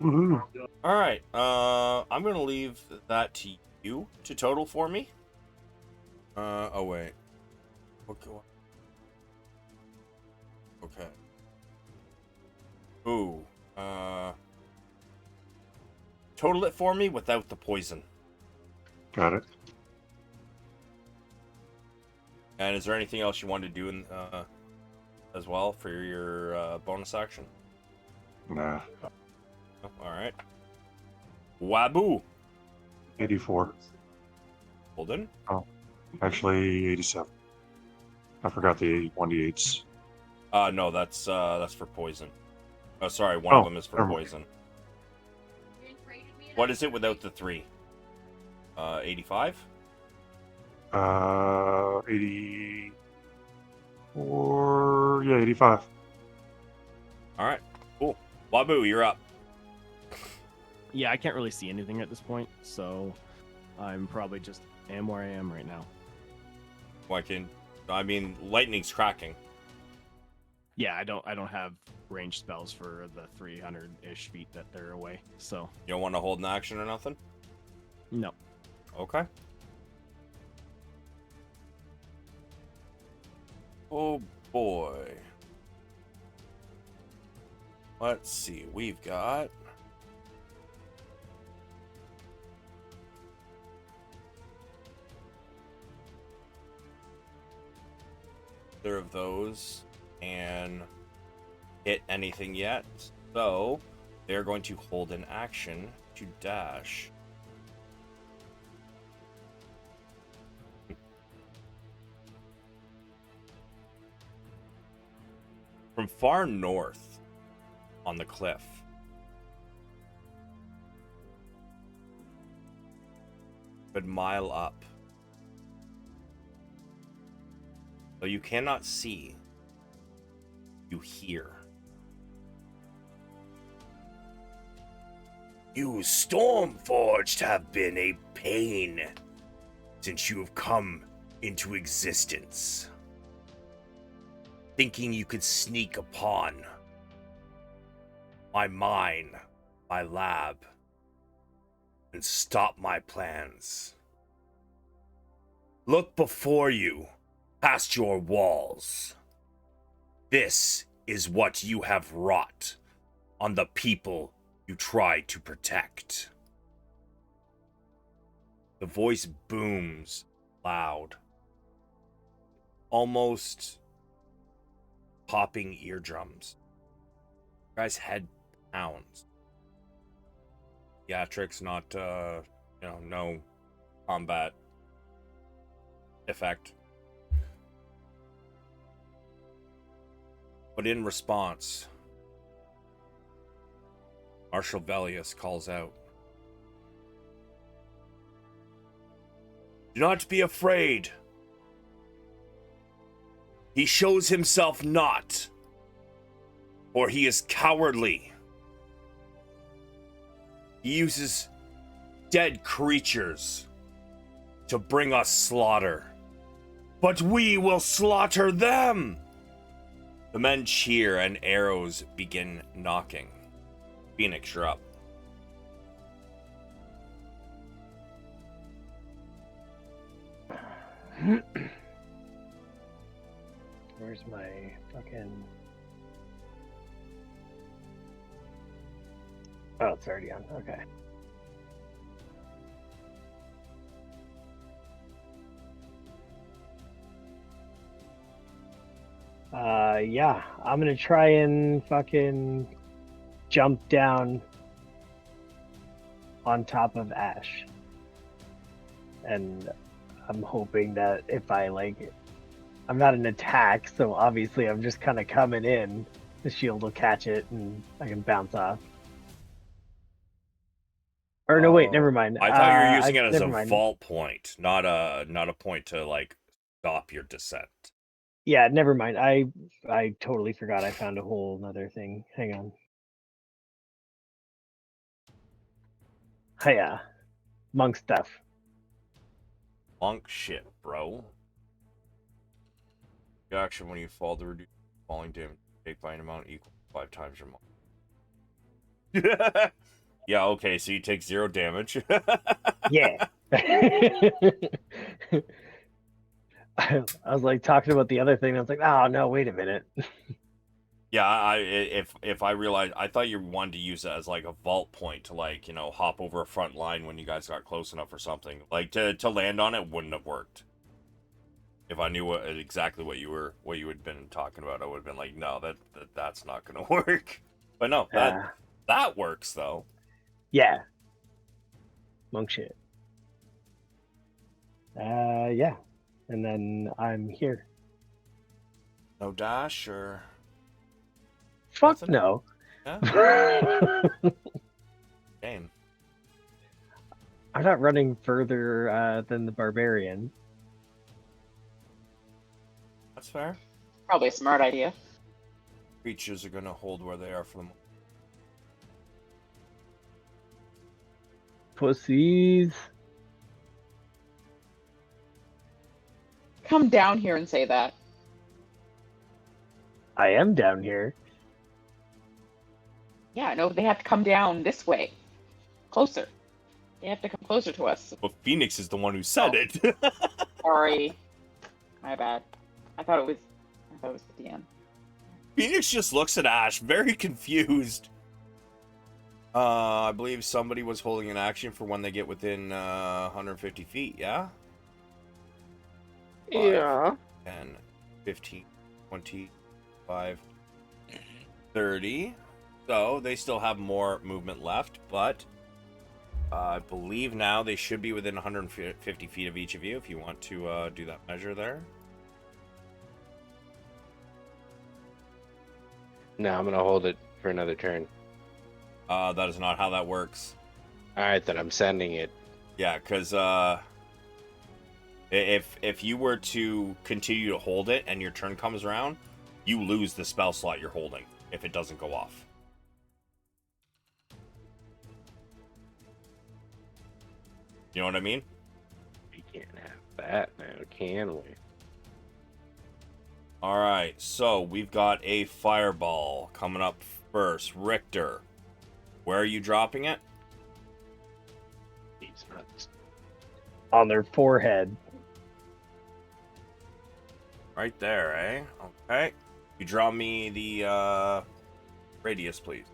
Woohoo. All right. I'm gonna leave that to you to total for me. Oh wait. Okay. Ooh. Total it for me without the poison. Got it. And is there anything else you want to do in as well for your bonus action? Nah. Oh, all right. Wabu. 84. Holden. Actually, 87. I forgot the 1d8s. No, that's for poison. Oh, sorry, one of them is for never mind. poison. What is it without the 3? 85? 84. Yeah, 85. All right, cool. Wabu, you're up. Yeah, I can't really see anything at this point, so I'm probably just am where I am right now. Lightning's cracking. Yeah, I don't have ranged spells for the 300-ish feet that they're away, so You don't want to hold an action or nothing? no. Okay. Oh boy. Let's see. We've got either of those and hit anything yet. So they're going to hold an action to dash. From far north on the cliff, but mile up, though you cannot see, you hear. You Stormforged have been a pain since you have come into existence. Thinking you could sneak upon my mine, my lab, and stop my plans. Look before you, past your walls. This is what you have wrought on the people you try to protect. The voice booms loud, almost popping eardrums. Your guy's head pounds. Theatrics, not no combat effect. But in response, Marshal Velius calls out, "Do not be afraid. He shows himself not, for he is cowardly. He uses dead creatures to bring us slaughter, but we will slaughter them." The men cheer and arrows begin knocking. Pheonix, you're up. Where's my fucking... Oh, it's already on. Okay. Yeah, I'm gonna try and fucking jump down on top of Ash. And I'm hoping that if I I'm not an attack, so obviously I'm just kind of coming in. The shield will catch it and I can bounce off. Or no, wait, never mind. I thought you were using it as never a mind. vault point, not a point to like stop your descent. Yeah, never mind. I totally forgot. I found a whole nother thing. Hang on. Hiya. Monk stuff. Monk shit, bro. The action when you fall to reduce falling damage take by an amount equal to 5 times your monk. Yeah, okay, so you take 0 damage. Yeah. I was like talking about the other thing. I was like, oh no, wait a minute. Yeah, if I realized, I thought you wanted to use it as like a vault point to like, hop over a front line when you guys got close enough or something. Like to land on it wouldn't have worked. If I knew exactly what you had been talking about, I would have been like, no, that's not gonna work. But no, that works though. Yeah. Monk shit. Yeah. And then I'm here. No dash or Fuck nothing? no. Yeah. Game. I'm not running further than the barbarian. That's fair. Probably a smart idea. Creatures are gonna hold where they are for the moment. Pussies. Come down here and say that. I am down here. Yeah, no, they have to come down this way. Closer. They have to come closer to us. But Pheonix is the one who said it. Sorry. My bad. I thought it was the DM. Pheonix just looks at Ash, very confused. I believe somebody was holding an action for when they get within 150 feet, yeah? 5, 10, 15, 25, 30. So they still have more movement left, but I believe now they should be within 150 feet of each of you if you want to do that measure there. No, I'm gonna hold it for another turn. That is not how that works. Alright, then I'm sending it. Yeah, because if you were to continue to hold it and your turn comes around, you lose the spell slot you're holding if it doesn't go off. You know what I mean? We can't have that now, can we? All right, so we've got a fireball coming up first. Richter, where are you dropping it? He's nuts. On their forehead. Right there, eh? Okay. You draw me the radius, please.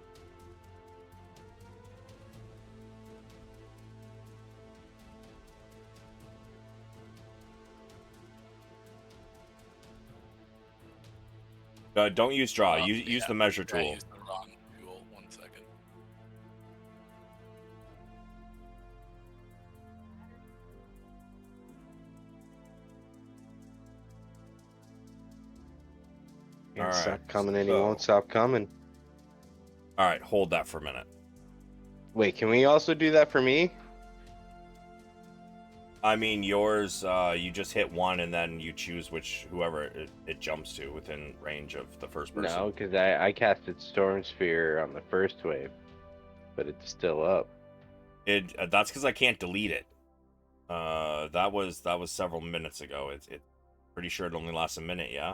Don't use draw. Use the measure tool. I used the wrong tool. 1 second. Can't All stop right, coming and he so- won't stop coming. All right, hold that for a minute. Wait, can we also do that for me? I mean, yours, you just hit one and then you choose whoever it jumps to within range of the first person. No, because I casted Storm Sphere on the first wave, but it's still up. That's because I can't delete it. That was several minutes ago. It's pretty sure it only lasts a minute. Yeah.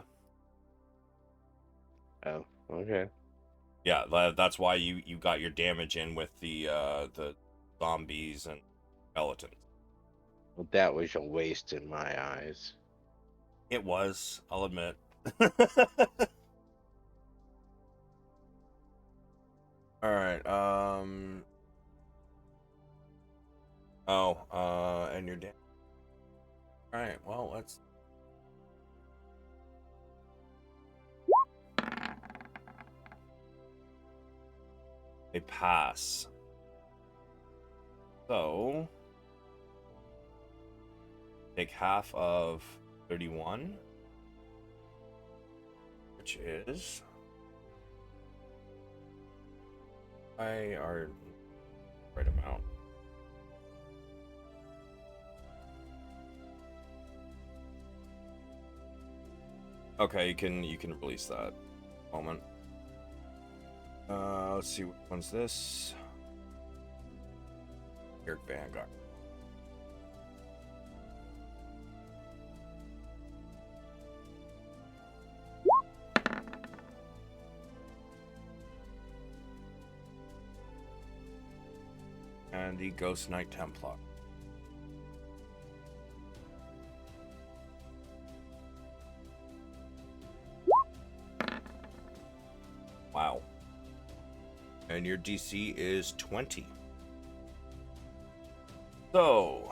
Oh, okay. Yeah, that's why you got your damage in with the zombies and skeletons. Well, that was a waste in my eyes. It was, I'll admit. All right. And you're dead. All right. Well, let's. They pass. So take half of 31, which is our right amount. Okay, you can release that moment. Let's see, which one's this? Eric Vanguard. And the Ghost Knight Templar. Wow. And your DC is 20. So,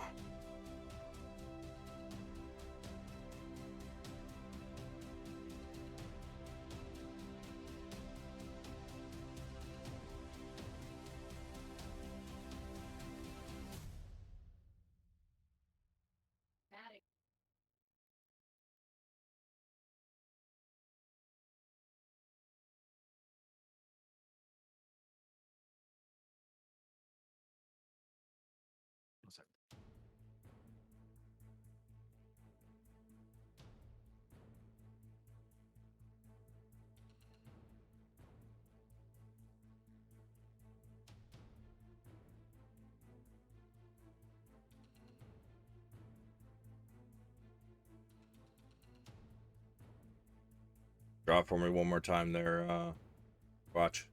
draw for me one more time there, watch.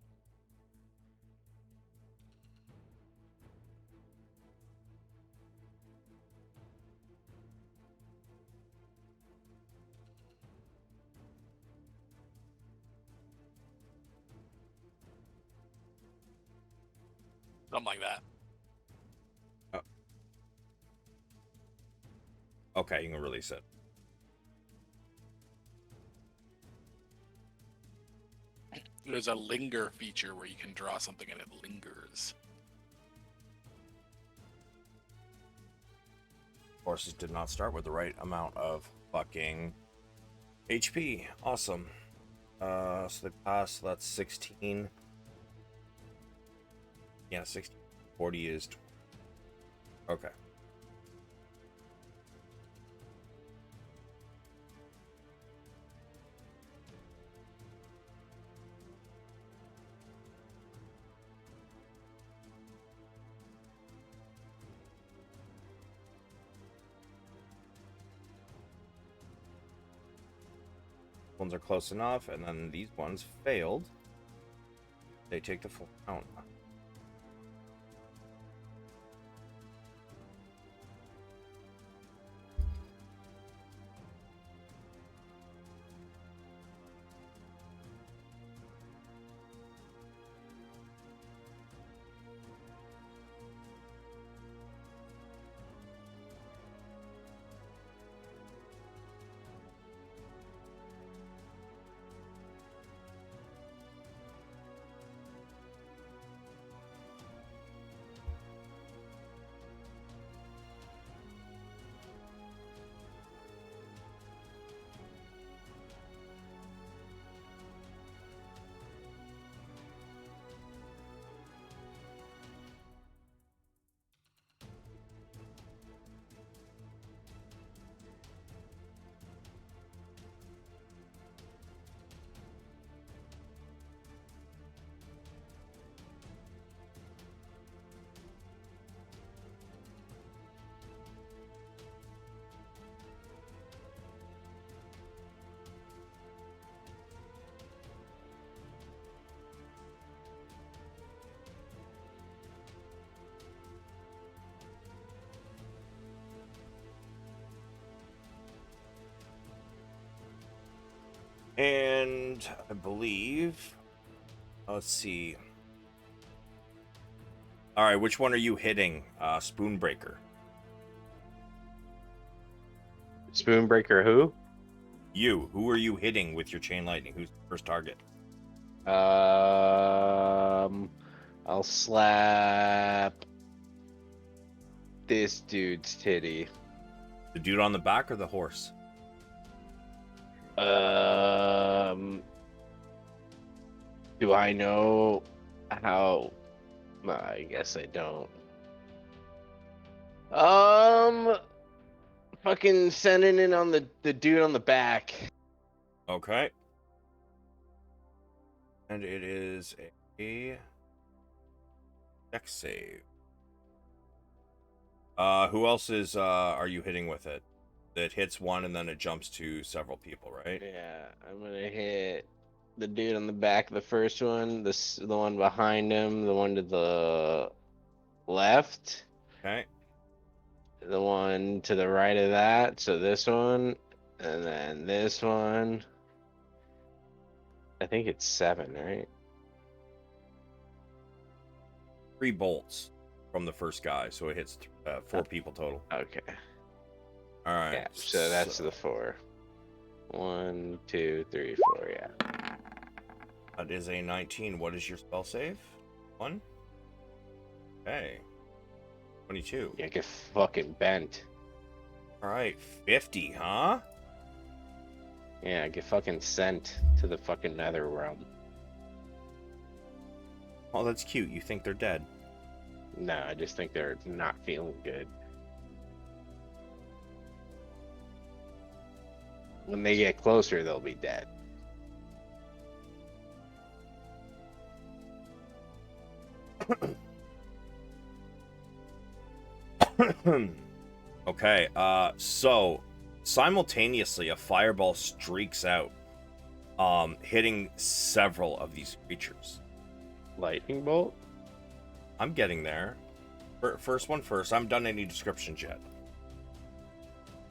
Something like that. Okay, you can release it. There's a linger feature where you can draw something and it lingers. Horses did not start with the right amount of fucking HP. Awesome. So they pass, so that's 16. Yeah, 16. 40 is 20. Okay. Ones are close enough, and then these ones failed. They take the full count. And I believe, let's see. All right, which one are you hitting? Spoonbreaker. Spoonbreaker who? You. Who are you hitting with your chain lightning? Who's the first target? I'll slap this dude's titty. The dude on the back or the horse? Do I know how? I guess I don't. Fucking sending it on the dude on the back. Okay. And it is a dex save. Who else is are you hitting with it? It hits one and then it jumps to several people, right? Yeah, I'm gonna hit the dude on the back, the first one, the one behind him, the one to the left, Okay. the one to the right of that, so this one, and then this one. I think it's 7, right? 3 bolts from the first guy, so it hits 4 people total. Okay. All right. Yeah, so that's the 4. 1, 2, 3, 4, yeah. That is a 19. What is your spell save? 1? Okay. 22. Yeah, get fucking bent. All right. 50, huh? Yeah, get fucking sent to the fucking nether realm. Oh, that's cute. You think they're dead. No, I just think they're not feeling good. When they get closer, they'll be dead. Okay, so simultaneously a fireball streaks out, hitting several of these creatures. Lightning bolt? I'm getting there. First one first. I haven't done any descriptions yet.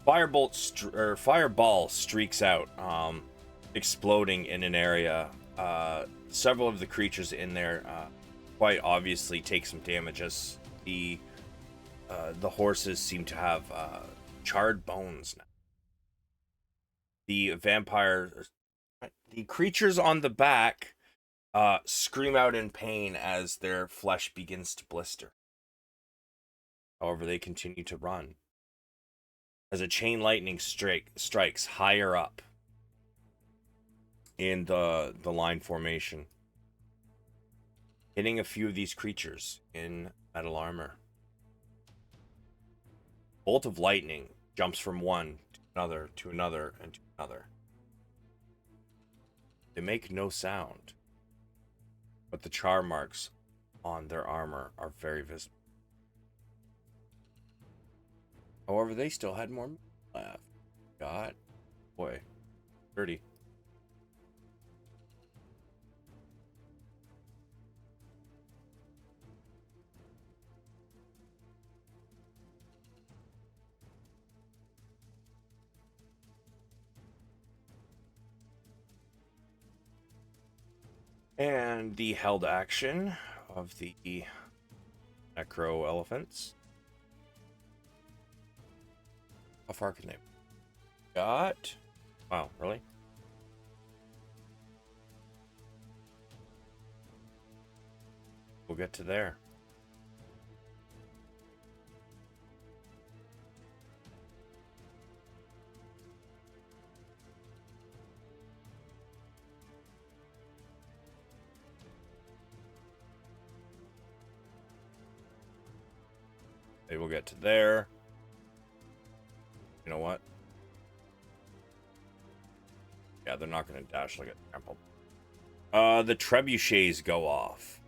Fireball streaks out, exploding in an area. Several of the creatures in there quite obviously take some damage as the horses seem to have charred bones now. The creatures on the back scream out in pain as their flesh begins to blister. However, they continue to run. as a chain lightning strikes higher up in the line formation, hitting a few of these creatures in metal armor. Bolt of lightning jumps from one to another to another and to another. They make no sound, but the char marks on their armor are very visible. However, they still had more left. God, boy, 30. And the held action of the necro elephants. How far can they got? Wow, really? We'll get to there. They will get to there. You know what? Yeah, they're not going to dash like a trampled. The trebuchets go off.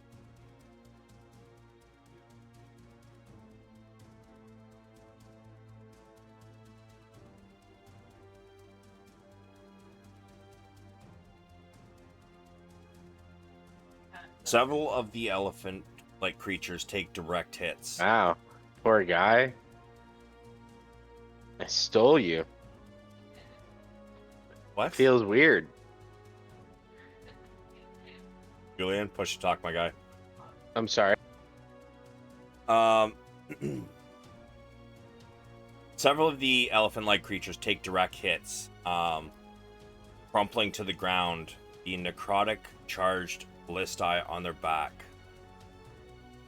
Several of the elephant-like creatures take direct hits. Wow, poor guy. I stole you. What? Feels weird. Julian, push to talk, my guy. I'm sorry. Several of the elephant-like creatures take direct hits, crumpling to the ground, the necrotic charged ballistae on their back,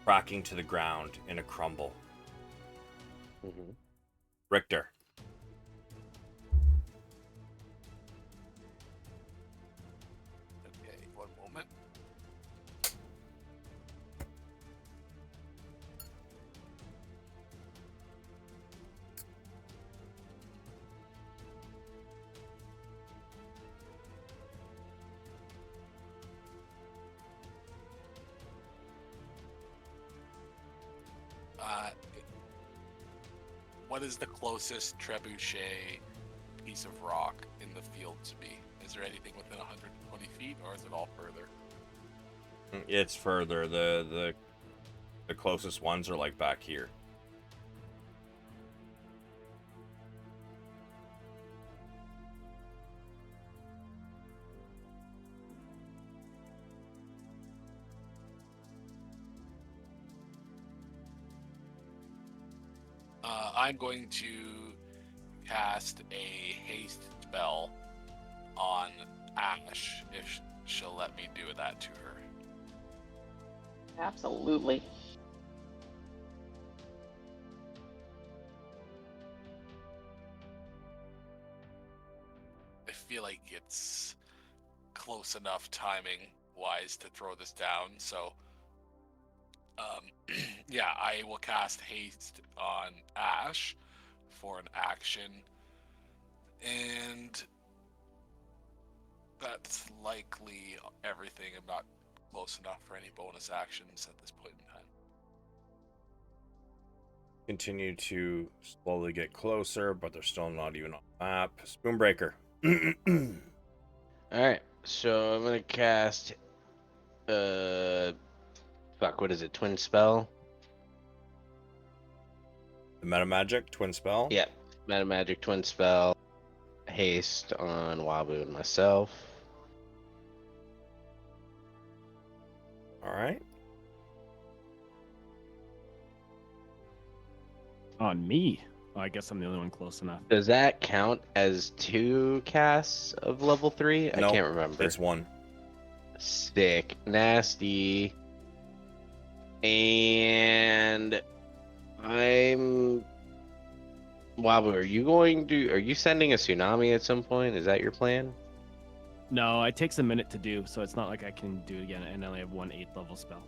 cracking to the ground in a crumble. Mm-hmm. Richter. Okay, one moment. What is the closest trebuchet piece of rock in the field to me? Is there anything within 120 feet, or is it all further? It's further. The closest ones are like back here. I'm going to cast a haste spell on Ash if she'll let me do that to her. Absolutely. I feel like it's close enough timing wise to throw this down, so yeah, I will cast haste on Ash for an action, and that's likely everything. I'm not close enough for any bonus actions at this point in time. Continue to slowly get closer, but they're still not even on the map. Spoonbreaker. Alright, so I'm gonna cast fuck, what is it? Twin spell? The meta magic twin spell. Yep. Meta magic twin spell. Haste on Wabu and myself. All right. On me. Oh, I guess I'm the only one close enough. Does that count as 2 casts of level 3? I Nope, can't remember. It's one. Sick. Nasty. And I'm Wabu, are you sending a tsunami at some point? Is that your plan? No, it takes a minute to do, so it's not like I can do it again, and I only have one 8th level spell.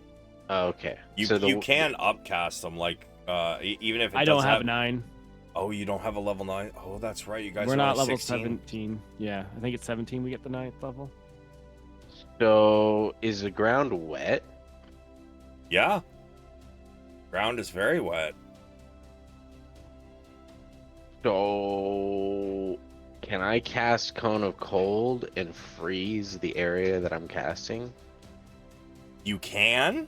Oh, okay. You So you can upcast them, like even if it I don't doesn't have 9. Oh, you don't have a level 9? Oh, that's right. You guys We're are not only level 16. 17. Yeah, I think it's 17 we get the 9th level. So is the ground wet? Yeah. Ground is very wet. So can I cast Cone of Cold and freeze the area that I'm casting? You can?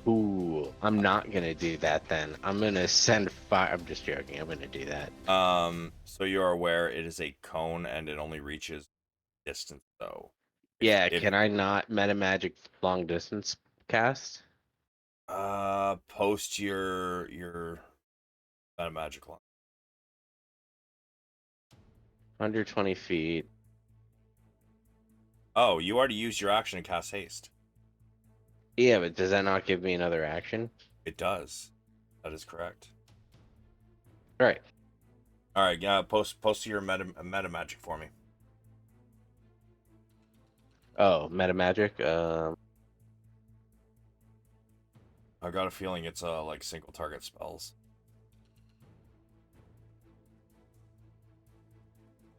Ooh, I'm not gonna do that then. I'm gonna send fire. I'm just joking. I'm gonna do that. So you're aware it is a cone and it only reaches distance, though. Yeah, if- can I not meta magic long distance cast? Post your meta magic line. 120 feet. Oh, you already used your action to cast haste. Yeah, but does that not give me another action? It does. That is correct. All right. All right, yeah. Post your meta magic for me. Oh, meta magic. I got a feeling it's like single target spells.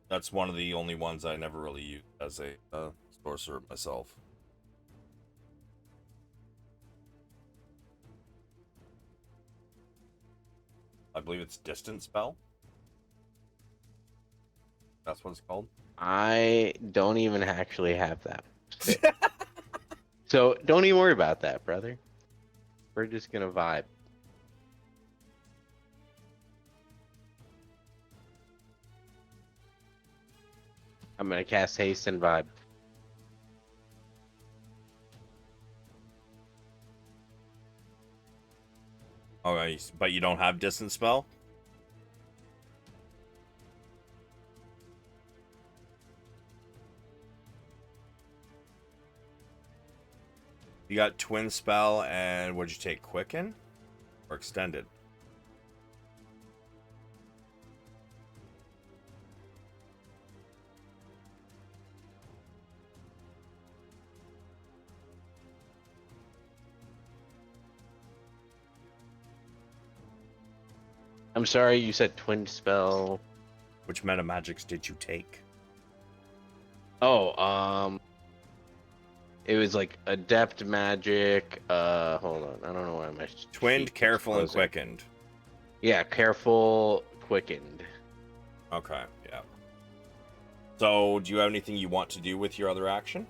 That's one of the only ones I never really used as a sorcerer myself. I believe it's distance spell. That's what it's called. I don't even actually have that. So don't even worry about that, brother. We're just gonna vibe. I'm gonna cast haste and vibe. Okay, but you don't have distance spell? You got twin spell and what'd you take? Quicken? Or extended? I'm sorry, you said twin spell. Which meta magics did you take? Oh, it was like adept magic. Hold on, I don't know why my Twinned, sheet keeps careful, and closing. quickened. Yeah, careful, quickened. Okay, yeah. So, do you have anything you want to do with your other action?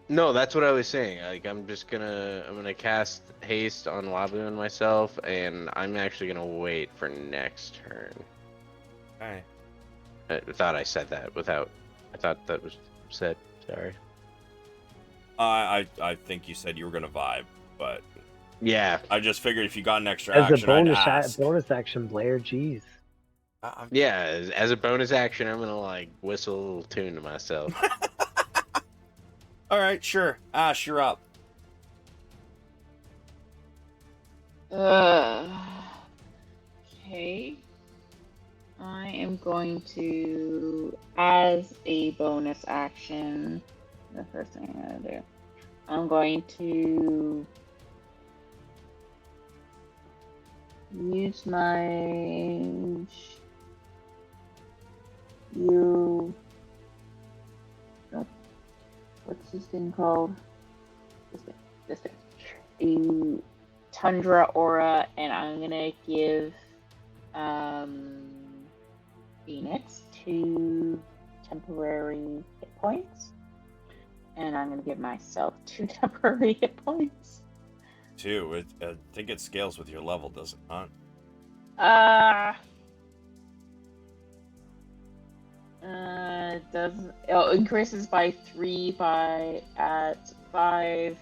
No, that's what I was saying. Like, I'm gonna cast haste on Wabu and myself, and I'm actually gonna wait for next turn. Okay. I thought I said that without. I thought that was said. Sorry. I think you said you were gonna vibe, but Yeah. I just figured if you got an extra As a action, I'd bonus ask. bonus action, Blair. Jeez. Yeah. As a bonus action, I'm gonna like whistle a little tune to myself. All right, sure. Ash, you're up. Okay. I am going to, as a bonus action, the first thing I'm going to do, I'm going to use my what's this thing called? This thing. A Tundra Aura, and I'm gonna give Pheonix 2 temporary hit points, and I'm gonna give myself 2 temporary hit points. 2. I think it scales with your level, does it not? It does. Oh, increases by 3 at 5.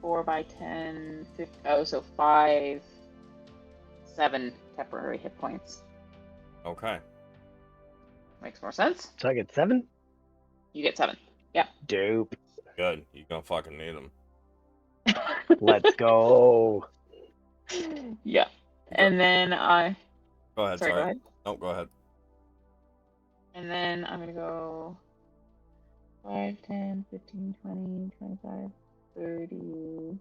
4 by 10, 50, so 5, 7 temporary hit points. Okay. Makes more sense. So I get 7? You get 7. Yeah. Dope. Good. You're gonna fucking need them. Let's go. Yeah. And then I. Go ahead. Sorry, go ahead. No, go ahead. And then I'm gonna go 5, 10, 15, 20, 25, 30.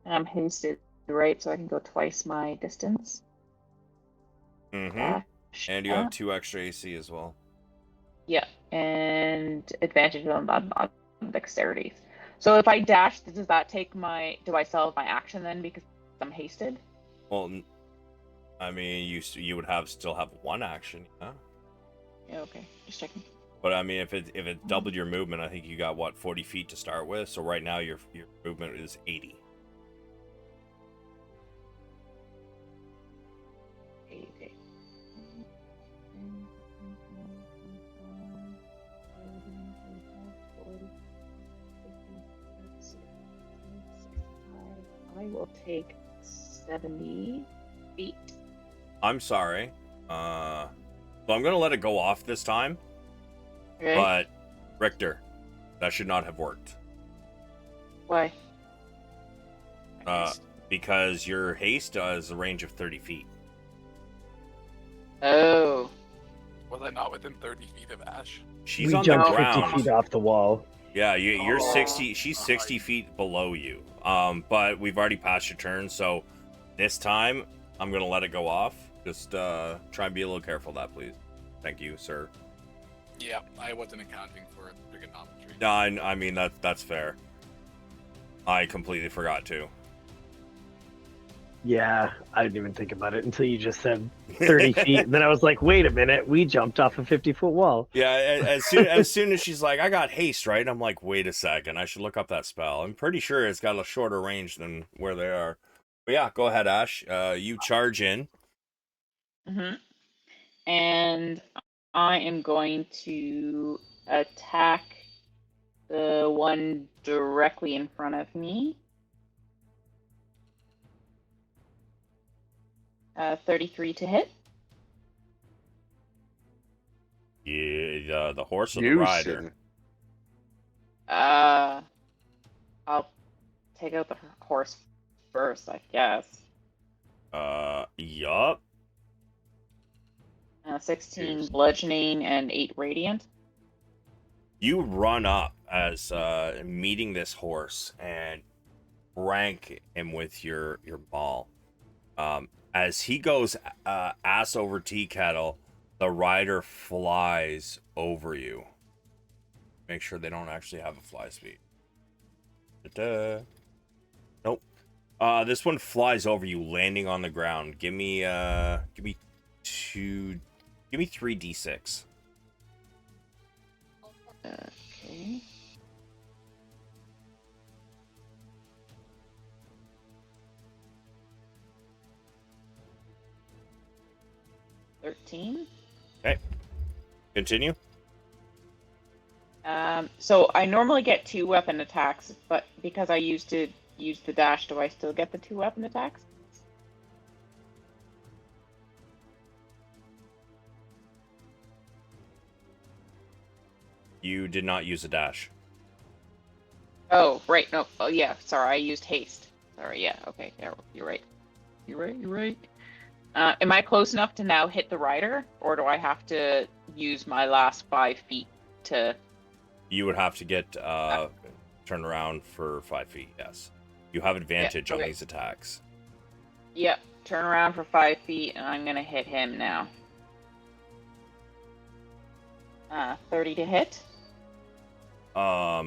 And I'm hasted, right? So I can go twice my distance. Mm-hmm. Dash And you have that. 2 extra AC as well. Yeah, and advantage on dexterity. So if I dash, does that take my? Do I still have my action then because I'm hasted? Well, I mean, you would still have 1 action, yeah. Yeah. Okay. Just checking. But I mean, if it doubled your movement, I think you got what 40 feet to start with. So right now your movement is 80. Okay. I will take 70 feet. I'm sorry. So I'm gonna let it go off this time. Okay. But Richter, that should not have worked. Why? Because your haste has a range of 30 feet. Oh. Was I not within 30 feet of Ash? She's we on the jumped ground. 50 feet off the wall. Yeah, you're Oh. 60. She's 60 feet below you. But we've already passed your turn, so this time I'm gonna let it go off. Just try and be a little careful of that, please. Thank you, sir. Yeah, I wasn't accounting for trigonometry. No, I mean that's fair. I completely forgot to. Yeah, I didn't even think about it until you just said 30 feet. And then I was like, wait a minute, we jumped off a 50-foot wall. Yeah, as soon as she's like, I got haste, right? I'm like, wait a second, I should look up that spell. I'm pretty sure it's got a shorter range than where they are. But yeah, go ahead, Ash. You charge in. Mm-hmm. And I am going to attack the one directly in front of me. 33 to hit. Yeah, the horse or the rider. I'll take out the horse first, I guess. Yup. 16 bludgeoning and 8 radiant. You run up as meeting this horse and rank him with your ball. As he goes ass over tea kettle, the rider flies over you. Make sure they don't actually have a fly speed. Ta-da. Nope. This one flies over you, landing on the ground. Give me 3d6. Okay. $13. Okay. Continue. So I normally get 2 weapon attacks, but because I used to use the dash, do I still get the 2 weapon attacks? You did not use a dash. Oh, right. No. Oh, yeah. Sorry, I used haste. Sorry. Yeah. Okay. Yeah, you're right. You're right. Am I close enough to now hit the rider, or do I have to use my last 5 feet to? You would have to get turn around for 5 feet. Yes, you have advantage on these attacks. Yep. Turn around for 5 feet, and I'm gonna hit him now. 30 to hit. I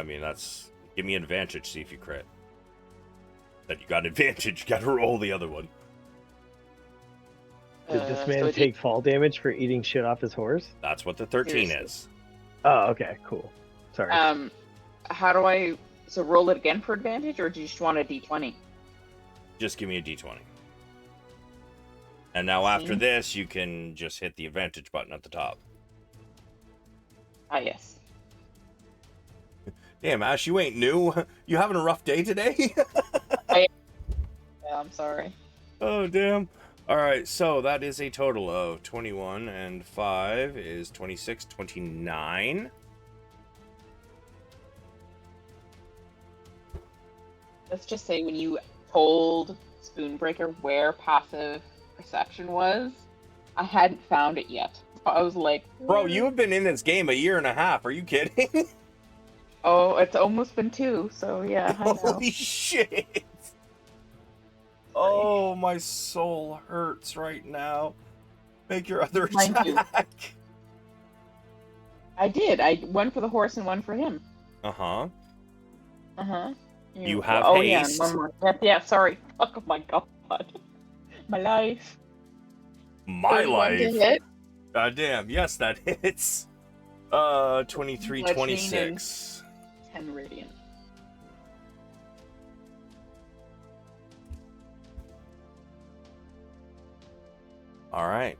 mean that's. Give me an advantage. See if you crit. That you got advantage. You got to roll the other one. Did this man take fall damage for eating shit off his horse? That's what the 13 Seriously. is. Oh, okay, cool. Sorry. How do I? So roll it again for advantage, or do you just want a d20? Just give me a d20. And now after this, you can just hit the advantage button at the top. Ah, yes. Damn, Ash, you ain't new. You having a rough day today? Yeah, I'm sorry. Oh, damn. All right, so that is a total of 21 and 5 is 26, 29. Let's just say when you told Spoonbreaker where passive perception was. I hadn't found it yet. I was like, Bro, you have been in this game a year and a half. Are you kidding? oh, it's almost been 2, so yeah, I know. Holy shit. Oh, my soul hurts right now. Make your other Mind you. attack. I did. I went for the horse and one for him. Uh-huh. Uh-huh. You have oh, haste. yeah, and one more. Yeah, sorry. Oh my god. My life. My 31 to life. hit. God damn. Yes, that hits. 23, Bludgeoning 26. 10 radiant. All right.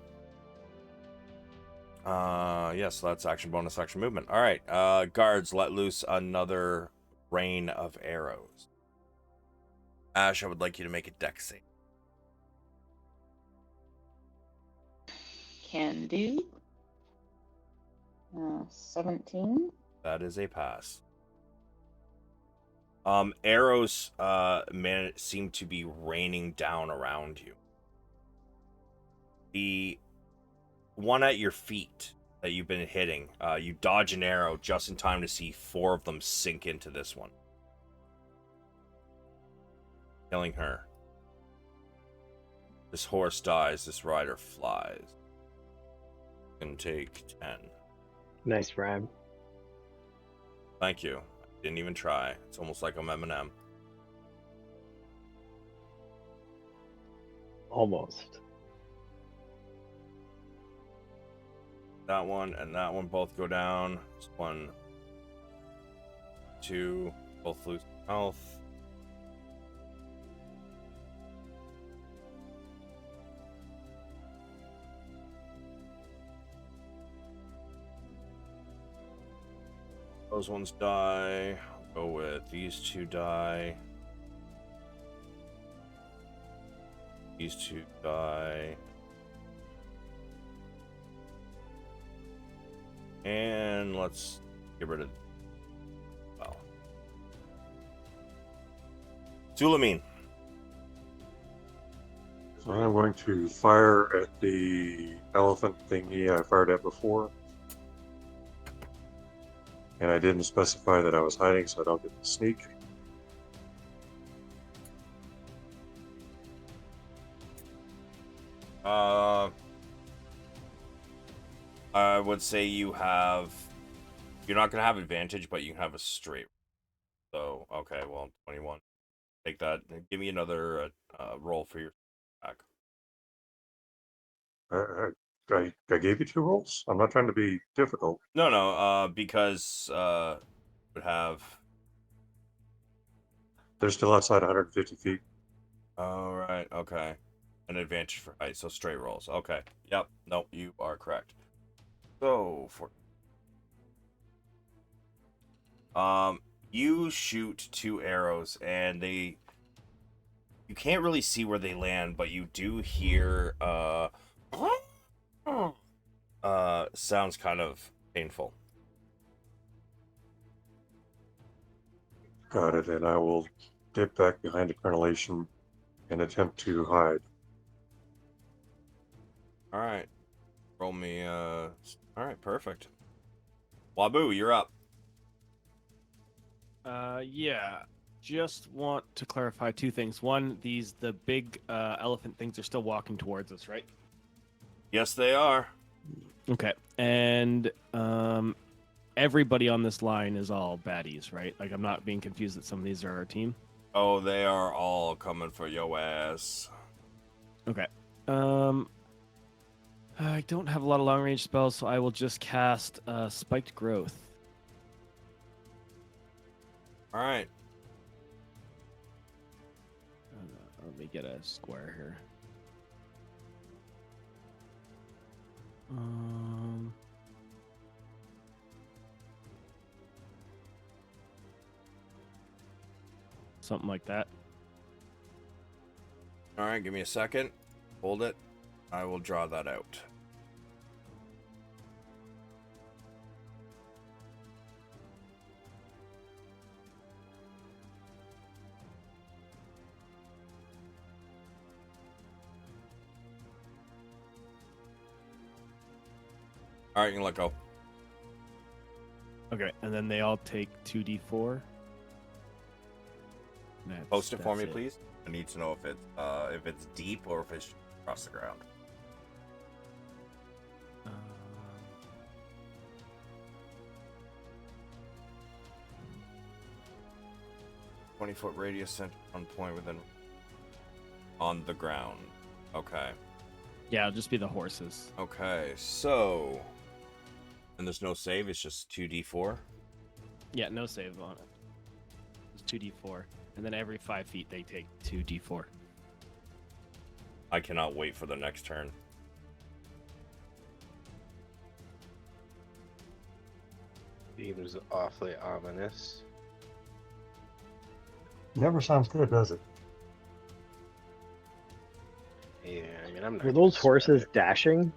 Yes, that's action, bonus, action, movement. All right. Guards, let loose another rain of arrows. Ash, I would like you to make a dex save. Can do. 17. That is a pass. Arrows, seem to be raining down around you. The one at your feet that you've been hitting, you dodge an arrow just in time to see 4 of them sink into this one, killing her. This horse dies, this rider flies. Can take 10. Nice rhyme. Thank you. I didn't even try. It's almost like I'm Eminem. Almost. That one and that one both go down. 1, 2, both lose health. Those ones die. I'll go with these 2 die. These 2 die. And let's get rid of... well. Sulameen. So I'm going to fire at the elephant thingy I fired at before. And I didn't specify that I was hiding, so I don't get to sneak. I would say you have... you're not going to have advantage, but you can have a straight. So, okay, well, 21. Take that. Give me another roll for your attack. I gave you 2 rolls. I'm not trying to be difficult. No, because would have... They're still outside 150 feet. all right, okay. An advantage for height, so straight rolls. Okay. Yep. Nope, you are correct. So, for... you shoot 2 arrows, and they... you can't really see where they land, but you do hear, sounds kind of painful. Got it, and I will dip back behind a crenellations and attempt to hide. All right. Roll me, all right, perfect. Wabu, you're up. Yeah. Just want to clarify 2 things. One, the big elephant things are still walking towards us, right? Yes, they are. Okay. And everybody on this line is all baddies, right? Like, I'm not being confused that some of these are our team. Oh, they are all coming for your ass. Okay. I don't have a lot of long range spells, so I will just cast Spiked Growth. All right. Let me get a square here. Something like that. All right, give me a second. Hold it. I will draw that out. All right, you can let go. Okay, and then they all take 2d4. Post it for me, please. I need to know if it's deep or if it's across the ground. 20-foot radius center on point within on the ground. Okay. Yeah, it'll just be the horses. Okay, so and there's no save, it's just 2d4. Yeah, no save on it. It's 2d4. And then every 5 feet they take 2d4. I cannot wait for the next turn. Seems awfully ominous. Never sounds good, does it? Yeah, I mean, I'm not. Were gonna those sweat horses it. dashing?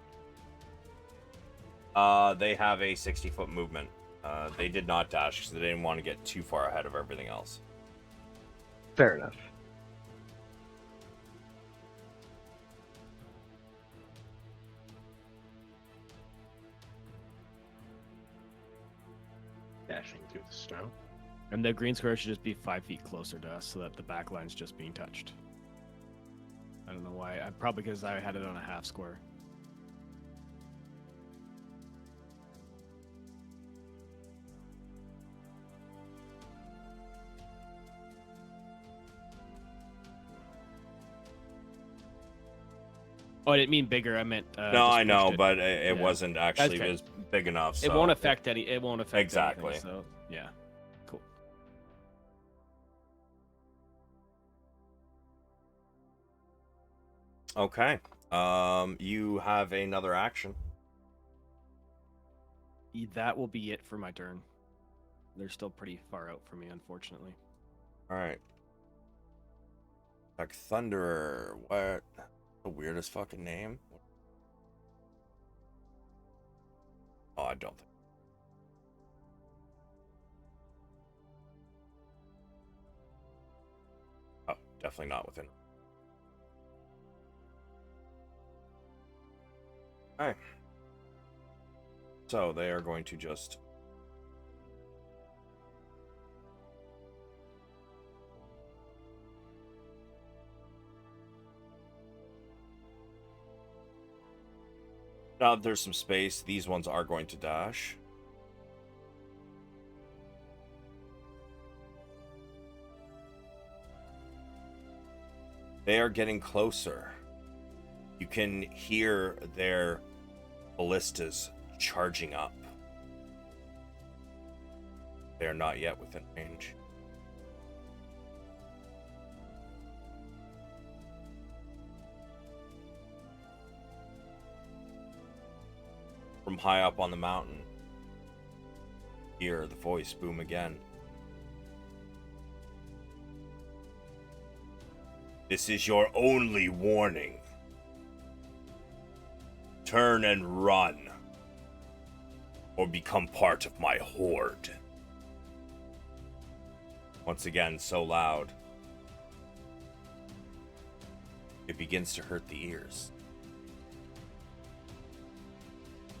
They have a 60-foot movement. They did not dash because they didn't want to get too far ahead of everything else. Fair enough. Dashing through the snow. And the green square should just be 5 feet closer to us so that the back line's just being touched. I don't know why. Probably because I had it on a half square. Oh, I didn't mean bigger. I meant. No, just I know, pushed it. but it Yeah. wasn't actually okay. it was big enough. So It won't affect any. It won't affect Exactly. anything, so yeah, cool. Okay. You have another action. That will be it for my turn. They're still pretty far out for me, unfortunately. All right. Like Thunderer. What? The weirdest fucking name. Oh, I don't think. Oh, definitely not within. Alright. So they are going to just now that there's some space, these ones are going to dash. They are getting closer. You can hear their ballistas charging up. They are not yet within range. From high up on the mountain, hear the voice boom again. This is your only warning. Turn and run, or become part of my horde. Once again, so loud, it begins to hurt the ears.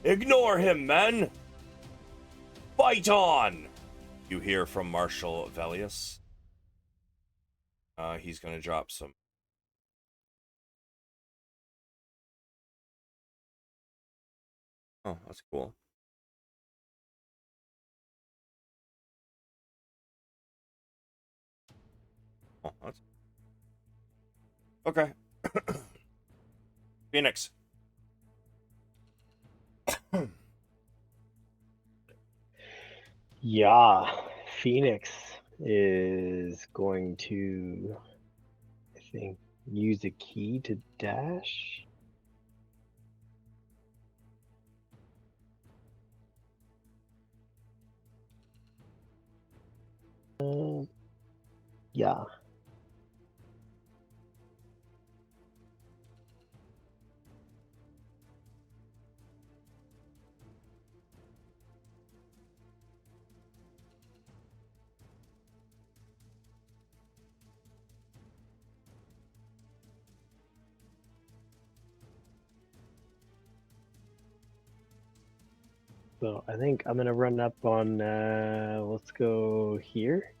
Ignore him, men! Fight on! You hear from Marshal Velius. He's gonna drop some. Oh, that's cool. Oh, that's okay. Pheonix. Yeah, Pheonix is going to, I think, use a key to dash. Yeah. So I think I'm gonna run up on. Let's go here.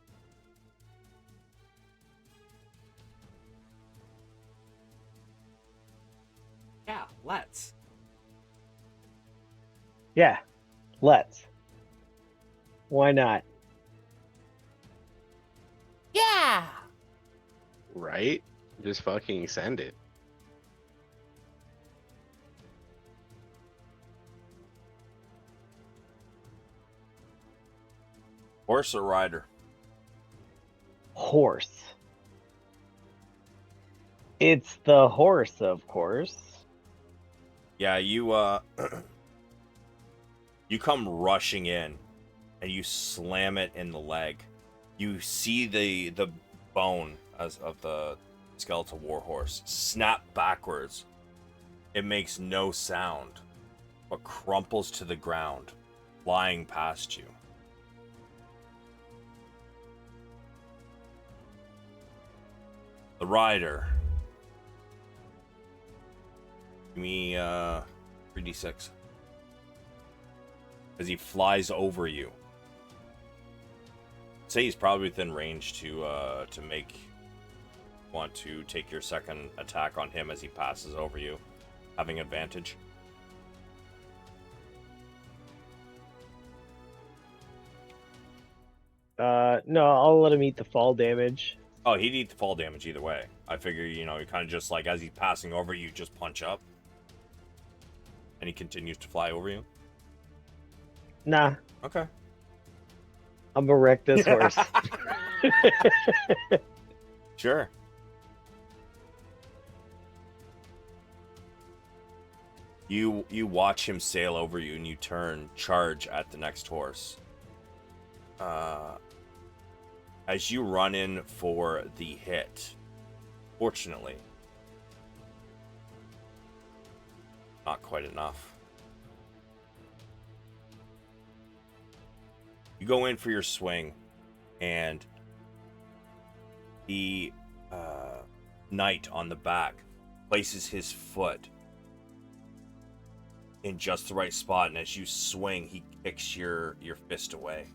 Yeah, let's. Yeah, let's. Why not? Yeah. Right? Just fucking send it. Horse or rider? Horse. It's the horse, of course. Yeah, you you come rushing in and you slam it in the leg. You see the bone of the skeletal warhorse snap backwards. It makes no sound, but crumples to the ground, flying past you. The rider. Give me 3d6. As he flies over you. Say he's probably within range to make want to take your second attack on him as he passes over you, having advantage. No, I'll let him eat the fall damage. Oh, he'd eat the fall damage either way. I figure, you kind of just like as he's passing over you, just punch up. And he continues to fly over you. Nah, Okay. I'm gonna wreck this horse. Sure. You watch him sail over you and you turn, charge at the next horse. As you run in for the hit, fortunately, not quite enough. You go in for your swing, and the knight on the back places his foot in just the right spot, and as you swing, he kicks your fist away.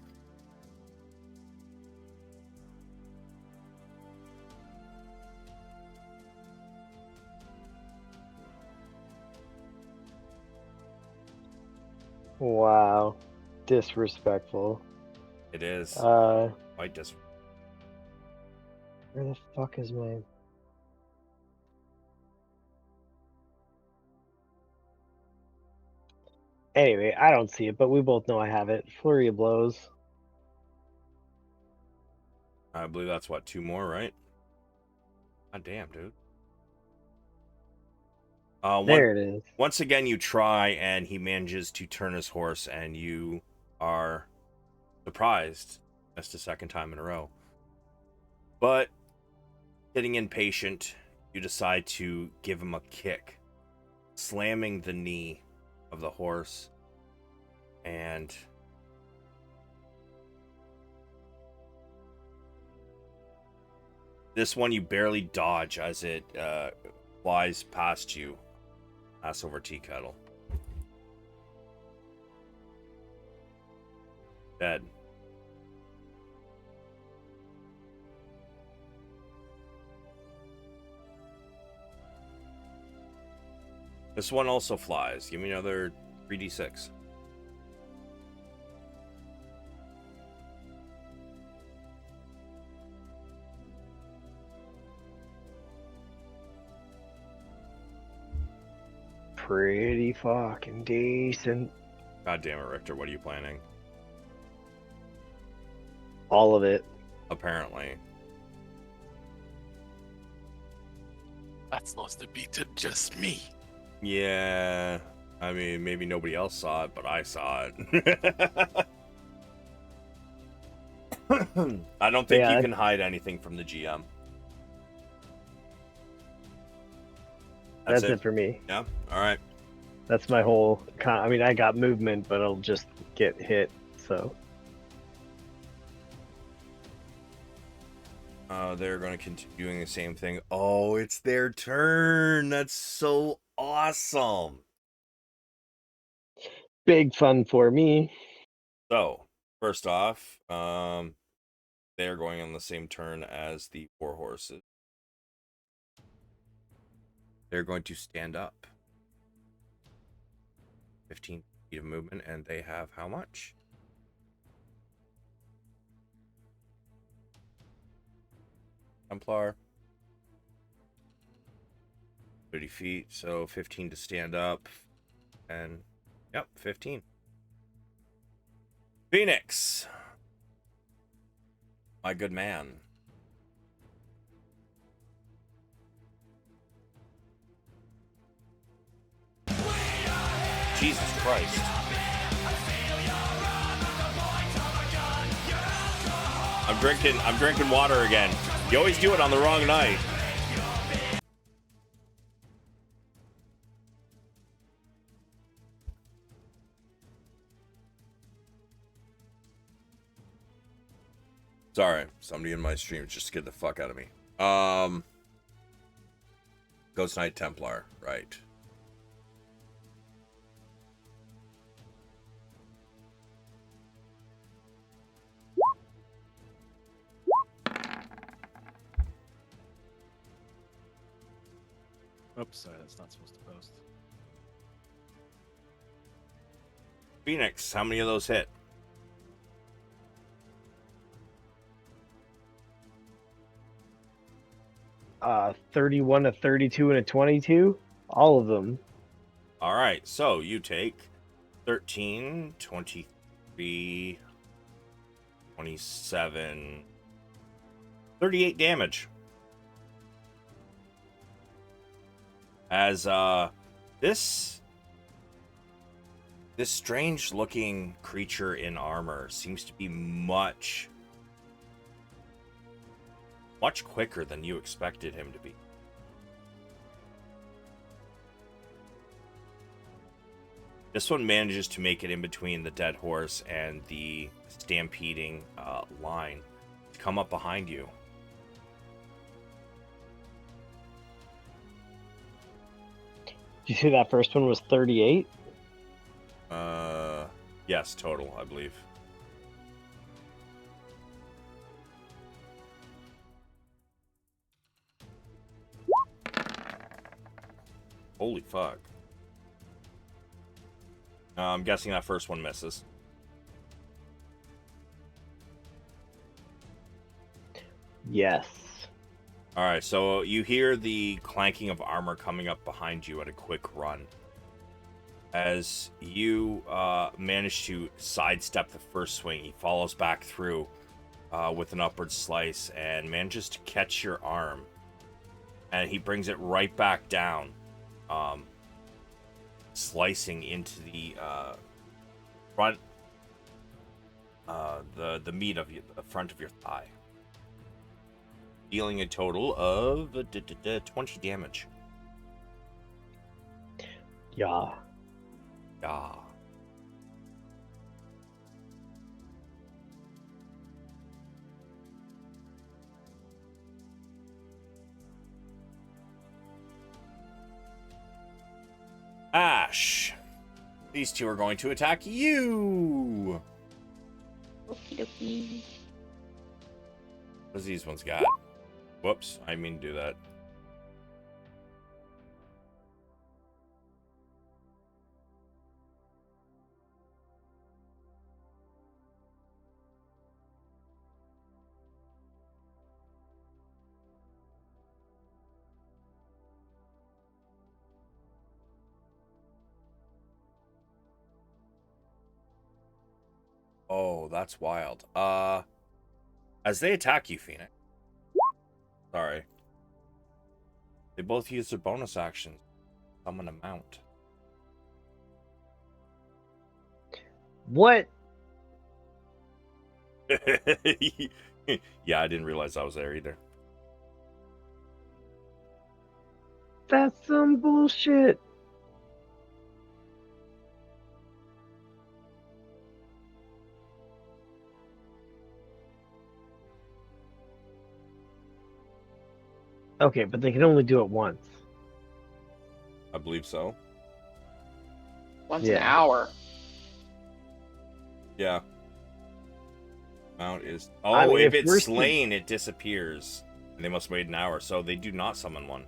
Wow, disrespectful. It is Where quite disrespectful. the fuck is my? Anyway, I don't see it, but we both know I have it. Flurry of blows. I believe that's what, 2 more, right? God damn, dude. There it is. Once again, you try, and he manages to turn his horse, and you are surprised. That's the second time in a row. But, getting impatient, you decide to give him a kick, slamming the knee of the horse, and this one you barely dodge as it flies past you. Ass over tea kettle. Dead. This one also flies. Give me another 3d6. Pretty fucking decent. God damn it, Richter. What are you planning? All of it. Apparently. That's supposed to be to just me. Yeah. I mean, maybe nobody else saw it, but I saw it. I don't think Yeah, you can hide anything from the GM. That's it for me. Yeah? Alright. That's my whole. I mean, I got movement, but I'll just get hit. So They're going to continue doing the same thing. Oh, it's their turn. That's so awesome. Big fun for me. So, first off, they're going on the same turn as the 4 horses. They're going to stand up. 15 feet of movement, and they have how much? Templar. 30 feet, so 15 to stand up. And, yep, 15. Pheonix. My good man. Jesus Christ. I'm drinking water again. You always do it on the wrong night. Sorry, somebody in my stream just scared the fuck out of me. Ghost Knight Templar, right. Oops, sorry, that's not supposed to post. Pheonix, how many of those hit? Uh, 31, a 32, and a 22. All of them. All right, so you take 13, 23, 27, 38 damage. As this strange looking creature in armor seems to be much quicker than you expected him to be. This one manages to make it in between the dead horse and the stampeding line to come up behind you. Did you see that first one was 38? Yes, total, I believe. Holy fuck. I'm guessing that first one misses. Yes. All right, so you hear the clanking of armor coming up behind you at a quick run. As you manage to sidestep the first swing, he follows back through with an upward slice and manages to catch your arm. And he brings it right back down, slicing into the front, the meat of the front of your thigh, dealing a total of 20 damage. Yeah. Yeah. Ash, these two are going to attack you. Okie dokie. What does these ones got? Whoops, I didn't mean to do that. Oh, that's wild. As they attack you, Pheonix. Sorry. They both use their bonus actions. Summon a mount. What? Yeah, I didn't realize I was there either. That's some bullshit. Okay, but they can only do it once. I believe so. Once an Yeah. hour. Yeah. Mount is. I Oh, mean, if if it's we're slain, it disappears. And they must wait an hour, so they do not summon one.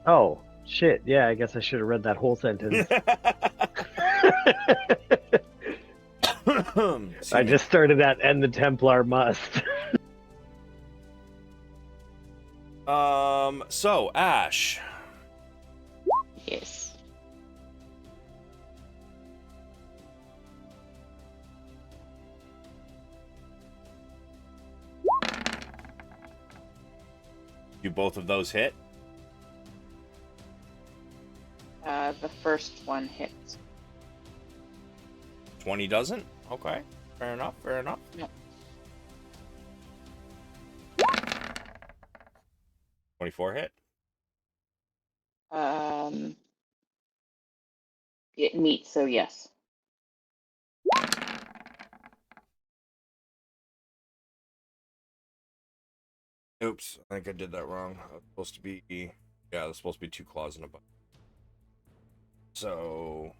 Oh, shit. Yeah, I guess I should have read that whole sentence. I just started at "and the Templar must." So Ash, Yes. do both of those hit? The first one hits. 20 doesn't? Okay. Fair enough, fair enough. No. 24 hit? It meets, so yes. Oops, I think I did that wrong. It's supposed to be, yeah, there's supposed to be 2 claws in a bite. So,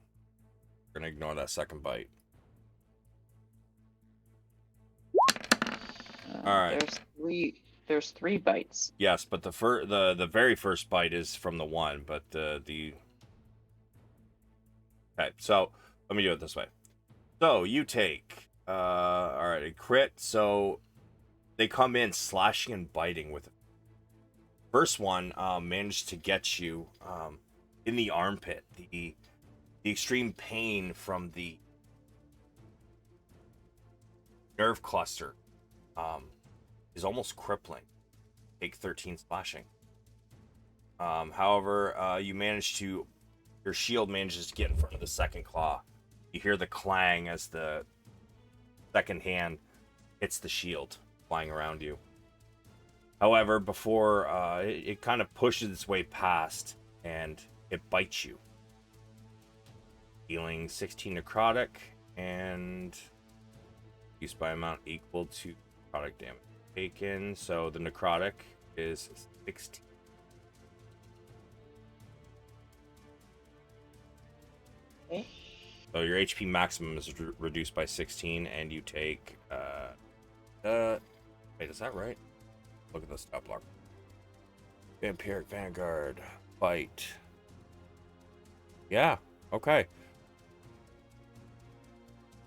we're gonna ignore that second bite. All right. There's three bites. Yes, but the very first bite is from the one, but the okay. So let me do it this way. So you take all right, a crit. So they come in slashing and biting with it. First one managed to get you in the armpit. The extreme pain from the nerve cluster is almost crippling. Take 13 slashing. However, your shield manages to get in front of the second claw. You hear the clang as the second hand hits the shield flying around you. However, before it kind of pushes its way past and it bites you, dealing 16 necrotic and used by amount equal to necrotic damage taken. So the necrotic is 16. Okay. So your HP maximum is reduced by 16, and you take wait, is that right? Look at the stat block. Vampiric Vanguard, bite. Yeah, okay.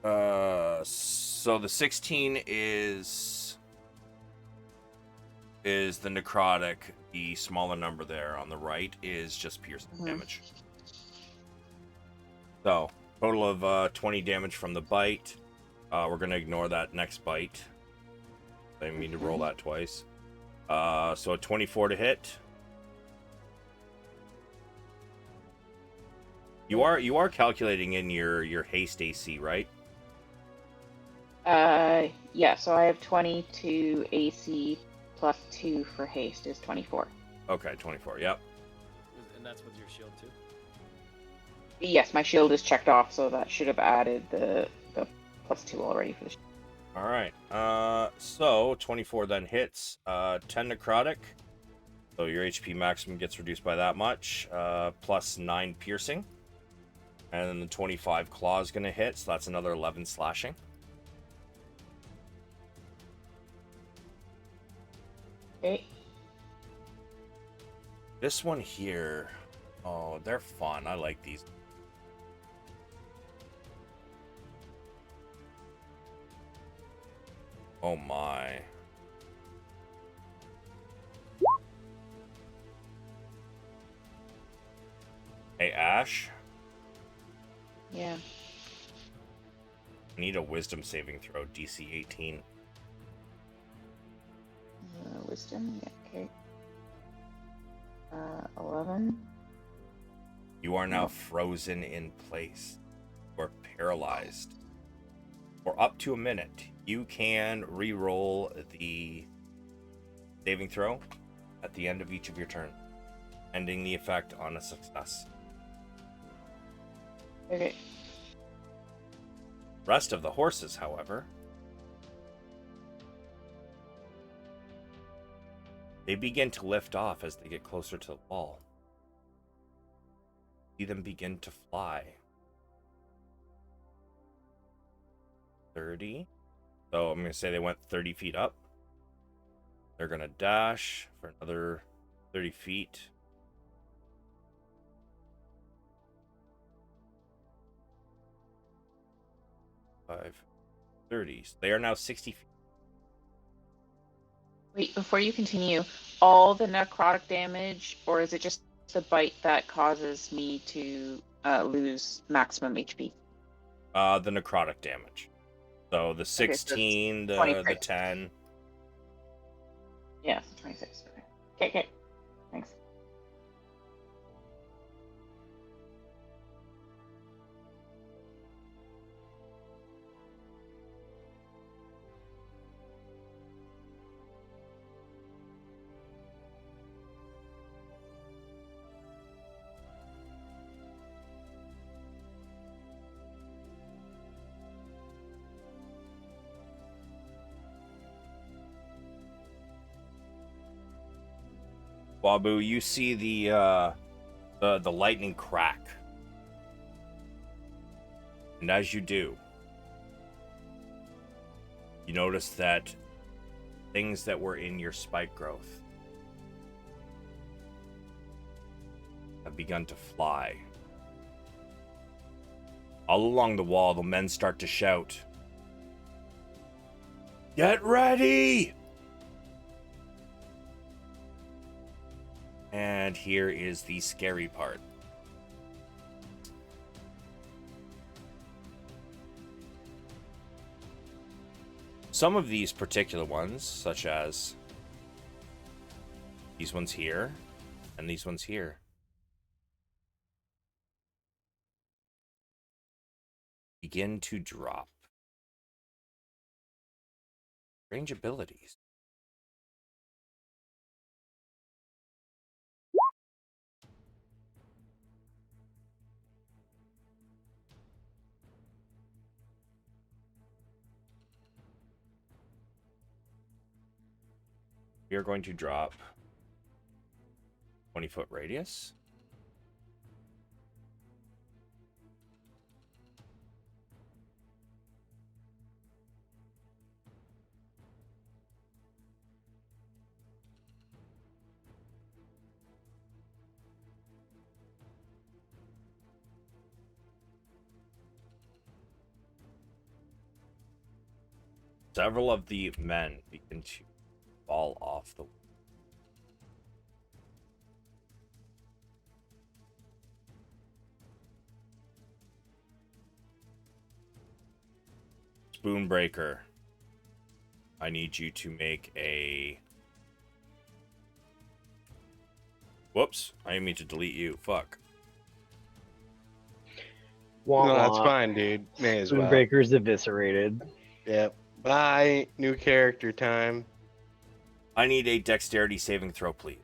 So the 16 is the necrotic. The smaller number there on the right is just piercing damage. So total of 20 damage from the bite. We're gonna ignore that next bite. I didn't mean to roll that twice. So a 24 to hit. You are calculating in your haste AC, right? Yeah, so I have 22 AC plus 2 for haste is 24. Okay, 24. Yep. And that's with your shield too. Yes, my shield is checked off, so that should have added the plus 2 already for the shield. All right. So 24 then hits. 10 necrotic. So your HP maximum gets reduced by that much. Plus 9 piercing. And then the 25 claw is gonna hit, so that's another 11 slashing. Okay. This one here, oh, they're fun. I like these. Oh my. Hey, Ash, Yeah. I need a wisdom saving throw, DC 18. Wisdom. Yeah, okay. 11. You are now frozen in place or paralyzed for up to a minute. You can re-roll the saving throw at the end of each of your turns, ending the effect on a success. Okay. Rest of the horses, however, they begin to lift off as they get closer to the wall. See them begin to fly. 30. So I'm going to say they went 30 feet up. They're going to dash for another 30 feet. Five, 30. So they are now 60 feet. Wait, before you continue, all the necrotic damage, or is it just the bite that causes me to lose maximum HP? The necrotic damage. So the Okay, so it's 16, the 26. 10. Yeah, 26. Okay. Okay. Thanks. Wabu, you see the lightning crack. And as you do, you notice that things that were in your spike growth have begun to fly. All along the wall, the men start to shout, "Get ready!" And here is the scary part. Some of these particular ones, such as these ones here and these ones here, begin to drop. Strange abilities. We are going to drop 20-foot radius. Several of the men begin to fall off the Spoonbreaker. I need you to make a... Whoops, I didn't mean to delete you. Fuck. No, that's fine, dude. May as well. Spoonbreaker's eviscerated. Yep. Bye. New character time. I need a dexterity saving throw, please.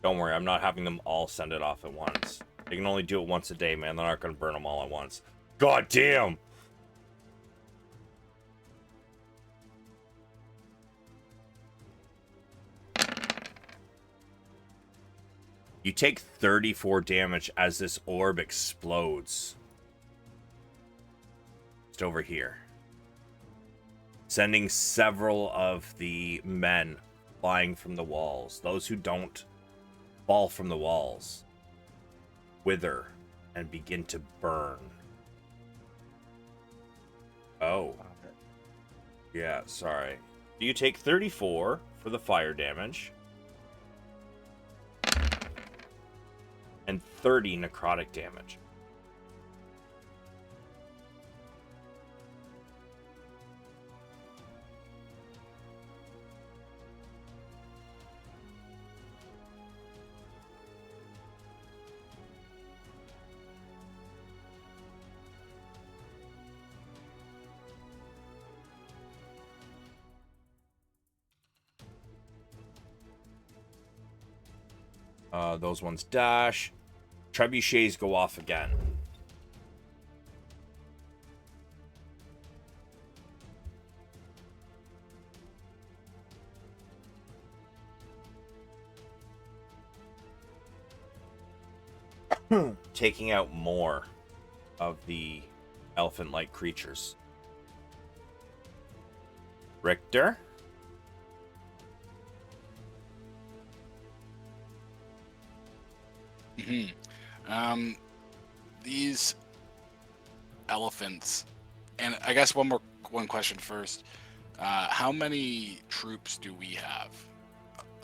Don't worry, I'm not having them all send it off at once. They can only do it once a day, man. They're not going to burn them all at once. God damn! You take 34 damage as this orb explodes. Just over here. Sending several of the men flying from the walls. Those who don't fall from the walls wither and begin to burn. Oh. Yeah, sorry. You take 34 for the fire damage. And 30 necrotic damage. Those ones dash. Trebuchets go off again. taking out more of the elephant-like creatures. Richter? These elephants, and I guess one question first. How many troops do we have?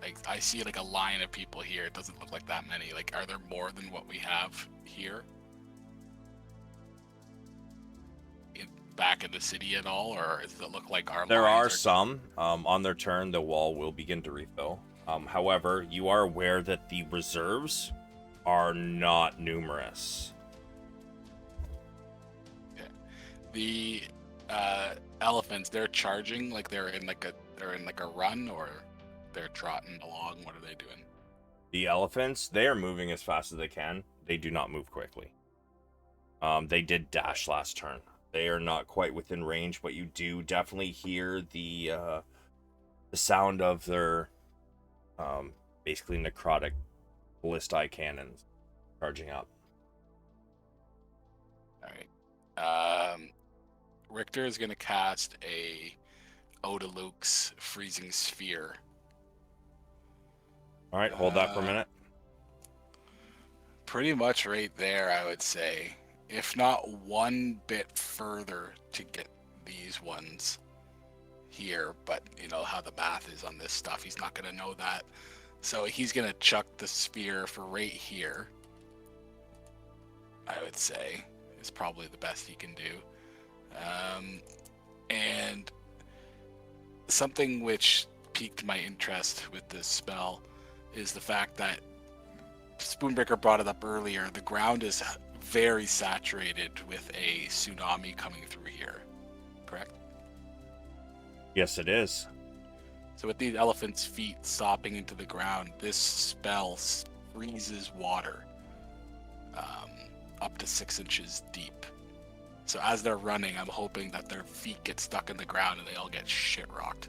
Like, I see like a line of people here. It doesn't look like that many. Like, are there more than what we have here? Back in the city at all, or does it look like our There lines are some. On their turn, the wall will begin to refill. However, you are aware that the reserves are not numerous. Okay. The elephants, they're charging like they're in like a run, or they're trotting along. What are they doing? The elephants, they are moving as fast as they can. They do not move quickly. They did dash last turn. They are not quite within range, but you do definitely hear the sound of their basically necrotic ballistae cannons charging up. All right. Richter is going to cast a Odaluk's freezing sphere. All right, hold that for a minute. Pretty much right there, I would say. If not one bit further to get these ones here, but you know how the math is on this stuff. He's not going to know that. So he's going to chuck the sphere for right here. I would say is probably the best he can do. And something which piqued my interest with this spell is the fact that Spoonbreaker brought it up earlier. The ground is very saturated with a tsunami coming through here, correct? Yes, it is. So with these elephants' feet sopping into the ground, this spell freezes water up to 6 inches deep. So as they're running, I'm hoping that their feet get stuck in the ground and they all get shit rocked.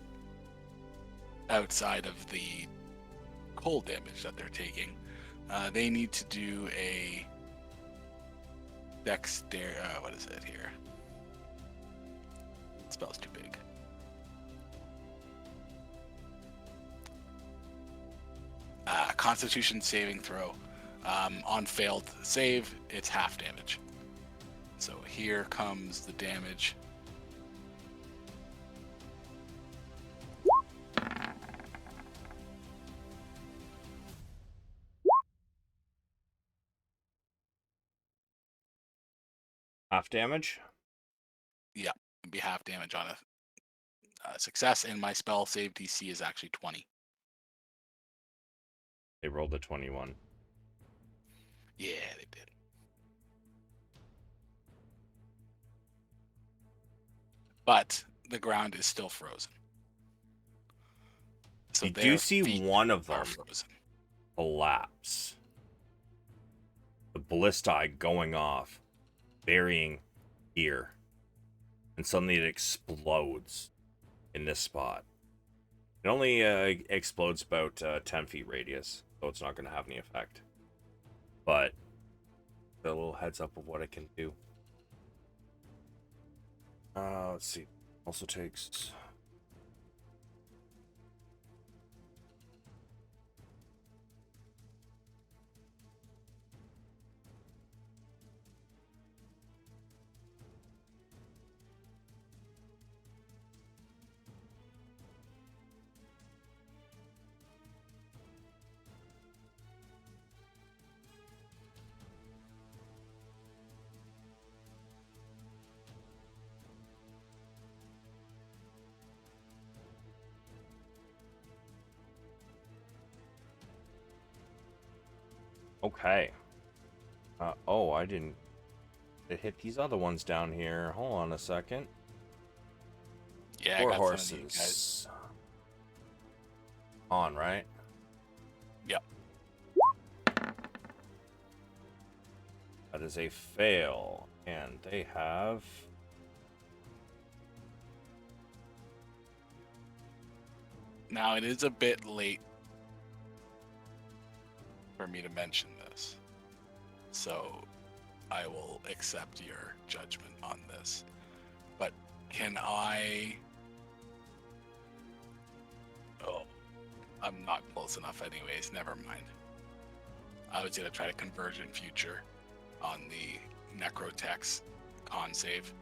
Outside of the cold damage that they're taking, they need to do a dexterity. What is it here? The spell's too big. Constitution saving throw. On failed save, it's half damage. So here comes the damage. Half damage? Yeah, it'd be half damage on a success, and my spell save DC is actually 20. They rolled a 21. Yeah, they did. But the ground is still frozen. So You do their see feet one of are them frozen. collapse. The ballistae going off, burying here. And suddenly it explodes in this spot. It only explodes about 10 feet radius, so it's not going to have any effect. But a little heads up of what it can do. Let's see. Also takes... Okay. Oh, I didn't... It hit these other ones down here. Hold on a second. Yeah, Four I got some of you guys. horses. On, right? Yep. That is a fail. And they have... Now, it is a bit late for me to mention this. So I will accept your judgment on this. But can I... Oh, I'm not close enough anyways. Never mind. I was going to try to conversion future on the Necrotex con save.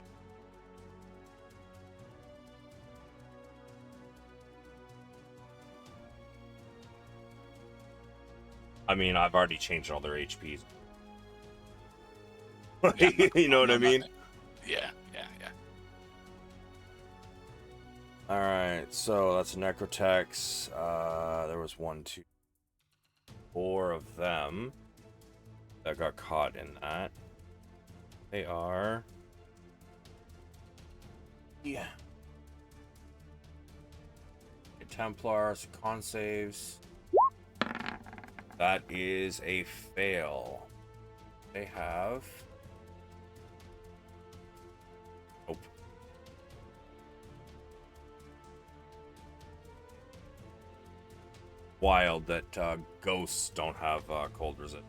I mean, I've already changed all their HPs. Yeah, You know what I mean? Yeah. All right, so that's a Necrotex. There was 1, 2, 4 of them that got caught in that. They are... Yeah. Templars, con saves. That is a fail. They have... Nope. Wild that ghosts don't have cold resist.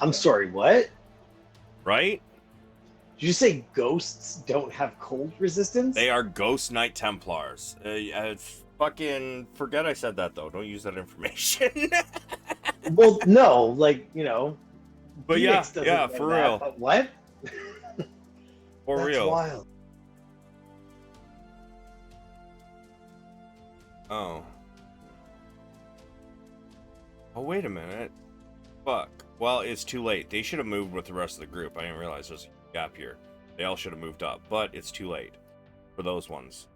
I'm sorry, what? Right? Did you say ghosts don't have cold resistance? They are Ghost Knight Templars. Fucking forget I said that though. Don't use that information. Well, no, like, you know. But Phoenix doesn't yeah, know for that, real. But what? For That's real. wild. Oh. Oh, wait a minute. Fuck. Well, it's too late. They should have moved with the rest of the group. I didn't realize there's a gap here. They all should have moved up, but it's too late for those ones.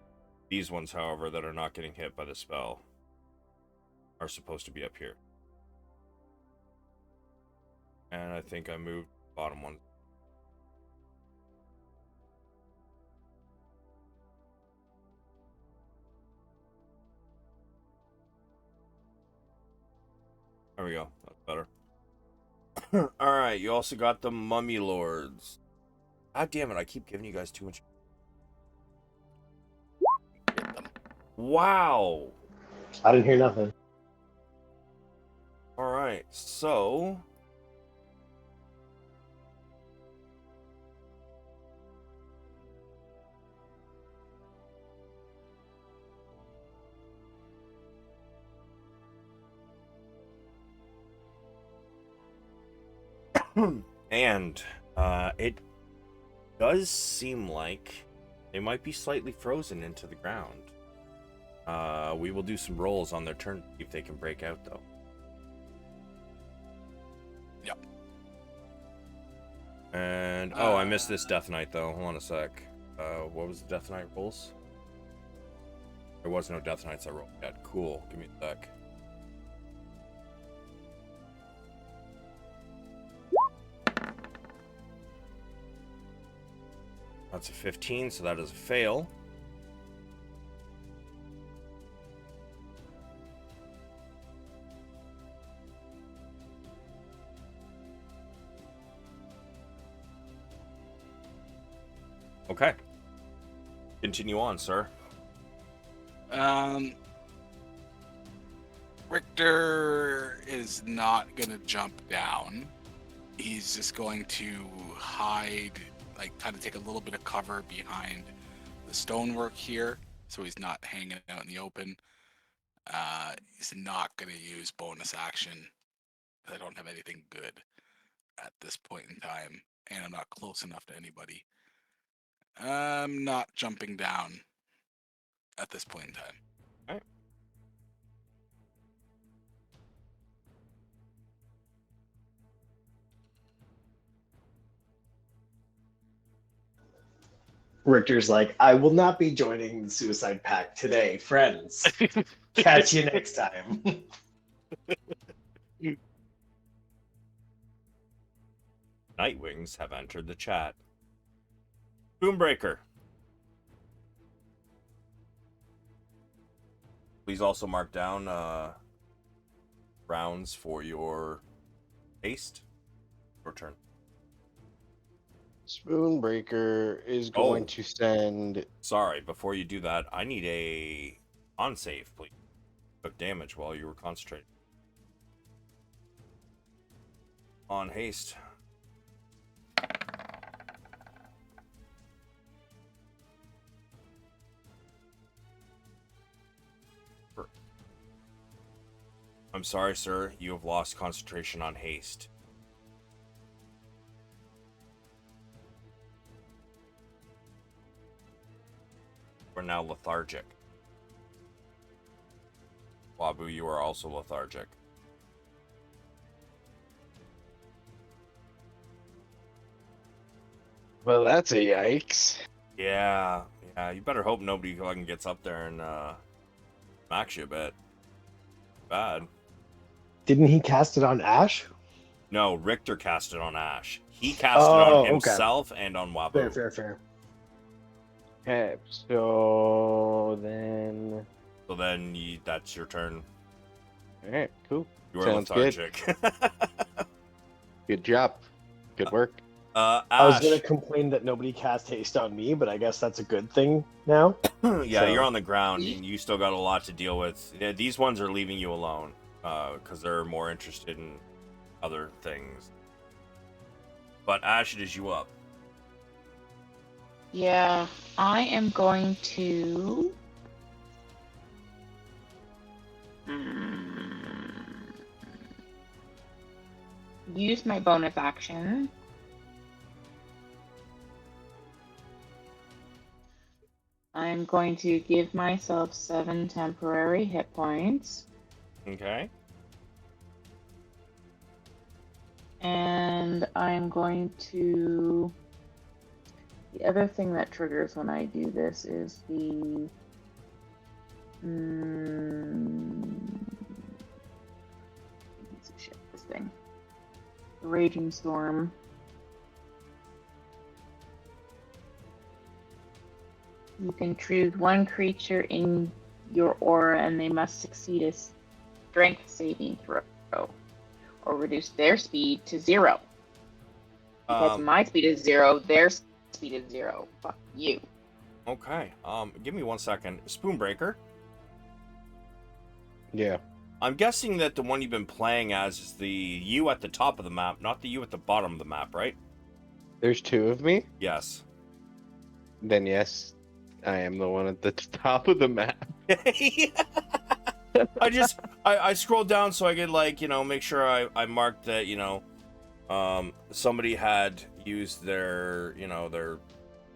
These ones, however, that are not getting hit by the spell are supposed to be up here. And I think I moved the bottom one. There we go. That's better. Alright, you also got the Mummy Lords. God damn it, I keep giving you guys too much. Wow! I didn't hear nothing. Alright, so... and it does seem like they might be slightly frozen into the ground. We will do some rolls on their turn to see if they can break out, though. Yep. And oh, I missed this Death Knight though. Hold on a sec. What was the Death Knight rolls? There was no Death Knights I rolled yet. Cool. Give me a sec. That's a 15, so that is a fail. Okay. Continue on, sir. Richter is not gonna jump down. He's just going to hide, like kind of take a little bit of cover behind the stonework here, so he's not hanging out in the open. He's not gonna use bonus action. I don't have anything good at this point in time, and I'm not close enough to anybody. I'm not jumping down at this point in time. All right. Richter's like, I will not be joining the Suicide Pact today, friends. Catch you next time. Nightwings have entered the chat. Spoonbreaker. Please also mark down rounds for your haste. Your turn. Spoonbreaker is going to send. Sorry, before you do that, I need a on save, please. Took damage while you were concentrating. On haste. I'm sorry, sir. You have lost concentration on haste. We're now lethargic. Wabu, you are also lethargic. Well, that's a yikes. Yeah, you better hope nobody fucking gets up there and smacks you a bit. Bad. Didn't he cast it on Ash? No, Richter cast it on Ash. He cast it on okay. himself and on Wabu. Fair. Okay, so then. So then that's your turn. All right, cool. You are Sounds lethargic. Good job. Good work. Ash. I was gonna complain that nobody cast haste on me, but I guess that's a good thing now. Yeah, So- you're on the ground. You still got a lot to deal with. Yeah, these ones are leaving you alone because they're more interested in other things. But Ash, it is you up. Yeah, I am going to. Use my bonus action. I'm going to give myself 7 temporary hit points. Okay. And I'm going to. The other thing that triggers when I do this is the. Shit, this thing. The Raging Storm. You can choose one creature in your aura and they must succeed a strength saving throw or reduce their speed to 0. Because my speed is 0, their speed is 0. Fuck you. Okay. Give me 1 second. Spoonbreaker. Yeah. I'm guessing that the one you've been playing as is the you at the top of the map, not the you at the bottom of the map, right? There's 2 of me. Yes. Then yes, I am the one at the top of the map. I scrolled down so I could make sure I marked that somebody had used their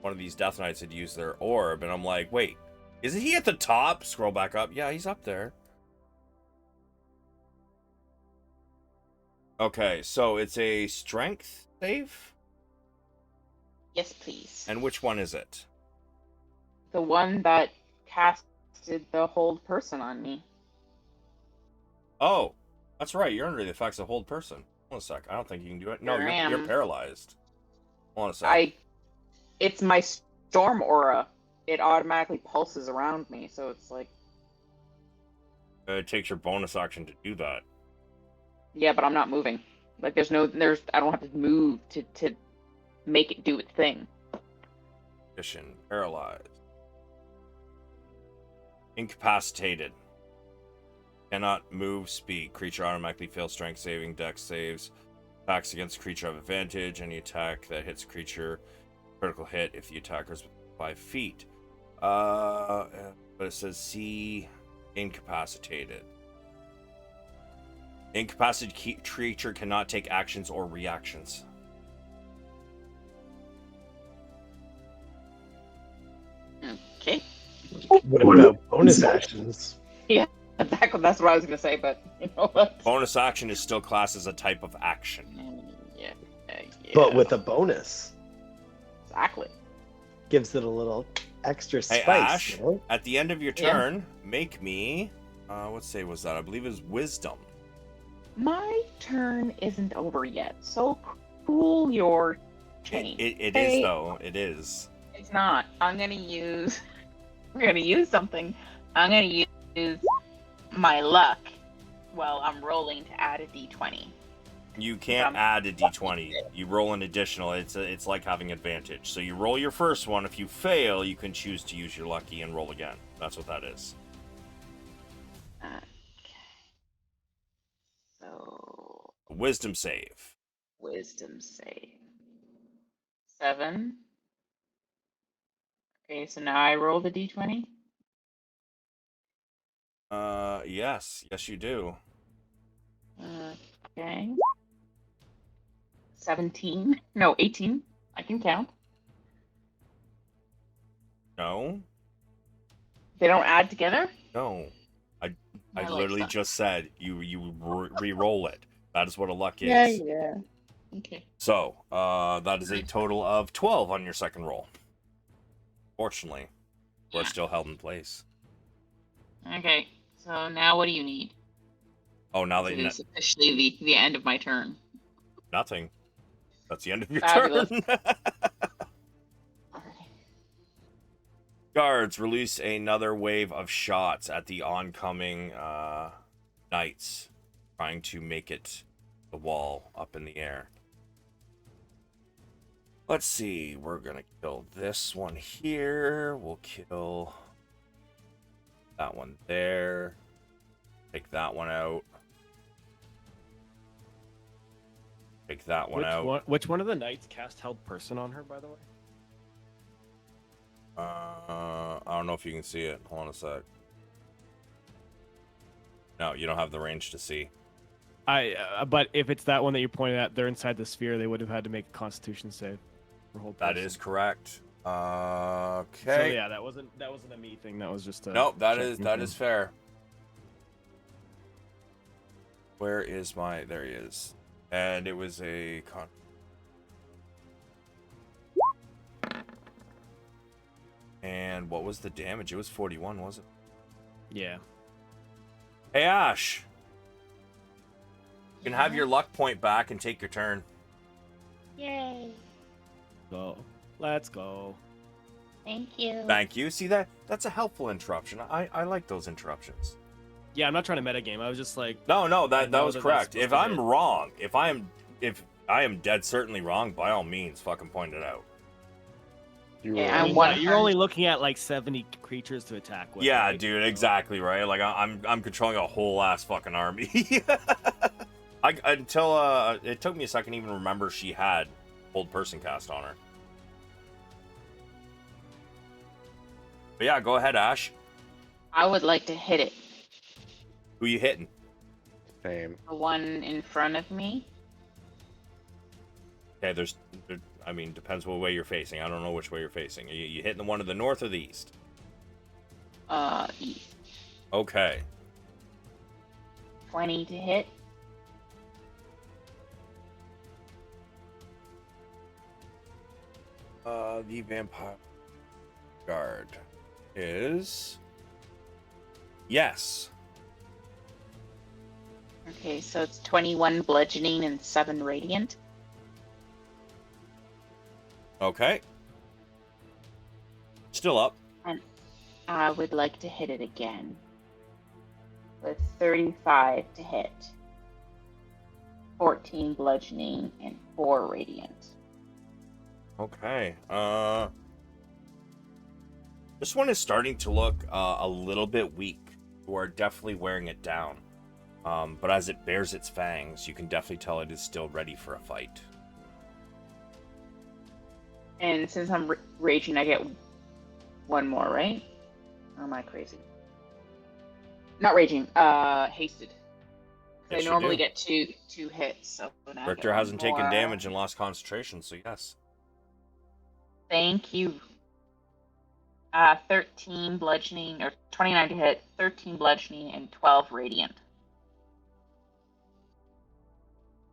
one of these Death Knights had used their orb, and I'm like, wait, isn't he at the top? Scroll back up. Yeah, he's up there. Okay, so it's a strength save? Yes, please. And which one is it? The one that casted the hold person on me. Oh, that's right. You're under the effects of hold person. Hold on a sec. I don't think you can do it. No, Sure am. you're paralyzed. Hold on a sec. It's my storm aura. It automatically pulses around me, so it's like. It takes your bonus action to do that. Yeah, but I'm not moving. Like I don't have to move to make it do its thing. Condition, paralyzed. Incapacitated. Cannot move, speak. Creature automatically fails strength saving, dex saves. Attacks against creature have advantage. Any attack that hits creature, critical hit if the attacker is 5 feet. But it says see incapacitated. Incapacitated creature cannot take actions or reactions. Okay. What about bonus actions? Yeah, exactly. That's what I was gonna say, but you know what? Bonus action is still classed as a type of action. Yeah. But with a bonus. Exactly. Gives it a little extra Hey, spice. Ash, You know? at the end of your turn, make me... what save was that? I believe it was Wisdom. My turn isn't over yet, so cool your chain. It is, though. It is. It's not. I'm gonna use something. I'm gonna use my luck while I'm rolling to add a d20. You can't add a d20. You roll an additional. It's like having advantage. So you roll your first one. If you fail, you can choose to use your lucky and roll again. That's what that is. Okay. So Wisdom save. wisdom save. 7. Okay, so now I roll the d20. Yes, you do. Okay. 17. No, 18. I can count. No, They don't add together? no. I like literally that. just said you re-roll it. That is what a luck is. Yeah. Okay. So, that is a total of 12 on your second roll. Fortunately, we're still held in place. Okay, so now what do you need? Oh, now that It you is officially the end of my turn. nothing. That's the end of your Fabulous. turn. Guards, release another wave of shots at the oncoming knights, trying to make it the wall up in the air. Let's see, we're gonna kill this one here. We'll kill that one there. Take that one out. Take that one out. Which one of the knights cast held person on her, by the way? I don't know if you can see it. Hold on a sec. No, you don't have the range to see. But if it's that one that you pointed at, they're inside the sphere. They would have had to make a Constitution save for hold person. That is correct. Okay. So yeah, that wasn't a me thing. That was just a. Nope, that is fair. Where is my? There he is. And it was a con. And what was the damage? It was 41, wasn't it? Yeah. Hey, Ash. You can have your luck point back and take your turn. Yay. Go. Let's go. Thank you. Thank you. See, that's a helpful interruption. I like those interruptions. Yeah, I'm not trying to metagame. I was just like. No, that was that's correct. supposed If to I'm hit. wrong, if I am dead certainly wrong, by all means, fucking point it out. Yeah, You're only looking at like 70 creatures to attack with. Yeah, right? dude, exactly right. Like I'm controlling a whole ass fucking army. Until it took me a second to even remember she had hold person cast on her. But yeah, go ahead, Ash. I would like to hit it. Who you hitting? Same. The one in front of me. Okay, depends what way you're facing. I don't know which way you're facing. Are you hitting the one to the north or the east? East. Okay. 20 to hit. The vampire guard is yes. Okay, so it's 21 bludgeoning and 7 radiant. Okay. Still up. And I would like to hit it again. With 35 to hit. 14 bludgeoning and 4 radiant. Okay. This one is starting to look a little bit weak. You are definitely wearing it down. But as it bears its fangs, you can definitely tell it is still ready for a fight. And since I'm raging, I get one more, right? Or am I crazy? Not raging, hasted. Yes, I you normally do. get two hits, so now I get Richter one hasn't taken more. damage and lost concentration, so yes. Thank you. 13 bludgeoning, or 29 to hit, 13 bludgeoning, and 12 radiant.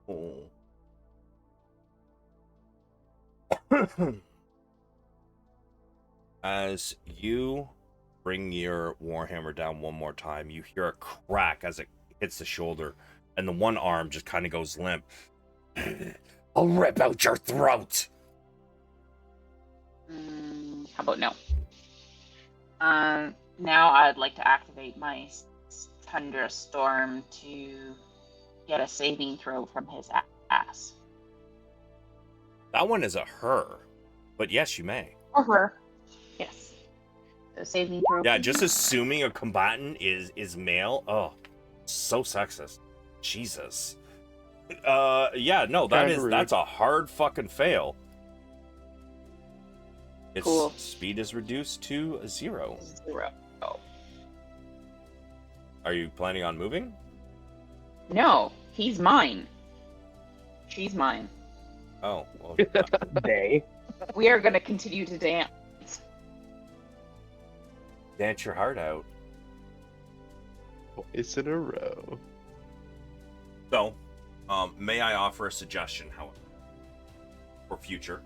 Oh. As you bring your warhammer down one more time, you hear a crack as it hits the shoulder, and the one arm just kind of goes limp. I'll rip out your throat. How about no? Now I'd like to activate my Thunderstorm to get a saving throw from his pass. That one is a her, but yes, you may. Or her. Yes. So saving throw. Yeah, just assuming a combatant is male. Oh, so sexist. Jesus. Yeah, no, that's a hard fucking fail. Its Cool. speed is reduced to 0. 0. Oh. Are you planning on moving? No, he's mine. She's mine. Oh, well, They. We are going to continue to dance. dance your heart out. Twice in a row. So, may I offer a suggestion, however, for future?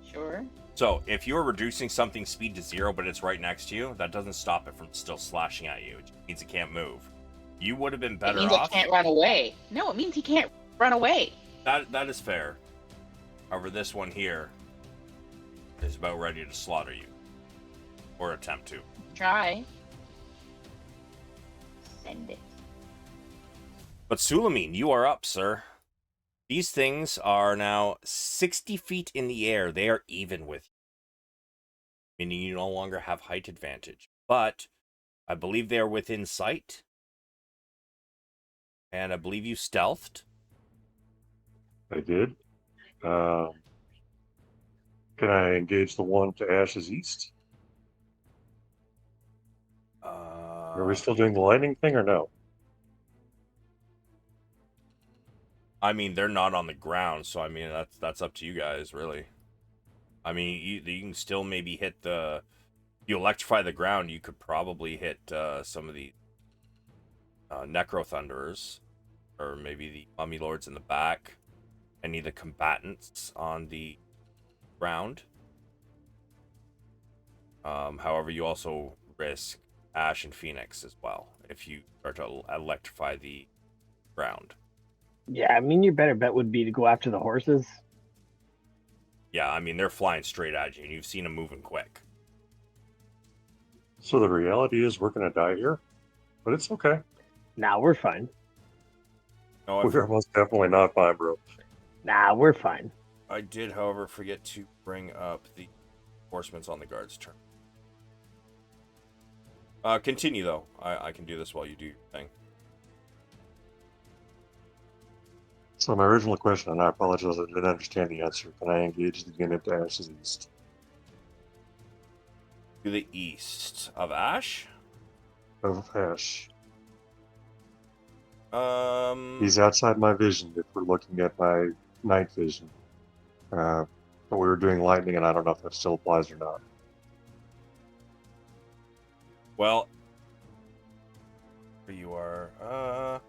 Sure. So, if you're reducing something's speed to 0, but it's right next to you, that doesn't stop it from still slashing at you. It just means it can't move. You would have been better It means off. it can't run away. No, it means he can't run away. That is fair. However, this one here is about ready to slaughter you, or attempt to. Try. Send it. But Sulameen, you are up, sir. These things are now 60 feet in the air. They are even with you, meaning you no longer have height advantage. But I believe they are within sight, and I believe you stealthed. I did. Can I engage the one to Ash's east? Are we still doing the lightning thing or no? I mean, they're not on the ground, so I mean that's up to you guys, really. I mean, you can still maybe hit the. You electrify the ground, you could probably hit some of the Necro Thunderers, or maybe the Mummy Lords in the back, any of the combatants on the ground. However, you also risk Ash and Pheonix as well if you start to electrify the ground. Yeah, I mean, your better bet would be to go after the horses. Yeah, I mean, they're flying straight at you, and you've seen them moving quick. So the reality is we're going to die here, but it's okay. Nah, we're fine. No, We're most definitely not fine, bro. Nah, we're fine. I did, however, forget to bring up the horsemen's on the guard's turn. Continue, though. I can do this while you do your thing. So my original question, and I apologize, I didn't understand the answer. Can I engage the unit to Ash's east? To the east of Ash? Of Ash. He's He's outside my vision if we're looking at my night vision. But we were doing lightning, and I don't know if that still applies or not. Well, where you are.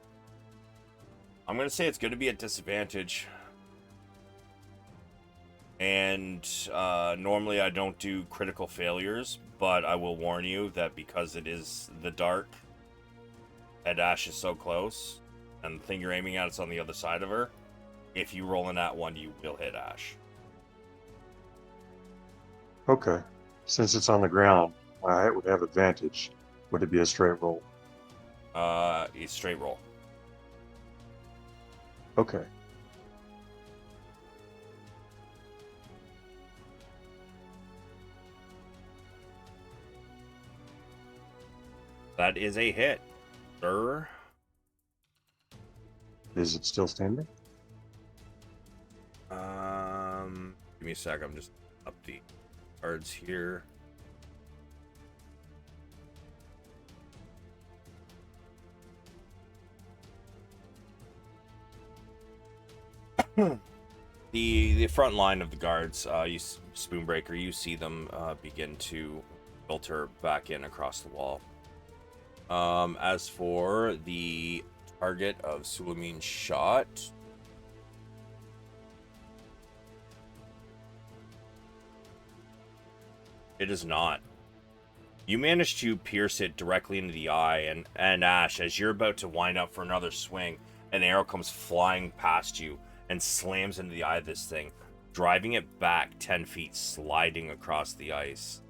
I'm going to say it's going to be at disadvantage. And normally I don't do critical failures, but I will warn you that because it is the dark, and Ash is so close, and the thing you're aiming at is on the other side of her, if you roll in that one, you will hit Ash. Okay. Since it's on the ground, I would have advantage. Would it be a straight roll? It's straight roll. Okay. That is a hit, sir. Is it still standing? Give me a sec. I'm just up the cards here. The front line of the guards, you Spoonbreaker, you see them begin to filter back in across the wall. As for the target of Sulameen's shot, it is not. You manage to pierce it directly into the eye, and Ash, as you're about to wind up for another swing, an arrow comes flying past you and slams into the eye of this thing, driving it back 10 feet, sliding across the ice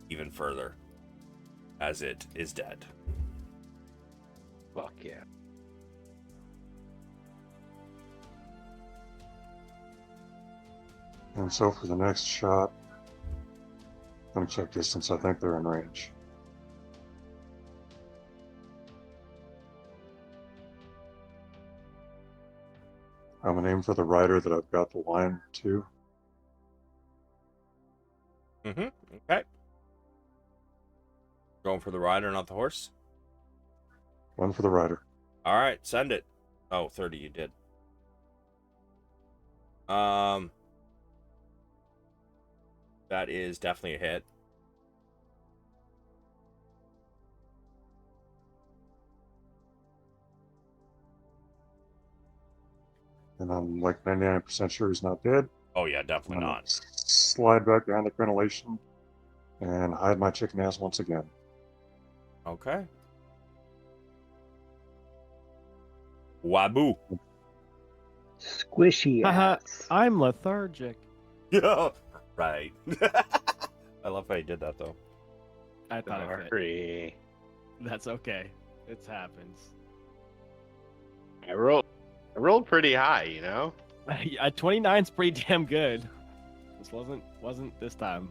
even further, as it is dead. Fuck yeah. And so for the next shot, let me check distance. I think they're in range. I'm gonna aim for the rider that I've got the line to. Okay. Going for the rider, not the horse. One for the rider. All right, send it. Oh, 30 you did. That is definitely a hit. And I'm like 99% sure he's not dead. Oh yeah, I'm definitely gonna not. slide back behind the crenellation and hide my chicken ass once again. Okay. Wabu. Squishy Haha, ass. I'm lethargic. Yeah. Right. I love how you did that though. I thought it fit. Sorry. That's okay. It happens. I rolled pretty high, you know. 29's pretty damn good. This wasn't this time.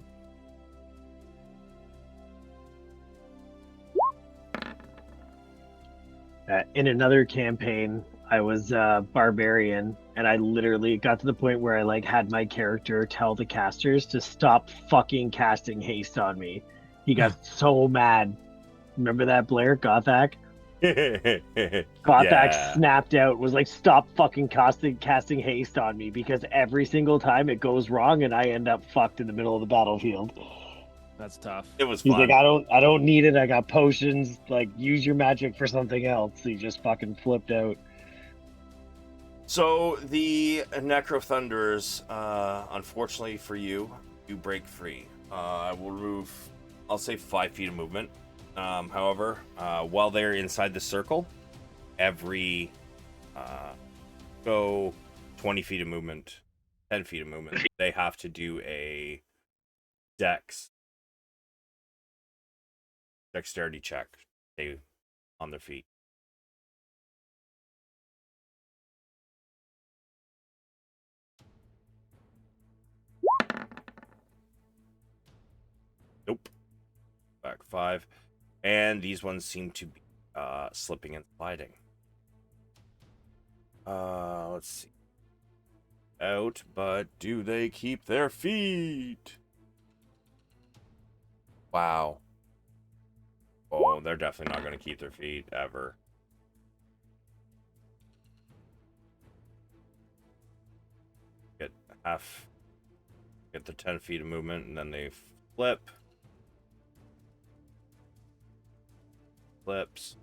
In another campaign, I was barbarian, and I literally got to the point where I like had my character tell the casters to stop fucking casting haste on me. He got so mad. Remember that, Blair? Gothak? Gothak snapped out, was like, stop fucking casting haste on me, because every single time it goes wrong and I end up fucked in the middle of the battlefield. That's tough. It was He's fun. like, I don't need it. I got potions. Like, use your magic for something else. He just fucking flipped out. So the Necro Thunderers, unfortunately for you, do break free. I will remove, I'll say 5 feet of movement. However, while they're inside the circle, every go 20 feet of movement, 10 feet of movement, they have to do a dexterity check. Stay on their feet. Nope. Back 5. And these ones seem to be slipping and sliding. Let's see. Out, but do they keep their feet? Wow. Oh, they're definitely not going to keep their feet ever. Get the 10 feet of movement, and then they flip. Flips.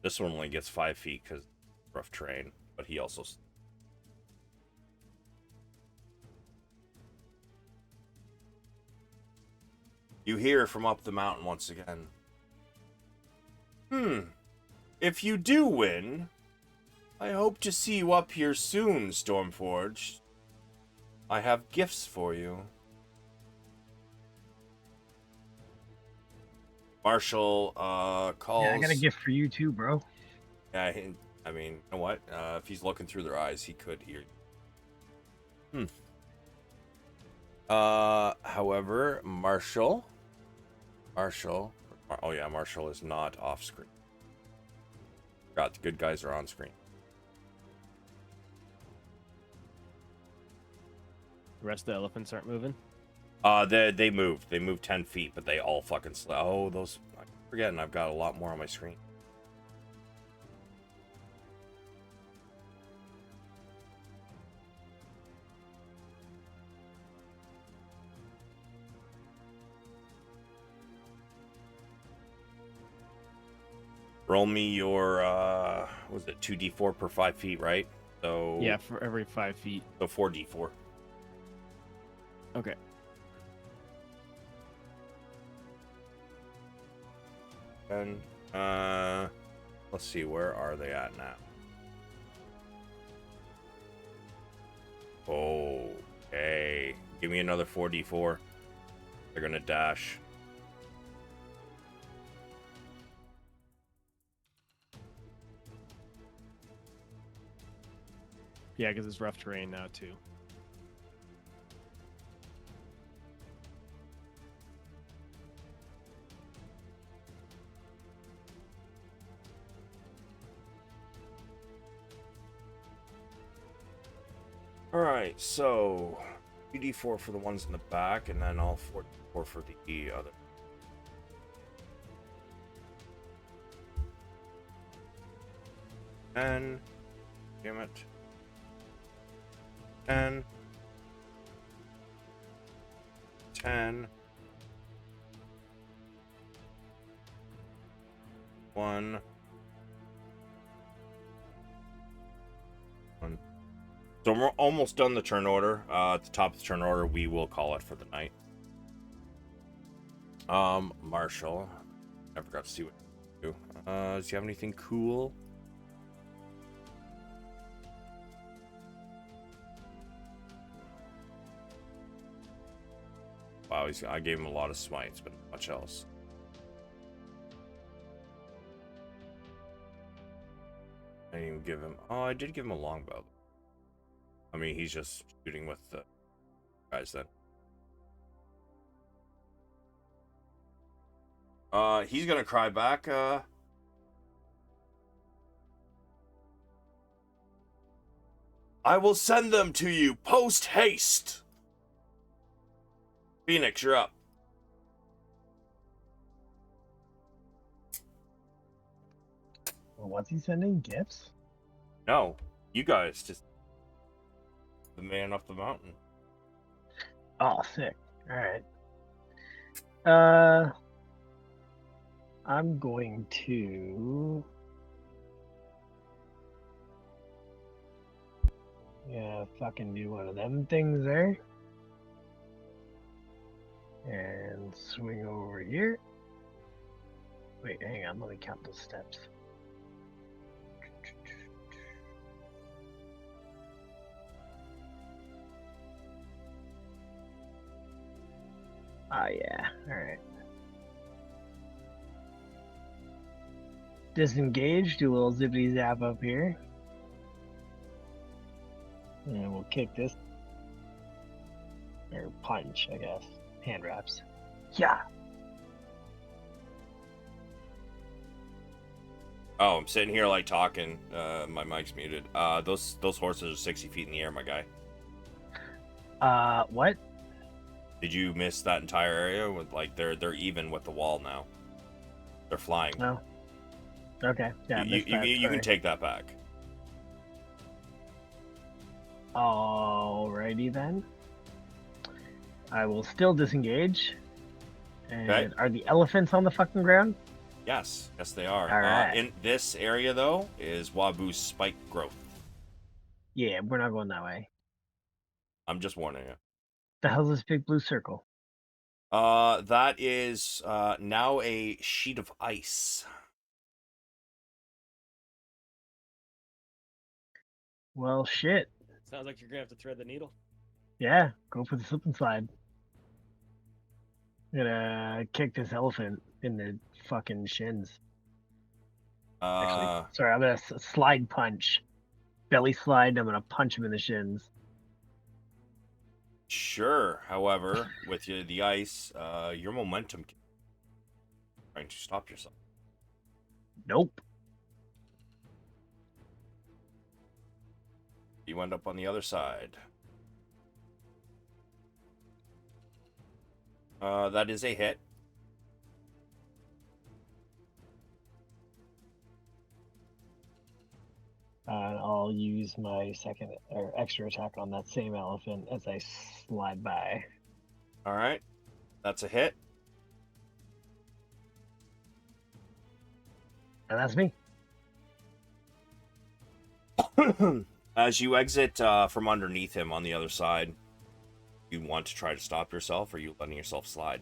This one only gets 5 feet because rough terrain, but he also. You hear from up the mountain once again. If you do win, I hope to see you up here soon, Stormforged. I have gifts for you. Marshall calls. Yeah, I got a gift for you too, bro. Yeah, I mean, you know what? If he's looking through their eyes, he could hear you. However, Marshall. Oh yeah, Marshall is not off screen. Forgot the good guys are on screen. The rest of the elephants aren't moving. They moved. They moved 10 feet, but they all fucking oh, those. I'm forgetting. I've got a lot more on my screen. Roll me your was it 2d4 per 5 feet, right? So Yeah, for every 5 feet. So 4d4. Okay. And let's see, where are they at now? Okay, give me another 4d4. They're gonna dash. Yeah, because it's rough terrain now too. All right, so 2d4 for the ones in the back, and then all 4 for the other. And damn it. 10. 10. 1. 1. So we're almost done the turn order. At the top of the turn order, we will call it for the night. Marshall. I forgot to see what you do. Does he have anything cool? Wow, I gave him a lot of smites, but not much else. I didn't even give him... Oh, I did give him a longbow. I mean, he's just shooting with the guys then. He's gonna cry back, I will send them to you post haste. Pheonix, you're up. Well, what's he sending? Gifts? No, you guys just the man up the mountain. Oh, sick. All right. I'm going to. Yeah, fucking do one of them things there. And swing over here. Wait, hang on. Let me count the steps. Ah, yeah. Alright. Disengage. Do a little zippity zap up here. And we'll kick this. Or punch, I guess. Hand wraps. Yeah. Oh, I'm sitting here like talking. My mic's muted. Those horses are 60 feet in the air, my guy. What? Did you miss that entire area? With like they're even with the wall now. They're flying. No. Okay. Yeah. You can take that back. Alrighty then. I will still disengage. And Okay. are the elephants on the fucking ground? Yes, they are. All right. In this area though is Wabu's spike growth. Yeah, we're not going that way. I'm just warning you. The hell's this big blue circle? That is now a sheet of ice. Well, shit. Sounds like you're gonna have to thread the needle. Yeah, go for the slip and slide. I'm gonna kick this elephant in the fucking shins. Actually, sorry, I'm gonna slide punch. Belly slide, and I'm gonna punch him in the shins. Sure. However, with the ice, your momentum trying to stop yourself. Nope. You end up on the other side. That is a hit. And I'll use my second or extra attack on that same elephant as I slide by. All right. That's a hit. And that's me. As you exit from underneath him on the other side, you want to try to stop yourself, or are you letting yourself slide?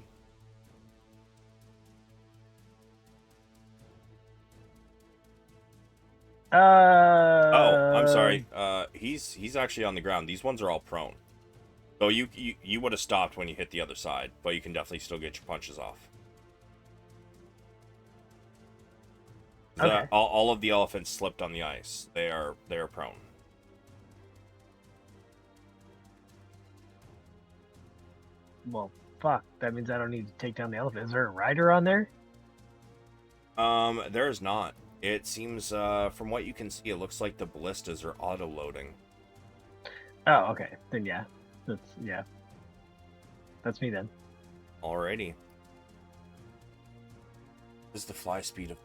Oh, I'm sorry. He's actually on the ground. These ones are all prone. So you would have stopped when you hit the other side, but you can definitely still get your punches off. Okay. All of the elephants slipped on the ice. They are prone. Well, fuck. That means I don't need to take down the elephant. Is there a rider on there? There is not. It seems, from what you can see, it looks like the ballistas are auto-loading. Oh, okay. Then yeah. That's me then. Alrighty. This is the fly speed of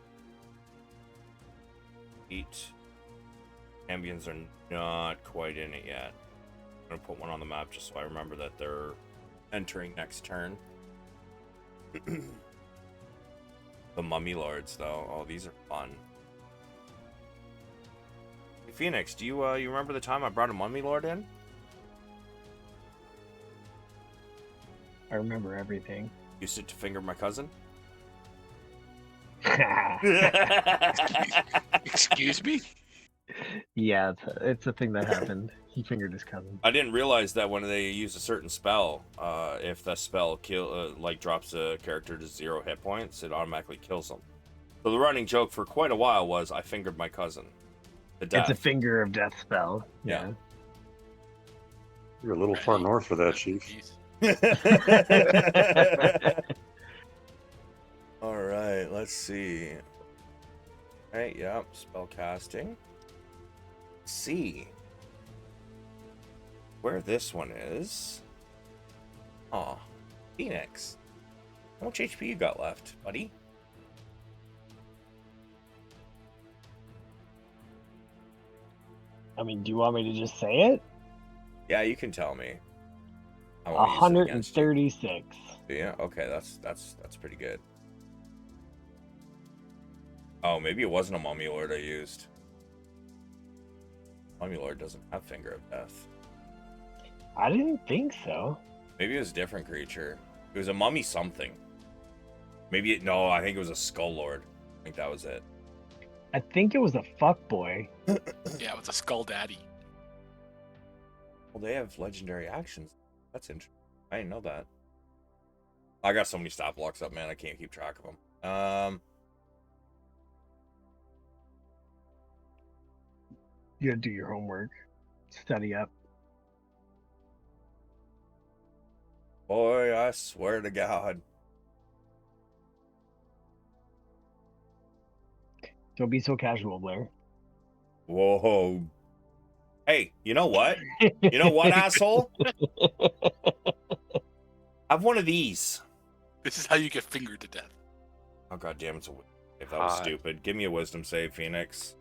8. Ambience are not quite in it yet. I'm gonna put one on the map just so I remember that they're entering next turn. The Mummy Lords, though. Oh, these are fun. Hey, Pheonix, do you remember the time I brought a Mummy Lord in? I remember everything. Used it to finger my cousin? Excuse me? Yeah, it's a thing that happened. He fingered his cousin. I didn't realize that when they use a certain spell, if that spell drops a character to 0 hit points, it automatically kills them. So the running joke for quite a while was I fingered my cousin to death. It's a finger of death spell. Yeah. You're a little far north for that, Chief. All right, let's see. All right, yep, spell casting. Let's see where this one is. Aw, Pheonix. How much HP you got left, buddy? I mean, do you want me to just say it? Yeah, you can tell me. I won't use it against you. 136. Yeah, okay, that's pretty good. Oh, maybe it wasn't a Mummy Lord I used. Mummy Lord doesn't have Finger of Death. I didn't think so. Maybe it was a different creature. It was a mummy something. Maybe no, I think it was a Skull Lord. I think that was it. I think it was a fuckboy. Yeah, it was a Skull Daddy. Well, they have legendary actions. That's interesting. I didn't know that. I got so many stat blocks up, man. I can't keep track of them. You gotta do your homework. Study up. Boy, I swear to God. Don't be so casual, Blair. Whoa. Hey, you know what? You know what, asshole? Have one of these. This is how you get fingered to death. Oh, God damn, if that was stupid. Give me a wisdom save, Pheonix.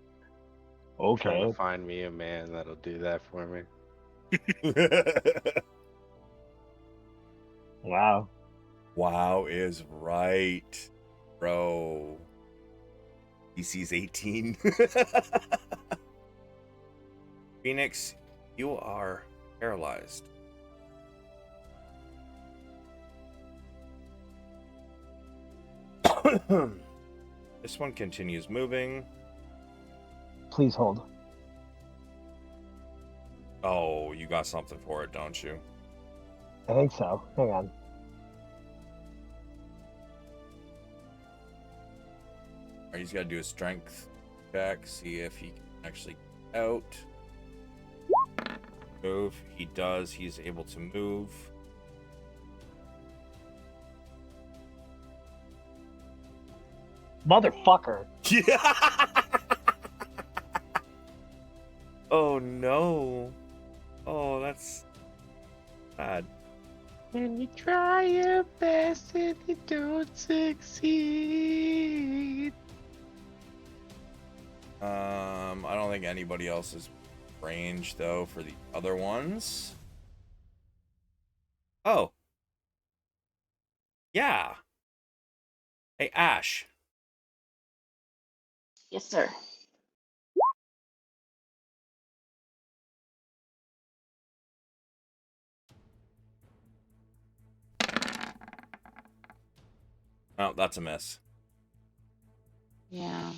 Trying Okay. to find me a man that'll do that for me. Wow. Wow is right, bro. DC's 18. Pheonix, you are paralyzed. This one continues moving. Please hold. Oh, you got something for it, don't you? I think so. Hang on. Alright, he's got to do a strength check, see if he can actually get out. Move. He does. He's able to move. Motherfucker. Yeah. Oh no. Oh, that's bad. When you try your best and you don't succeed. I don't think anybody else is range though for the other ones. Oh. Yeah. Hey, Ash. Yes, sir. Oh, that's a miss. Yeah.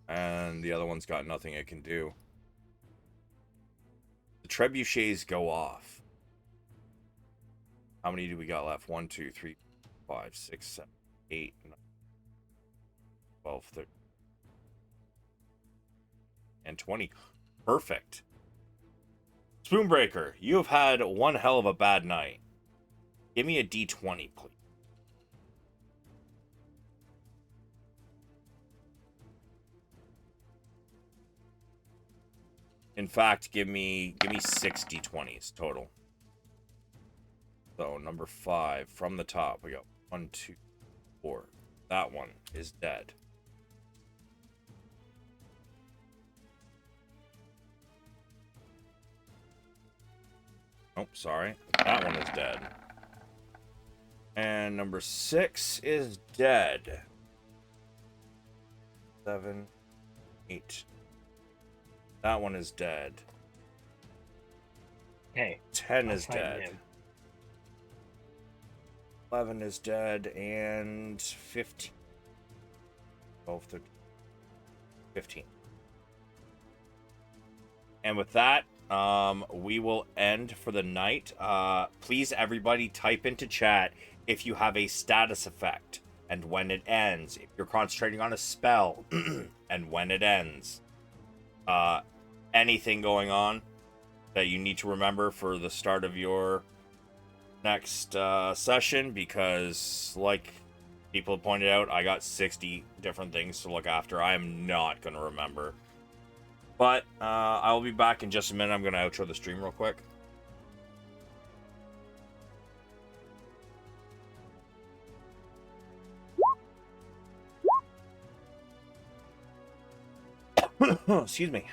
And the other one's got nothing it can do. The trebuchets go off. How many do we got left? 1, 2, 3, 5, 6, 7, 8, 9, 12, 13, and 20. Perfect. Spoonbreaker, you have had one hell of a bad night. Give me a D20, please. In fact, give me 6 D20s total. So number 5 from the top, we got 1, 2, 4. That one is dead. Oh, sorry. That one is dead. And number 6 is dead. 7, 8. That one is dead. Hey, 10 I'll is find dead. him. 11 is dead, and 15. 12, 13, 15. And with that, we will end for the night. Please, everybody, type into chat if you have a status effect and when it ends. If you're concentrating on a spell and when it ends. Anything going on that you need to remember for the start of your next session, because like people pointed out, I got 60 different things to look after. I am not going to remember. But I will be back in just a minute. I'm going to outro the stream real quick. Excuse me.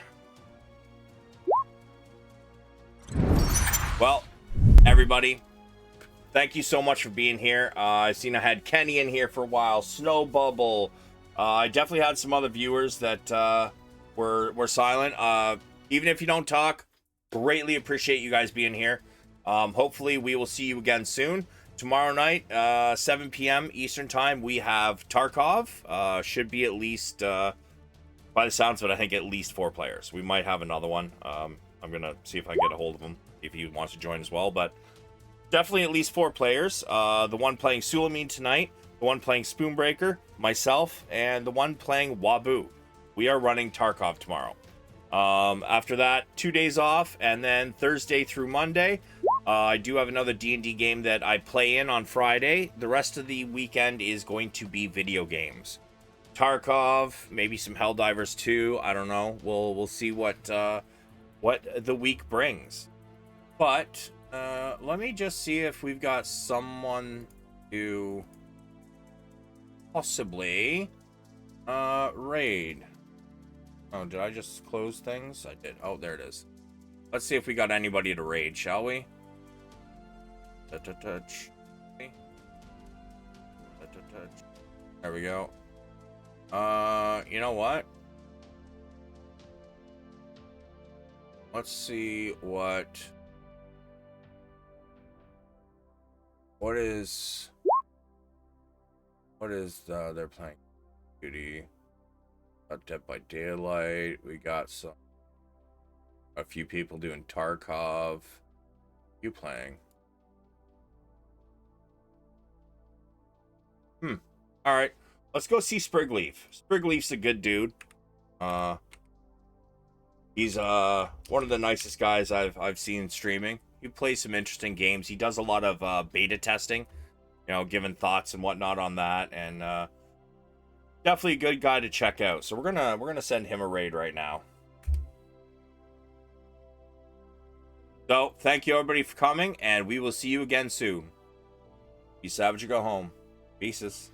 Well, everybody, thank you so much for being here. I've seen I had Kenny in here for a while, Snow Bubble. I definitely had some other viewers that were silent. Even if you don't talk, greatly appreciate you guys being here. Hopefully we will see you again soon. Tomorrow night, 7 p.m. Eastern time, we have Tarkov. Should be at least, by the sounds of it, I think at least 4 players. We might have another one. I'm going to see if I can get a hold of him, if he wants to join as well. But definitely at least 4 players. The one playing Sulameen tonight, the one playing Spoonbreaker, myself, and the one playing Wabu. We are running Tarkov tomorrow. After that, 2 days off, and then Thursday through Monday, I do have another D&D game that I play in on Friday. The rest of the weekend is going to be video games. Tarkov, maybe some Helldivers too. I don't know. We'll see what the week brings. But let me just see if we've got someone to possibly raid. Oh, did I just close things? I did. Oh, there it is. Let's see if we got anybody to raid, shall we? Touch. There we go. You know what? Let's see what is they're playing Duty. Got Dead by Daylight. We got a few people doing Tarkov. You playing? All right. Let's go see Sprigleaf. Sprigleaf's a good dude. He's one of the nicest guys I've seen streaming. He plays some interesting games. He does a lot of beta testing, you know, giving thoughts and whatnot on that, and definitely a good guy to check out. So we're gonna send him a raid right now. So thank you everybody for coming, and we will see you again soon. Be savage or go home. Peace.